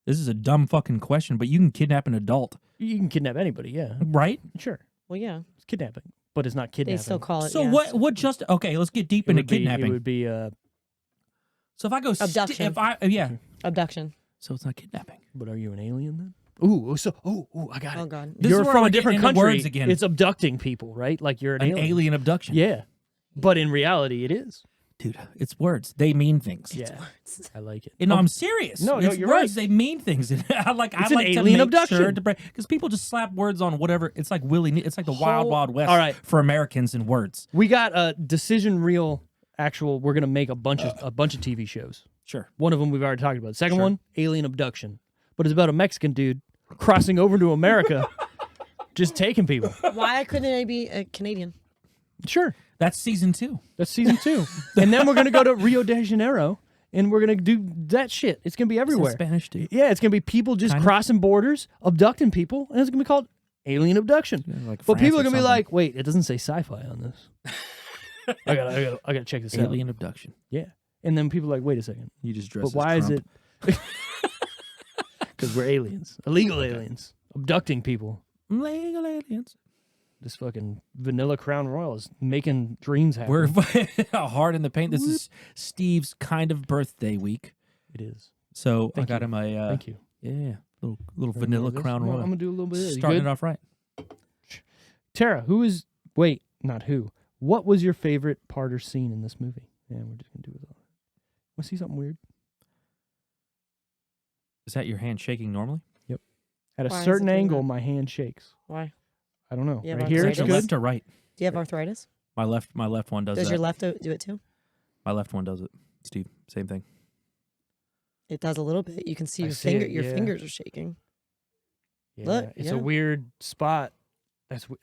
This is a dumb fucking question, but you can kidnap an adult, you can kidnap anybody, yeah. right? Sure. Well, yeah, It's kidnapping, but it's not kidnapping. they still call it. So yes. what just okay, let's get deep It into would be, kidnapping. It would be, So if I go Abduction. Abduction. so it's not kidnapping. but are you an alien then? Ooh, I got it. Oh God. This You're is where from we're a different getting into country. words again. It's abducting people, right? Like you're an, An alien abduction. Yeah. But in reality, it is. Dude, it's words. They mean things. Yeah. I like it. And no, I'm serious. No, no, It's you're words, right. They mean things. I like It's an to alien make abduction. sure because people just slap words on whatever. It's like it's like the wild, wild west. All right. For Americans and words. We got a Decision Reel actual. We're gonna make a bunch of TV shows. Sure. One of them we've already talked about. The second one, alien abduction, but it's about a Mexican dude crossing over to America, just taking people. Why couldn't I be a Canadian? Sure, That's season 2. that's season 2, and then we're gonna go to Rio de Janeiro, and we're gonna do that shit. It's gonna be everywhere. Spanish too. Yeah, it's gonna be people just Kind of. crossing borders, abducting people, and it's gonna be called alien abduction. like but France people or are gonna be something. like, "Wait, it doesn't say sci-fi on this." I gotta check this out. Alien abduction. Yeah, and then people are like, "Wait a second, You just dress but as why is Trump. it?" Because we're aliens, illegal aliens, abducting people. Legal aliens. This fucking vanilla Crown Royal is making dreams happen. We're hard in the paint. This is Steve's kind of birthday week. It is. So Thank I got you. him a Thank you. yeah, little vanilla This- Crown no, Royal. I'm gonna do a little bit of this. You Starting good? it off right. Tara, not who. What was your favorite part or scene in this movie? Yeah, we're just gonna do it all. Want to see something weird? Is that your hand shaking normally? At a Why is it certain doing angle, that? my hand shakes. Why? I don't know. Yeah, right but here, I'm it's saying good. Left or right? Do you have arthritis? My left one does Does that. your left do it too? My left one does it. Steve, same thing. It does a little bit. You can see I your see finger. it, Your yeah. fingers are shaking. Yeah, Look, it's yeah. a weird spot.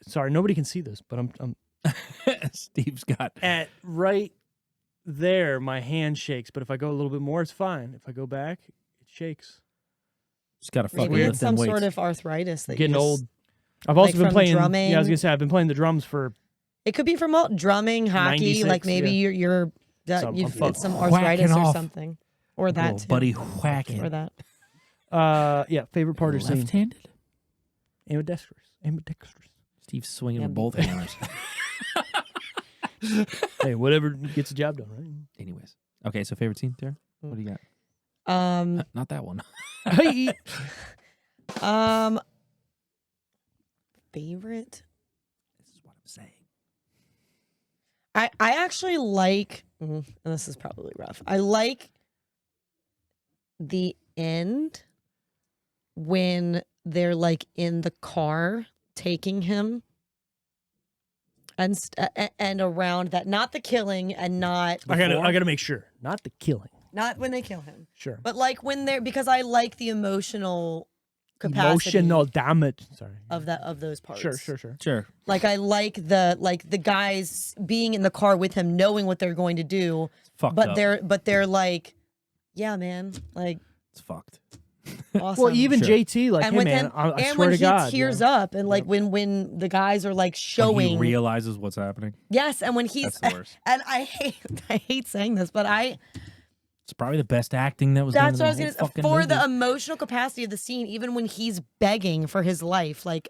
Sorry, nobody can see this, but I'm Steve's got at right there. My hand shakes, but if I go a little bit more, it's fine. If I go back, it shakes. just got to fucking Maybe lift it's them some weights. sort of arthritis. That Getting you just, old. I've also like been from playing. drumming. Yeah, I was gonna say I've been playing the drums for. It could be from drumming, hockey. 96, Like maybe yeah. you're Some- you've I'm it's some whacking arthritis or off. something, or that Little too. buddy whacking. or that. Yeah, favorite part or scene. Left-handed. Ambidextrous. Ambidextrous. Steve's swinging with both hammers. Hey, whatever gets the job done, right? Anyways, Okay, so favorite scene, Tara? What do you got? Not that one. Favorite. This is what I'm saying. I actually like, and this is probably rough. I like the end when they're like in the car taking him and around that, not the killing and not I gotta make sure, not the killing. not when they kill him, Sure. but like when they're, because I like the emotional capacity Emotional damage. Sorry. of those parts. Sure. Like I like the guys being in the car with him, knowing what they're going to do, Fucked but up. they're like, yeah, man, like It's fucked. awesome. Well, even Sure. JT, like, and hey with man, him, I and swear when to God, he tears up, and like when the guys are like When showing, he realizes what's happening. yes, and when he's That's the worst. and I hate saying this, but It's probably the best acting that was that's done what I in was the gonna whole fucking for movie. the emotional capacity of the scene, even when he's begging for his life, like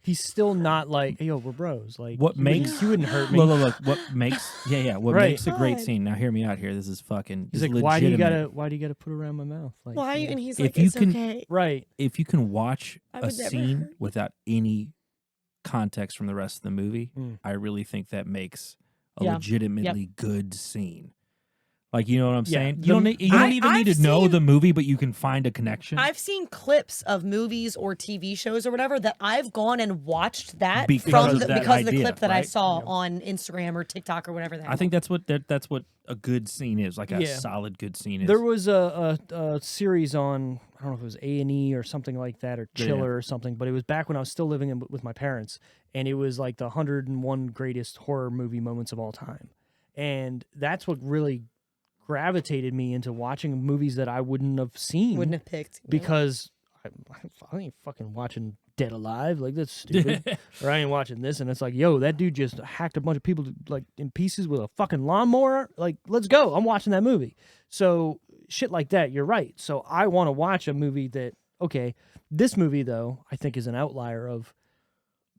he's still not like, hey, yo, we're bros. Like, What you wouldn't- makes- you wouldn't hurt me? Look, what makes what Right. makes a great God. scene. Now hear me out here. This is fucking He's this like, is why do you legitimate. gotta put it around my mouth? Like, why? you know? And he's If like, you it's can- okay. Right. If you can watch I a would never scene hurt. without any context from the rest of the movie, Mm. I really think that makes a Yeah. legitimately good scene. Like, you know what I'm Yeah, saying? the- You don't even need I've to know seen- the movie, but you can find a connection. I've seen clips of movies or TV shows or whatever that I've gone and watched that Because from of the, that because of the idea, clip that I right? saw on Instagram or TikTok or whatever. I think that's what a good scene is. Like a Yeah. solid good scene is. There was a series on, I don't know if it was A&E or something like that, or Yeah. Chiller or something, but it was back when I was still living with my parents, and it was like the 101 greatest horror movie moments of all time. And that's what really gravitated me into watching movies that I wouldn't have seen wouldn't have picked because I ain't fucking watching Dead Alive. Like, that's stupid. Or I ain't watching this, and it's like, yo, that dude just hacked a bunch of people like in pieces with a fucking lawnmower. Like, let's go. I'm watching that movie. So shit like that, you're right. So I want to watch a movie that, okay, this movie though, I think is an outlier of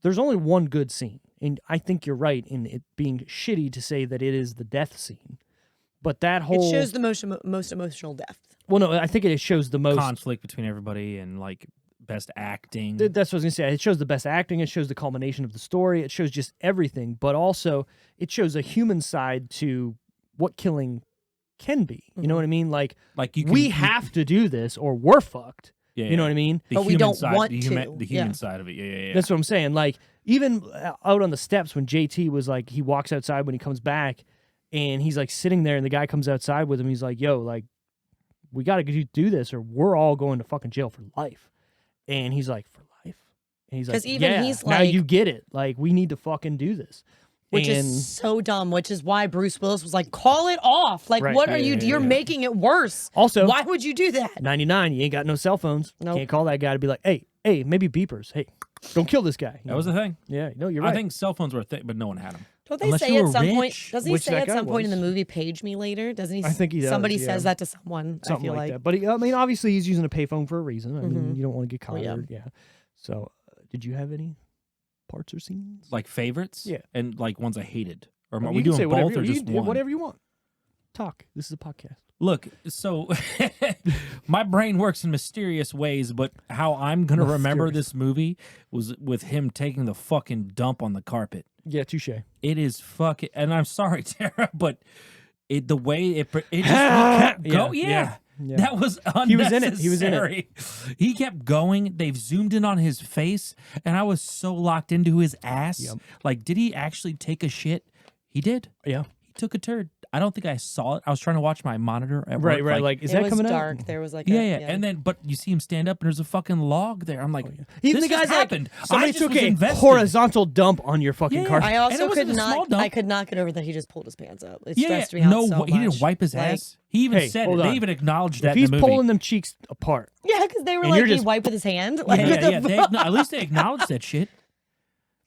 there's only one good scene. And I think you're right in it being shitty to say that it is the death scene. But that whole It shows the most emotional depth. well, no, I think it shows the most conflict between everybody and like best acting. That's what I was gonna say. It shows the best acting. It shows the culmination of the story. It shows just everything. But also, it shows a human side to what killing can be. You know what I mean? Like Like we have to do this, or we're fucked. Yeah, You know what I mean? The But we human don't side, want the to. human Yeah. side of it. Yeah. That's what I'm saying. Like even out on the steps when JT was like, he walks outside when he comes back, and he's like sitting there, and the guy comes outside with him. He's like, "Yo, like we got to do this, or we're all going to fucking jail for life." And he's like, "For life?" And he's like, 'Cause even "Yeah, he's now like- you get it. Like we need to fucking do this." Which And is so dumb, which is why Bruce Willis was like, call it off. Like, Right. what Yeah, are you, yeah, you're yeah. making it worse. also, Why would you do that? 99, you ain't got no cell phones. Nope. Can't call that guy to be like, hey, maybe beepers. Hey, don't kill this guy. That was the thing. Yeah, no, you're right. I think cell phones were a thing, but no one had them. Don't they Unless say you at were some point, rich, doesn't he which say that at guy some point in the was. movie, page me later? Doesn't he? I think he does, Somebody yeah. says that to someone, something I feel like that. But I mean, obviously, he's using a payphone for a reason. I mean, Mhm. you don't want to get caught. yeah. Yeah. So, did you have any parts or scenes? Like favorites, Yeah. and like ones I hated. Or Well, are you we can doing say whatever both or you, just you- one? whatever you want. Talk. This is a podcast. Look, so my brain works in mysterious ways, but how I'm gonna remember Mysterious. this movie was with him taking the fucking dump on the carpet. Yeah, touche. It is fucking, and I'm sorry, Tara, but the way it just Yeah, kept go, yeah. that was unnecessary. He was in it. He was in it. He kept going. They've zoomed in on his face, and I was so locked into his ass. Yep. Like, did he actually take a shit? He did. Yeah. He took a turd. I don't think I saw it. I was trying to watch my monitor at Right, work, right. Like, is it that was coming dark. out? There was like yeah, a, yeah, and then but you see him stand up, and there's a fucking log there. I'm like, Even this the guy's just happened. like, somebody I just took was a invested. horizontal dump on your fucking Yeah. carpet. I And also it wasn't could a small not. dump. I could not get over that he just pulled his pants up. It Yeah, stressed me out no, so much. he didn't wipe his Like, ass. He even Hey, said it. hold They on. even acknowledged that If he's in the movie. pulling them cheeks apart, Yeah, because they were And like, you're he just- wiped with his hand. Like, yeah, what the yeah, they, fuck? at least they acknowledged that shit.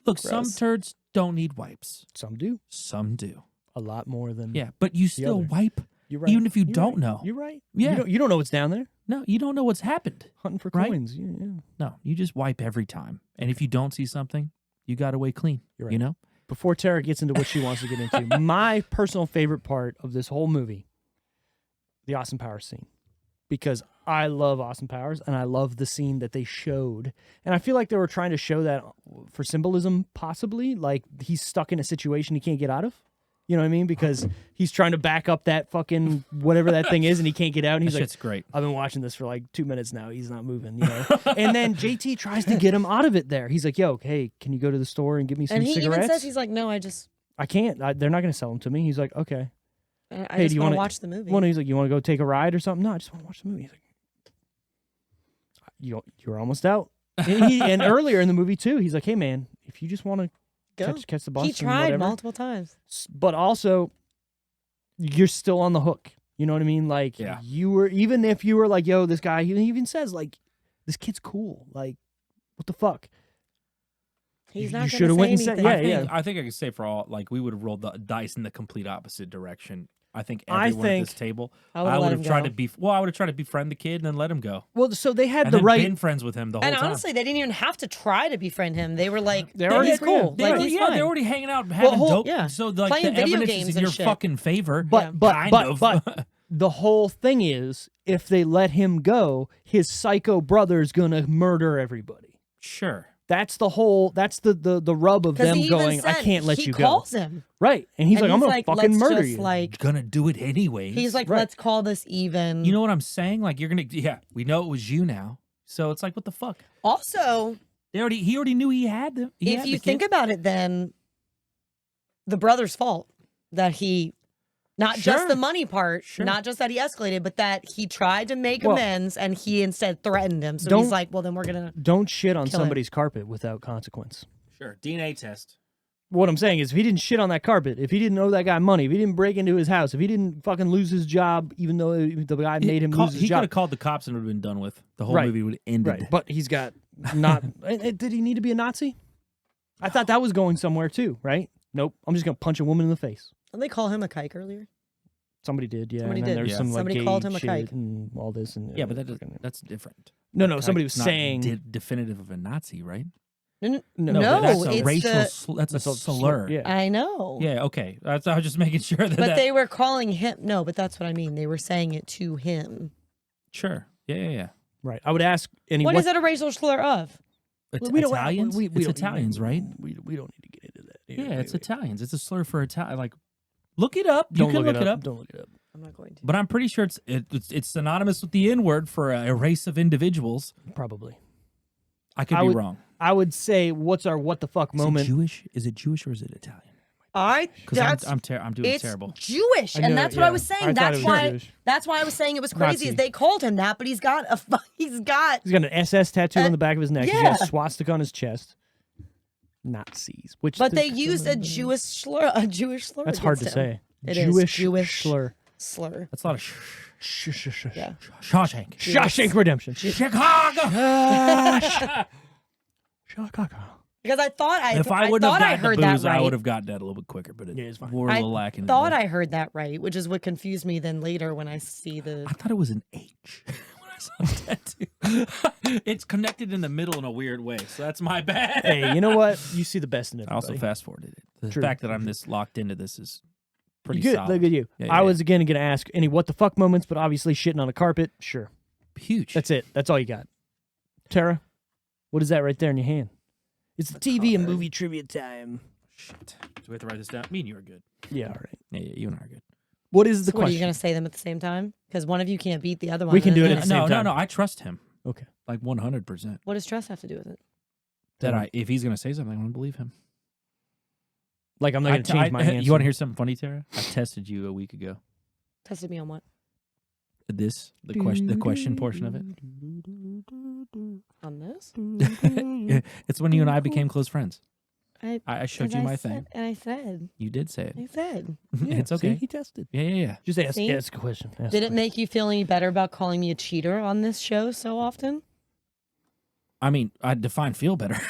Look, some Gross. turds don't need wipes. some do. Some do. A lot more than. Yeah, but you still other. wipe. You're right. Even if you You're don't right. know. You're right. Yeah. You don't know what's down there. No, you don't know what's happened. Hunting for Right? coins. Yeah, yeah. No, you just wipe every time. And if you don't see something, you got away clean. You're right. You know? Before Tara gets into what she wants to get into, my personal favorite part of this whole movie the Austin Powers scene because I love Austin Powers and I love the scene that they showed. And I feel like they were trying to show that for symbolism, possibly. Like he's stuck in a situation he can't get out of. You know what I mean? Because he's trying to back up that fucking whatever that thing is and he can't get out. And he's That like, shit's great. I've been watching this for like 2 minutes now. He's not moving, you know? And then JT tries to get him out of it there. He's like, yo, hey, can you go to the store and get me some And he cigarettes? even says, he's like, no, I can't. They're not going to sell them to me. He's like, okay. I Hey, just do you want to wanna- watch the movie. Well, no, he's like, you want to go take a ride or something? No, I just want to watch the movie. He's like, you're almost out. And earlier in the movie too, he's like, hey man, if you just want to Go. catch the bus, He and tried whatever, multiple times. but also you're still on the hook. You know what I mean? Like Yeah. you were, even if you were like, yo, this guy, he even says like, this kid's cool. Like, what the fuck? He's You not shoulda going went to and say said- anything. yeah. I think I could say for all, like, we would have rolled the dice in the complete opposite direction. I think I everyone at think- this table, I I would would have have tried go. to I would have tried to befriend the kid and then let him go. Well, so they had And the then right. been friends with him the whole And time. honestly, they didn't even have to try to befriend him. They were like, They're already- he's cool. They Like, were, he's yeah, fine. they're already hanging out, having dope. yeah. So like Playing the video evidence games is in and your shit. fucking favor. But kind of. but the whole thing is, if they let him go, his psycho brother's gonna murder everybody. Sure. That's the whole. That's the rub of 'Cause them he even going. I said- can't let he you go. calls him. Right, and he's And like, I'm gonna fucking let's murder just, you. Like, Gonna do it anyway. he's like, Right. let's call this even. you know what I'm saying? Like you're gonna, yeah, we know it was you now. So it's like, what the fuck? Also, He already knew he had them. if you think about it, then the brother's fault that he, not just Sure. the money part, Sure. not just that he escalated, but that he tried to make Well, amends and he instead threatened him. So don't- he's like, well, then we're gonna. Don't shit on Kill him. somebody's carpet without consequence. sure, DNA test. What I'm saying is, if he didn't shit on that carpet, if he didn't owe that guy money, if he didn't break into his house, if he didn't fucking lose his job, even though the guy made him lose his He could job, have called the cops and it would have been done with. The whole Right. movie would have ended. right? But he's got not. Did he need to be a Nazi? I thought that was going somewhere too, right? Nope. I'm just gonna punch a woman in the face. Didn't they call him a kike earlier? Somebody did, yeah. Somebody and then did. There's Yeah. some like Somebody gay called him a shit kike. and all this and Yeah, but fucking- that's different. no, no. Kike Somebody was is not saying definitive of a Nazi, right? No, No, that's a it's racial. the- That's a slur. Yeah. I know. Yeah. Okay. I was just making sure that. But that, they were calling him. No, but that's what I mean. They were saying it to him. Sure. Yeah. Right. I would ask any. What is it a racial slur of? We don't- Italians. we It's don't- Italians, right? We don't need to get into that. Yeah, it's Italians. It's a slur for Italian. Like, look it up. You Don't can look it up. Don't look it up. I'm not going to. But I'm pretty sure it's synonymous with the N word for a race of individuals. Probably. I could I be would- wrong. I would say, what's our what the fuck moment? Is it Jewish or is it Italian? Because That's I'm doing it's terrible. Jewish, I knew and it, that's what I yeah. was I saying. thought That's it was why. Jewish. That's why I was saying it was crazy. Is Nazi. they called him that, but he's got He's got an SS tattoo on the back of his neck. He's got yeah. a swastika on his chest. Nazis. Which But the- they used a Jewish slur. A Jewish slur. That's hard to against him. say. It is. Jewish slur. slur. That's a lot of Yeah. Shawshank. Shawshank Redemption. Chicago. Chicago. Because I thought If I wouldn't thought have I gotten heard the booze, that right. I would have gotten that a little bit quicker. But Yeah, it's fine. we're a I little lacking. in thought the- I heard that right, which is what confused me. Then later when I see the I thought it was an H when I saw the tattoo. It's connected in the middle in a weird way, so that's my bad. Hey, you know what? You see the best in I everybody. also fast forwarded it. The True. fact that I'm this locked into this is pretty Good. solid. Look at you. Yeah, I yeah, was again going to ask any what the fuck moments, but obviously shitting on a carpet. Sure. Huge. That's it. That's all you got. Tara, what is that right there in your hand? It's the TV and movie trivia time. Shit. Do we have to write this down? Me and you are good. Yeah, all right. Yeah, you and I are good. What is the So what, are you question? going to say them at the same time? Because one of you can't beat the other one. We can and do it then at the same No, time. no. I trust him. Okay. Like 100%. What does trust have to do with it? That if he's gonna say something, I'm gonna believe him. Like I'm not going to change my answer. You want to hear something funny, Tara? I tested you a week ago. Tested me on what? The question portion of it. On this? It's when you and I became close friends. I showed you and my I thing. said- And I said. You did say it. I said. Yeah, It's see, okay. he tested. Yeah. Just ask, See? ask a question. Ask Did a it make you feel any better about calling me a cheater on this show so often? I mean, I define feel better.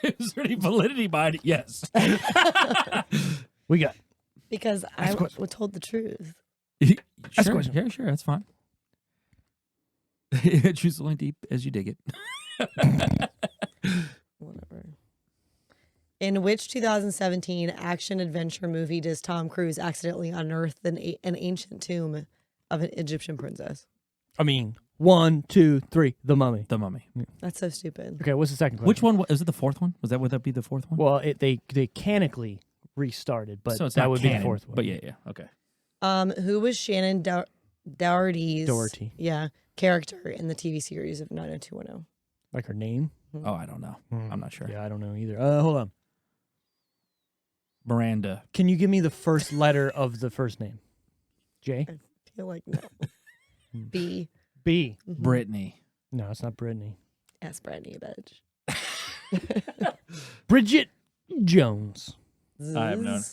Is there any validity behind it? Yes. question. We got. Because I Ask a question. told the truth. Ask a Sure, question. yeah, sure, that's fine. Choose the line deep as you dig it. Whatever. In which 2017 action adventure movie does Tom Cruise accidentally unearth an ancient tomb of an Egyptian princess? I mean, 1, 2, 3, The Mummy. The Mummy. That's so stupid. Okay, what's the second question? Which one is it? The fourth one? Would that be the fourth one? Well, they canonically restarted, but so it's that not would be canon, the fourth one. But yeah, okay. Who was Shannon Doherty's Doherty. character in the TV series of 90210? Like her name? Oh, I don't know. I'm not sure. Yeah, I don't know either. Hold on. Miranda. Can you give me the first letter of the first name? J? I feel like no. B. B. Brittany. No, it's not Brittany. S. Brittany, bitch. Bridget Jones. I have none.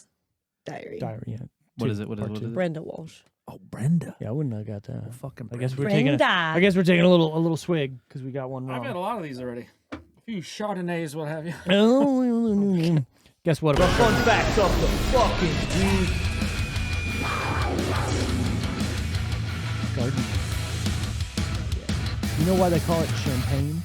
Diary. Diary, yeah. What is it? What is it? Brenda Walsh. Oh, Brenda. Yeah, I wouldn't have got that. Oh, fucking I guess Brenda. we're taking. Brenda. I guess we're taking a little swig because we got one wrong. I've had a lot of these already. A few Chardonnays, what have you. Oh, guess what? The fun facts of the fucking week. Garden. You know why they call it champagne?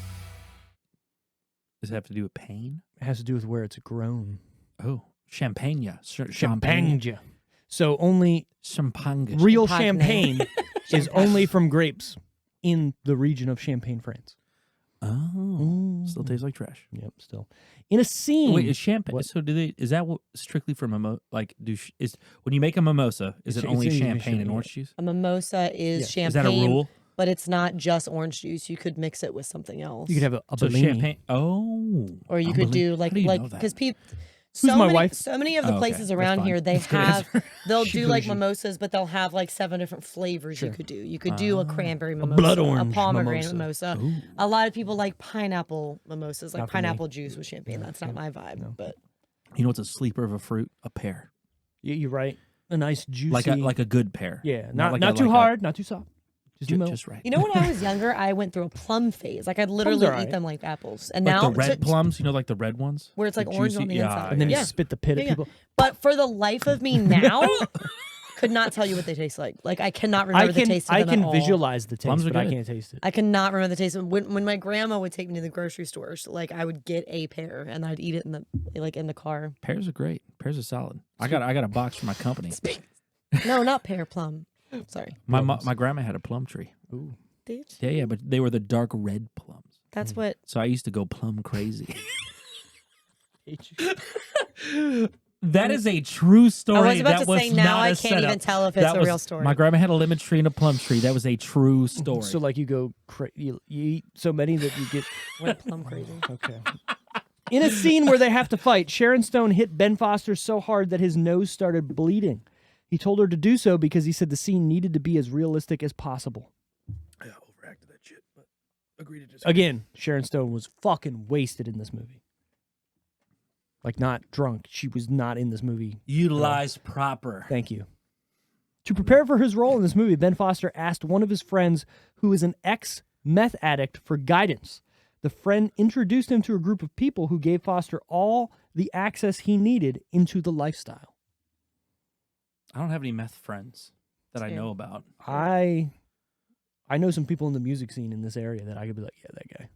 Does it have to do with pain? It has to do with where it's grown. Oh, champagne. Champagne. So only Champagne. real Champagne. champagne is only from grapes in the region of Champagne, France. Oh, still tastes like trash. Yep, still. In a scene. Wait, is champagne? What? So do they? Is that what strictly for mimosa? Like, is when you make a mimosa, is it It's only usually champagne and champagne. orange juice? A mimosa is Yeah. champagne. Is that a rule? But it's not just orange juice. You could mix it with something else. You could have a So Bellini. champagne. Oh, or you could do like How do you know that? because people. Who's my wife? So many of the Oh, okay. places That's around fine. here, they That's good have. answer. They'll She do like bougie. mimosas, but they'll have like 7 different flavors you could do. You could do a cranberry mimosa, blood orange a pomegranate mimosa. mimosa. A lot of people like pineapple mimosas, like Not for me. pineapple juice with champagne. That's not my vibe, but You know what's a sleeper of a fruit? A pear. You're right. A nice juicy. Like a good pear. Yeah, Not not like too a- hard, not too soft. Just milk. just right. you know, when I was younger, I went through a plum phase. Like I'd literally alright. eat them like apples, and Like now the red plums, you know, like the red ones, where it's like The orange juicy- on the yeah, inside. And then yeah. you spit the pit at Yeah, yeah. people. But for the life of me now, could not tell you what they taste like. Like I cannot remember I the can taste of I them at can all. visualize the taste, Plums are but I good. can't taste it. I cannot remember the taste of when my grandma would take me to the grocery store. So like I would get a pear and I'd eat it in the car. pears are great. Pears are solid. I got a box for my company. No, not pear, plum. Sorry, My grandma had a plum tree. Ooh. dude. Yeah, but they were the dark red plums. That's what. So I used to go plum crazy. Hate you. That is a true story. I was about That to say was now not I a can't even setup. tell if it's That a was- real story. My grandma had a lemon tree and a plum tree. That was a true story. So like you go you eat so many that you get Went plum crazy. okay. In a scene where they have to fight, Sharon Stone hit Ben Foster so hard that his nose started bleeding. He told her to do so because he said the scene needed to be as realistic as possible. I overacted that shit, but agree to disagree. Again, Sharon Stone was fucking wasted in this movie. Like not drunk. She was not in this movie. Utilized proper. Thank you. To prepare for his role in this movie, Ben Foster asked one of his friends, who is an ex-meth addict, for guidance. The friend introduced him to a group of people who gave Foster all the access he needed into the lifestyle. I don't have any meth friends that I Same. know about. I know some people in the music scene in this area that I could be like, yeah, that guy.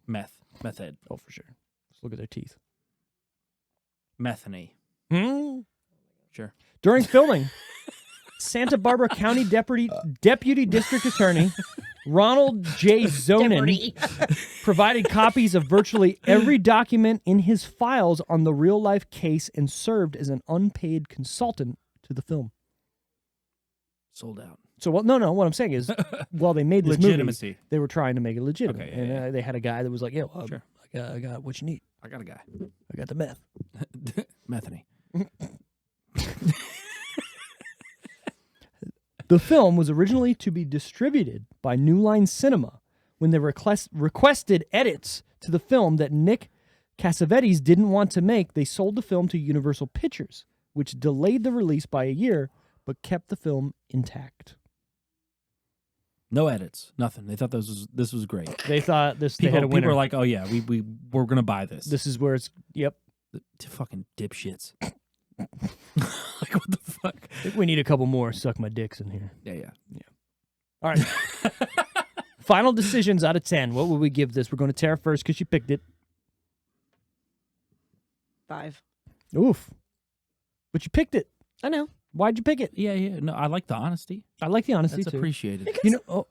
Meth head. Oh, for sure. Just look at their teeth. Methany. Sure. During filming, Santa Barbara County Deputy District Attorney Ronald J. Zonin provided copies of virtually every document in his files on the real-life case and served as an unpaid consultant to the film. Sold out. So, what I'm saying is, while they made this Legitimacy. movie, they were trying to make it legitimate. Okay, yeah, and yeah. they had a guy that was like, yeah, well, Sure. I got what you need. I got a guy. I got the meth. Methany. The film was originally to be distributed by New Line Cinema. When they requested edits to the film that Nick Cassavetes didn't want to make, they sold the film to Universal Pictures, which delayed the release by a year, but kept the film intact. No edits. Nothing. They thought this was great. They thought they People, had a winner. people are like, oh yeah, we're gonna buy this. This is where it's, yep. Fucking dipshits. Like what the fuck? I think we need a couple more suck my dicks in here. Yeah. All right. Final decisions out of 10. What would we give this? We're going to Tara first because she picked it. 5. Oof. But you picked it. I know. Why'd you pick it? Yeah, yeah. No, I like the honesty. I like the honesty That's too. appreciated. You know,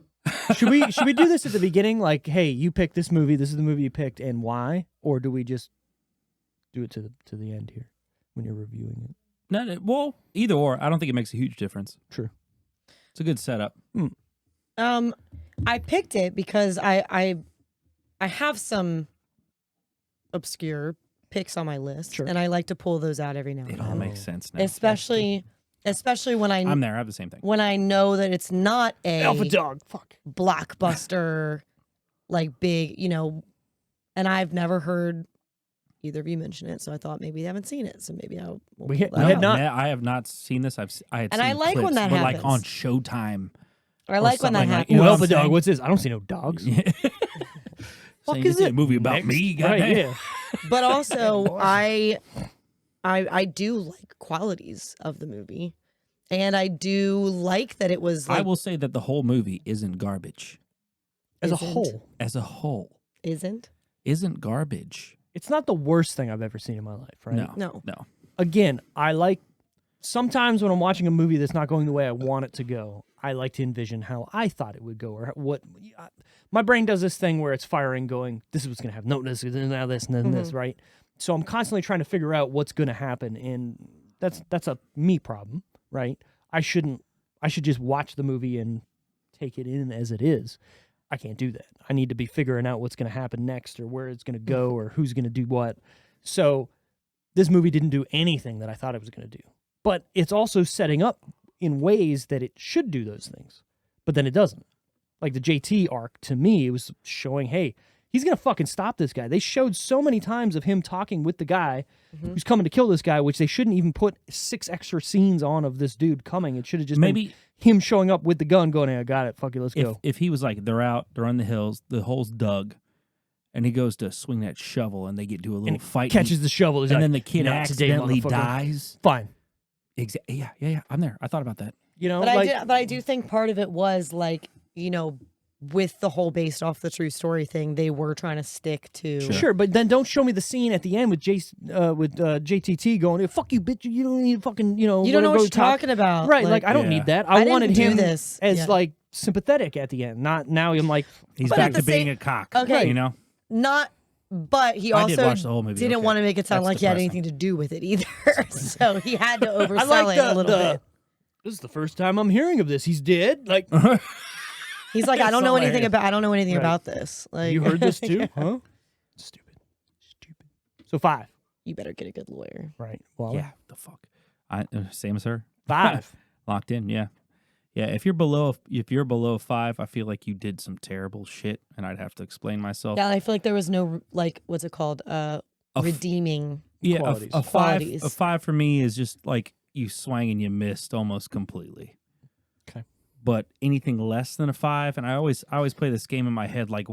should we do this at the beginning? Like, hey, you picked this movie. This is the movie you picked, and why? Or do we just do it to the end here when you're reviewing it? No, well, either or. I don't think it makes a huge difference. True. It's a good setup. I picked it because I have some obscure picks on my list, Sure. and I like to pull those out every now and It all then. makes sense now. Especially when I'm there. I have the same thing. when I know that it's not a Alpha Dog. Fuck. blockbuster, like big, and I've never heard either of you mention it, so I thought maybe they haven't seen it, so maybe I'll. We had No, not. I have not seen this. I had And I seen like when clips, that but like happens. on Showtime. I like when that something like- happens. You know Ooh, what Alpha I'm Dog. saying? What's this? I don't see no dogs. Fuck is is it? A movie about Next. me. Right? goddamn. Yeah. But also, I do like qualities of the movie, and I do like that it was. Like, I will say that the whole movie isn't garbage. As a Isn't. whole, As a whole, isn't. isn't garbage. it's not the worst thing I've ever seen in my life, right? No. No. Again, I like sometimes when I'm watching a movie that's not going the way I want it to go, I like to envision how I thought it would go or what. My brain does this thing where it's firing, going, "This is what's going to happen. No, this, now this, and then this," right? So I'm constantly trying to figure out what's going to happen, and that's a me problem, right? I should just watch the movie and take it in as it is. I can't do that. I need to be figuring out what's going to happen next, or where it's going to go, or who's going to do what. So this movie didn't do anything that I thought it was going to do. But it's also setting up in ways that it should do those things. But then it doesn't. Like the JT arc, to me, it was showing, hey, he's going to fucking stop this guy. They showed so many times of him talking with the guy who's coming to kill this guy, which they shouldn't even put 6 extra scenes on of this dude coming. It should have just Maybe- been him showing up with the gun going, hey, I got it. Fuck it, let's go. If he was like, they're out, they're on the hills, the hole's dug, and he goes to swing that shovel, and they get to a little And fight, catches the shovel. He's and like, then the kid "Not today, accidentally motherfucker." dies. Fine. Yeah. I'm there. I thought about that. You know, But like, I do think part of it was like, with the whole based off the true story thing, they were trying to stick to. Sure, but then don't show me the scene at the end with JTT going, "Fuck you, bitch! You don't need fucking, You don't know whatever what you're talk." talking about. Right? Like I don't Yeah. need that. I I, didn't wanted do him this. as Yeah. like sympathetic at the end. Not now. I'm like, He's But back at to the being same- a cock. Okay. You know? Not, but he I did also watch the whole movie, didn't okay. want to make it sound That's like he had depressing. anything to do with it either. So he had to oversell I like it a little bit. This is the first time I'm hearing of this. He's dead. Like He's like, I don't know anything hilarious. Right. about this. Like, you heard this too, huh? Stupid. So 5, You better get a good lawyer. right? Well, Yeah, the fuck. Same as her. 5. Locked in, yeah. Yeah, if you're below 5, I feel like you did some terrible shit, and I'd have to explain myself. Yeah, I feel like there was no like, what's it called? Redeeming. Yeah, qualities. a 5. Qualities. A 5 for me is just like you swang and you missed almost completely. Okay. But anything less than a 5, and I always play this game in my head like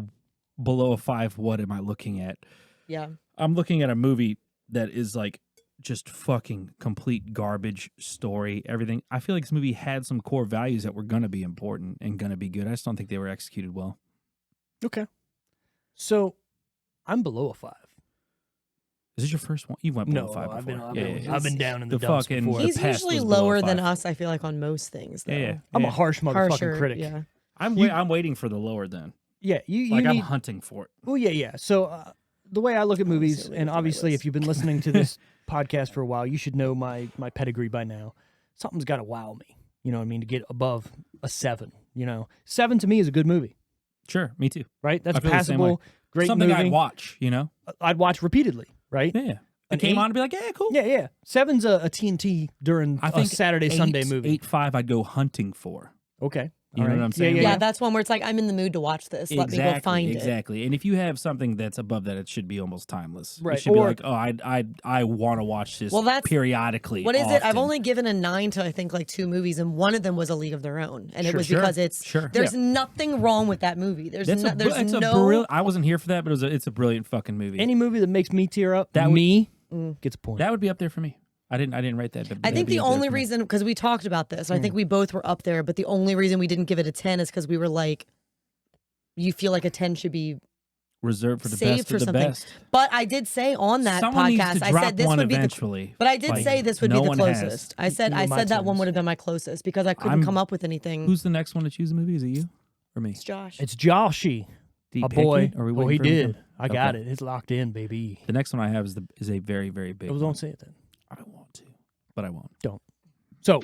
below a 5, what am I looking at? Yeah. I'm looking at a movie that is like just fucking complete garbage story, everything. I feel like this movie had some core values that were going to be important and going to be good. I just don't think they were executed well. Okay. So I'm below a 5. Is this your first one? You went below No, 5 before. I've been down in the, The dumps fucking- before. The He's past usually was below lower than 5. us, I feel like, on most things. Though. Yeah. I'm a harsh motherfucking Harsher, critic. Yeah. I'm You- I'm waiting for the lower then. Yeah, you Like I'm need. hunting for it. Well, yeah. So the way I look at movies, Obviously, and it's on my obviously, list. if you've been listening to this podcast for a while, you should know my pedigree by now. Something's got to wow me. You know what I mean? To get above a 7. 7 to me is a good movie, Sure, me too. right? That's I feel the same way. passable. Great Something movie. I'd watch, you know? I'd watch repeatedly, right? Yeah. An It came 8? on to be like, yeah, cool. Yeah. 7's a TNT during I a think Saturday, Sunday movie. 8.5 I'd go hunting for. Okay. You know All what right. I'm saying? Yeah, that's one where it's like, I'm in the mood to watch this. Let me go find it. Exactly. And if you have something that's above that, it should be almost timeless. Right, It should be or- like, oh, I want to watch this Well, that's- periodically. What is it? I've often. only given a 9 to I think like 2 movies, and one of them was A League of Their Own, and it was Sure. because it's Sure. there's nothing wrong with that movie. There's That's no, there's it's a no brilliant. I wasn't here for that, but it's a brilliant fucking movie. Any movie that makes me tear up, That would- me gets a point. that would be up there for me. I didn't write that. But I think that'd be the up there only for me. reason, because we talked about this, I think we both were up there, but the only reason we didn't give it a 10 is because we were like, you feel like a 10 should be Reserved for the saved best for of the something. best. But I did say on that Someone needs podcast, to I drop said this one would be eventually. but I did Like, say this would no be the one has. closest. I said Into my that one terms. would have been my closest because I couldn't I'm- come up with anything. Who's the next one to choose a movie? Is it you or me? It's Josh? It's Joshy, Did he a pick boy. it? Are we Oh, waiting he for him to did. come? I got Okay. it. It's locked in, baby. The next one I have is a very, very big Oh, one. don't say it then. I don't want to, but I won't. So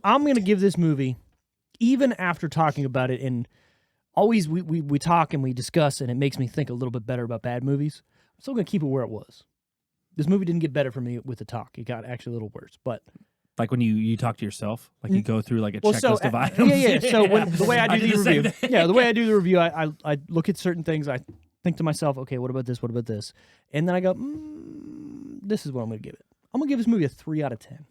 I'm going to give this movie, even after talking about it, and always we talk and we discuss, and it makes me think a little bit better about bad movies. I'm still going to keep it where it was. This movie didn't get better for me with the talk. It got actually a little worse. But Like when you talk to yourself, like you go through like a well, checklist of items. yeah. So the way I do did the same review, thing. yeah, the way I do the review, I look at certain things. I think to myself, okay, what about this? What about this? And then I go, this is what I'm going to give it. I'm going to give this movie a 3 out of 10.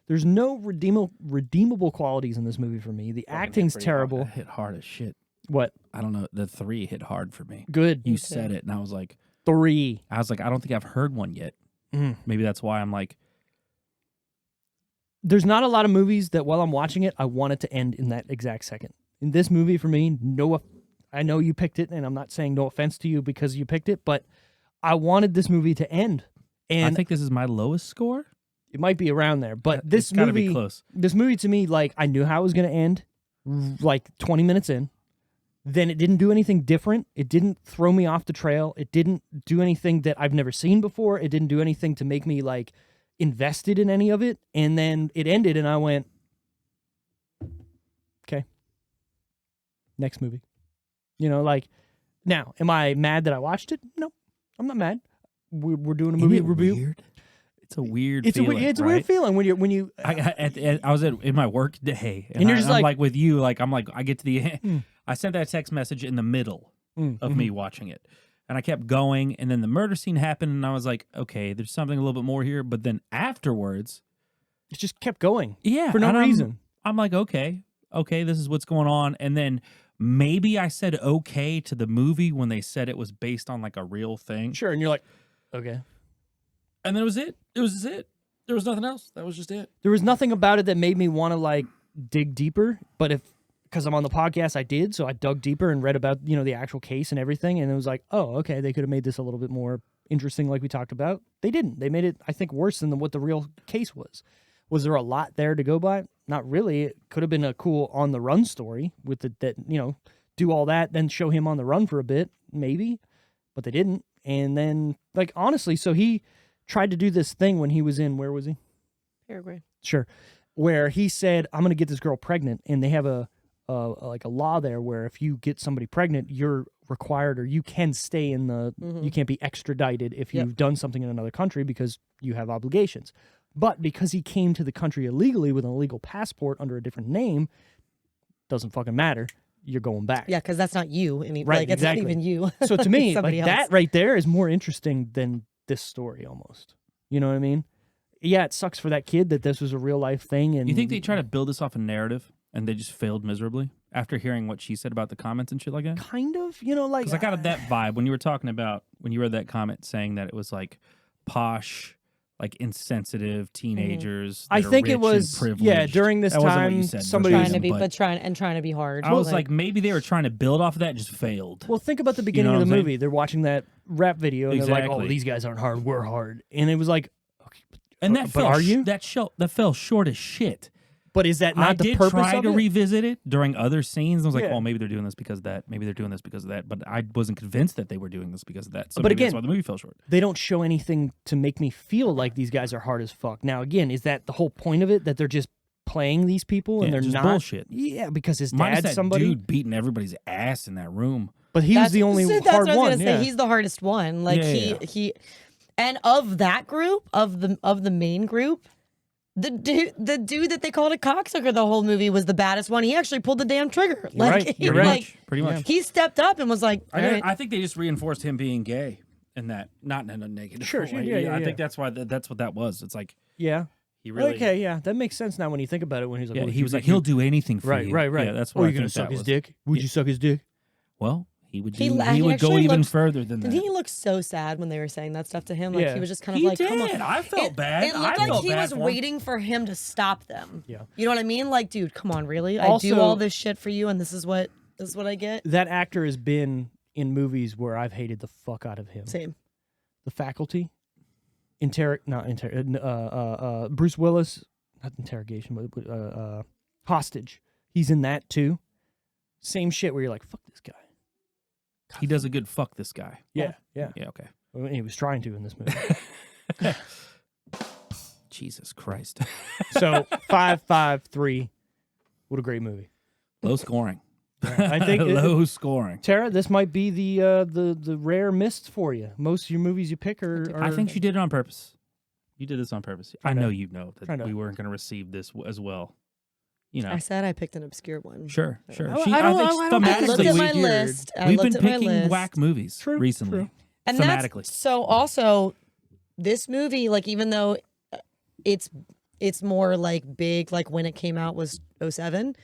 There's no redeemable qualities in this movie for me. The acting's terrible. Hit hard as shit. What? I don't know. The 3 hit hard for me. Good. You said it, and I was like, 3. I don't think I've heard one yet. Mm. Maybe that's why I'm like, There's not a lot of movies that while I'm watching it, I want it to end in that exact second. In this movie, for me, I know you picked it, and I'm not saying no offense to you because you picked it, but I wanted this movie to end. And I think this is my lowest score. it might be around there, but this It's gotta movie, be close. this movie to me, like I knew how it was going to end, like 20 minutes in. Then it didn't do anything different. It didn't throw me off the trail. It didn't do anything that I've never seen before. It didn't do anything to make me like invested in any of it. And then it ended, and I went, okay, next movie. You know, like now, am I mad that I watched it? No, I'm not mad. We're doing a movie Isn't it review. weird? It's a weird It's feeling, a right? weird feeling when you I was in my work day, And you're just I'm like- like with you, like I'm like I get to the end. Mm. I sent that text message in the middle of mhm. me watching it, and I kept going, and then the murder scene happened, and I was like, okay, there's something a little bit more here. But then afterwards, it just kept going yeah, for no and reason. I'm like, okay, this is what's going on, and then maybe I said okay to the movie when they said it was based on like a real thing, Sure, and you're like, okay. And that was it. It was just it. There was nothing else. That was just it. There was nothing about it that made me want to like dig deeper, but because I'm on the podcast, I did, so I dug deeper and read about the actual case and everything, and it was like, oh, okay, they could have made this a little bit more interesting, like we talked about. They didn't. They made it, I think, worse than what the real case was. Was there a lot there to go by? Not really. It could have been a cool on the run story with do all that, then show him on the run for a bit, maybe, but they didn't. And then, like, honestly, so he tried to do this thing when he was in, where was he? Paraguay. Sure. Where he said, I'm going to get this girl pregnant. And they have a law there where if you get somebody pregnant, you're required, or you can stay in you can't be extradited if Yep. you've done something in another country because you have obligations. But because he came to the country illegally with an illegal passport under a different name, doesn't fucking matter. You're going back. Yeah, because that's not you. Right, Like, exactly. It's not even you. So to me, It's like somebody else. that right there is more interesting than this story almost. You know what I mean? Yeah, it sucks for that kid that this was a real life thing. And You think they try to build this off a narrative and they just failed miserably after hearing what she said about the comments and shit like that? kind of, like Because I got that vibe when you were talking about when you read that comment saying that it was like posh, like insensitive teenagers. I that are think rich it and was privileged. during this That wasn't what time you said, somebody but was trying to be, but- trying to be hard. I was like, maybe they were trying to build off of that and just failed. Well, think about the beginning know of the what I'm movie. They're watching that rap video and they're like, "Oh, Exactly. these guys aren't hard. We're hard." And it was like, okay, and but that fell, are you? that fell short as shit. but is that I not the did purpose try of to it? revisit it during other scenes. I was like, Yeah. well, maybe they're doing this because of that. Maybe they're doing this because of that. But I wasn't convinced that they were doing this because of that. So But maybe that's again- why the movie fell short. They don't show anything to make me feel like these guys are hard as fuck. Now, again, is that the whole point of it, that they're just playing these people and Yeah, they're just not bullshit. Yeah, because his Minus dad's that somebody, dude beating everybody's ass in that room. but he was the only that's hard what I was one. gonna Yeah. say. He's the hardest one. Like Yeah. he, and of that group, of the main group, the dude that they called a cocksucker the whole movie was the baddest one. He actually pulled the damn trigger. You're right. He, You're Pretty right. much. Pretty much. He stepped up and was like, "All right." I think they just reinforced him being gay in that, not in a negative Sure, way. sure, yeah, I yeah. think that's why that's what that was. It's like Yeah. he really, Okay, yeah, that makes sense now when you think about it. When he's like, yeah, "Oh, he you was think like, he'll do anything for right, you. right, right. Yeah, that's Oh, what you I gonna think suck that his was. dick? Would you suck his dick? Well, he would He do. la- He he would go actually even looked- further than that. Didn't he look so sad when they were saying that stuff to him? Like Yeah. he was just kind of He like, "Come on." did. I felt bad. It I looked like felt he bad was for him. waiting for him to stop them. Yeah. You know what I mean? Like, dude, come on, really? I Also- do all this shit for you, and this is what I get. That actor has been in movies where I've hated the fuck out of him. Same. The Faculty, Bruce Willis, not Interrogation, but Hostage. He's in that too. Same shit where you're like, fuck this guy. He does a good fuck this guy. Yeah. Yeah, okay. Well, he was trying to in this movie. Jesus Christ. So 5-5-3. What a great movie. Low scoring. I think low scoring. Tara, this might be the rare miss for you. Most of your movies you pick are I think she did it on purpose. You did this on purpose. I know you know trying that to- we weren't going to receive this as well. You know. I said I picked an obscure one. Sure. I She- don't- think I looked thematically at we my geared- list. I We've looked been at my picking list. whack movies True, recently. true. And thematically. that's so also this movie, like even though it's more like big, like when it came out was 2007,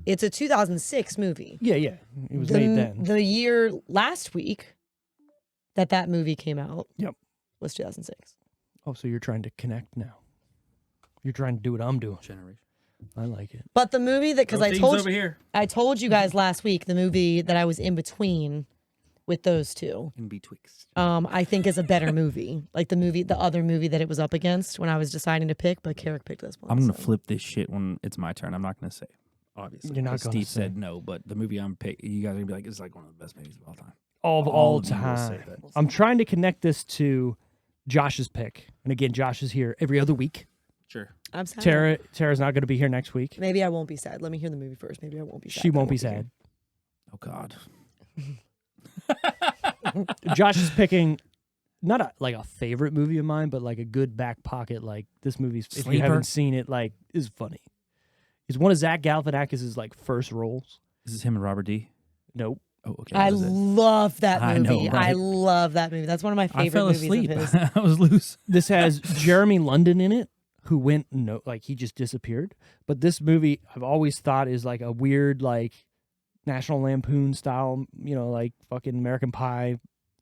it's a 2006 movie. Yeah. It was made then. The year last week that movie came out. Yep. Was 2006. Oh, so you're trying to connect now. You're trying to do what I'm doing. Generation. I like it. But the movie that because I told here. you guys last week the movie that I was in between with those two. In betwixt. I think is a better movie. Like the other movie that it was up against when I was deciding to pick, but Carrick picked this one. I'm going to so. flip this shit when it's my turn. I'm not going to say. Obviously. You're not 'cause gonna Steve say. said no, but the movie I'm picking, you guys are going to be like, it's like one of the best movies of all time. All of you will say time. that. I'm trying to connect this to Josh's pick. And again, Josh is here every other week. Sure. I'm sad. Tara's not going to be here next week. Maybe I won't be sad. Let me hear the movie first. Maybe I won't be sad. She but I won't be here. sad. Oh, God. Josh is picking not a favorite movie of mine, but like a good back pocket. Like this movie's, if you Sleeper? haven't seen it, like is funny. It's one of Zach Galifianakis' like first roles. Is this him and Robert D? Nope. Oh, okay. I what is it? love that I movie. know, right? I love that movie. That's one of my I favorite fell movies asleep. of his. I was loose. This has Jeremy London in it, who went he just disappeared. But this movie I've always thought is like a weird like National Lampoon style, like fucking American Pie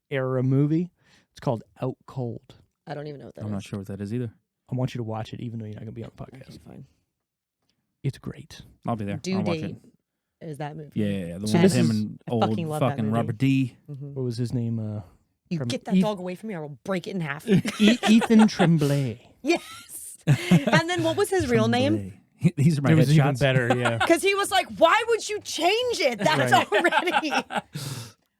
era movie. It's called Out Cold. I don't even know what that is. I'm not sure what that is either. I want you to watch it, even though you're not gonna be on the podcast. Okay, fine. It's great. I'll be there. Due I'll watch date it. is that movie. Yeah. The So one with this him is- and I old fucking love that fucking movie. Robert D. Mhm. What was his name? You From get that Eth- dog away from me, or I will break it in half. Ethan Tremblay. Yes. And then what was his real name? These are my It was even headshots. better. Yeah. Because he was like, "Why would you change it? That's Right. already."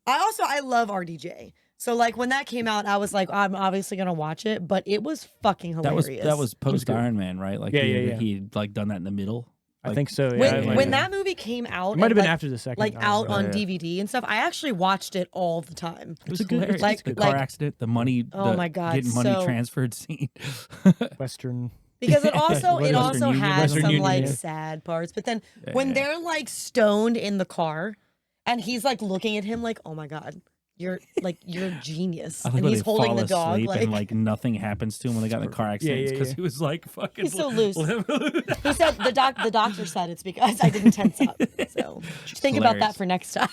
I love RDJ. So like when that came out, I was like, I'm obviously gonna watch it, but it was fucking hilarious. That was post good. Iron Man, right? Like Yeah, he, yeah. He'd like done that in the middle. I Like, think so. Yeah, when, it might when have that movie came out. been. It might have and, been like, after the second. like Iron out Man. on yeah. DVD and stuff. I actually watched it all the time. It was It's a good- hilarious. like- the car like- accident, the money. Oh the my God, getting money so- transferred scene. Western. Because it also Western Union. has Western some Union, like yeah. sad parts. But then when Yeah. they're like stoned in the car and he's like looking at him like, oh my God, you're a genius. I think And when he's they holding fall the dog asleep like, and like nothing happens to him when they got in the car accident because yeah. he was like fucking. He's so loose. he said the doctor said it's because I didn't tense up. So just think about that hilarious. for next time.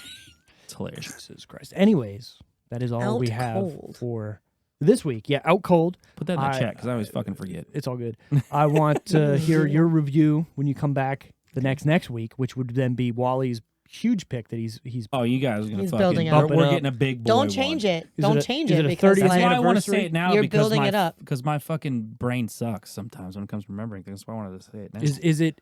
It's hilarious. Jesus Christ. Anyways, that is all we Out have cold. for this week. Yeah, Out Cold. Put that in the I- chat because I always fucking forget. It's all good. I want to hear your review when you come back the next week, which would then be Wally's huge pick that he's Oh, you guys are gonna He's fucking. building We're, up. we're getting a big boy. Don't change it. Is Don't it a- change is it it a because 30th That's like, why I want to anniversary? say it now You're because building my it up. because my fucking brain sucks sometimes when it comes to remembering things. That's why I wanted to say it now. is it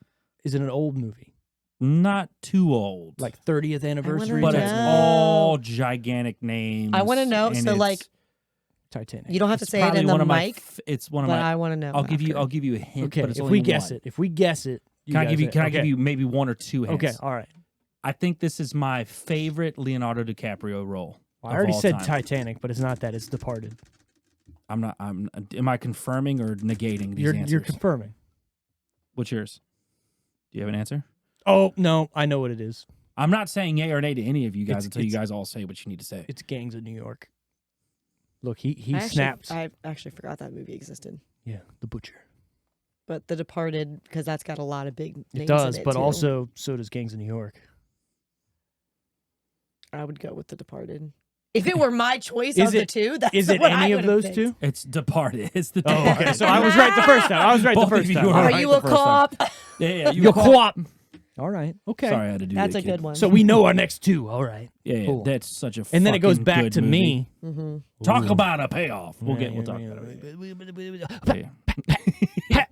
an old movie? Not too old, Like 30th anniversary but type it's movie? know. all gigantic names. I wanna know, and so, it's- like, Titanic. you don't have to it's say it probably in the one of my mic, it's one of but my. I want to know. I'll give you after. a hint. Okay, but it's if only we guess one. it. If we guess it, Can I give you? guys Can it. I give Okay. you maybe one or two hints? Okay, all right. I think this is my favorite Leonardo DiCaprio role. Well, of I already all said time. Titanic, but it's not that. It's Departed. I'm not. Am I confirming or negating these You're answers? confirming. What's yours? Do you have an answer? Oh no, I know what it is. I'm not saying yay or nay to any of you guys It's- until you it's- guys all say what you need to say. It's Gangs of New York. Look, he snaps. I actually forgot that movie existed. Yeah, The Butcher. But The Departed, because that's got a lot of big names It does, in it but too. also so does Gangs of New York. I would go with The Departed. If it were my choice Is of the it- two, that's Is it what I any of would've those picked. two? It's Departed. It's the. Oh, Departed. okay. So I was right the first time. I was right Both the of first you time. were Are right you the a first time. cop? Yeah, You co-op. All right. Okay. Sorry, I had to do That's that. a good one. So we know our next two. All right. Yeah, Cool. that's such a. And then it goes fucking back good to movie. me. Talk about a payoff. We'll talk about it. Yeah.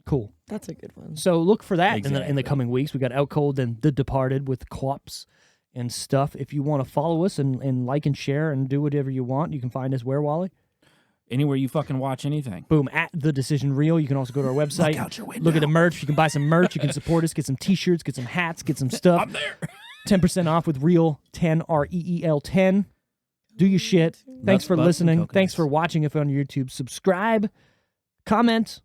Cool. That's a good one. So look for that in Exactly. the coming weeks. We got Out Cold and The Departed with Klops and stuff. If you want to follow us and like and share and do whatever you want, you can find us where, Wally? Anywhere you fucking watch anything. Boom, at The Decision Reel. You can also go to our website. out your window. Look at the merch. You can buy some merch. You can support us, get some t-shirts, get some hats, get some stuff. I'm there. 10% off with Reel 10, REEL 10. Do your shit. Thanks Nuts, for butts, and listening. coconuts. Thanks for watching if on YouTube. Subscribe, comment.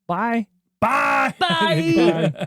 Bye. Bye. Bye. Bye.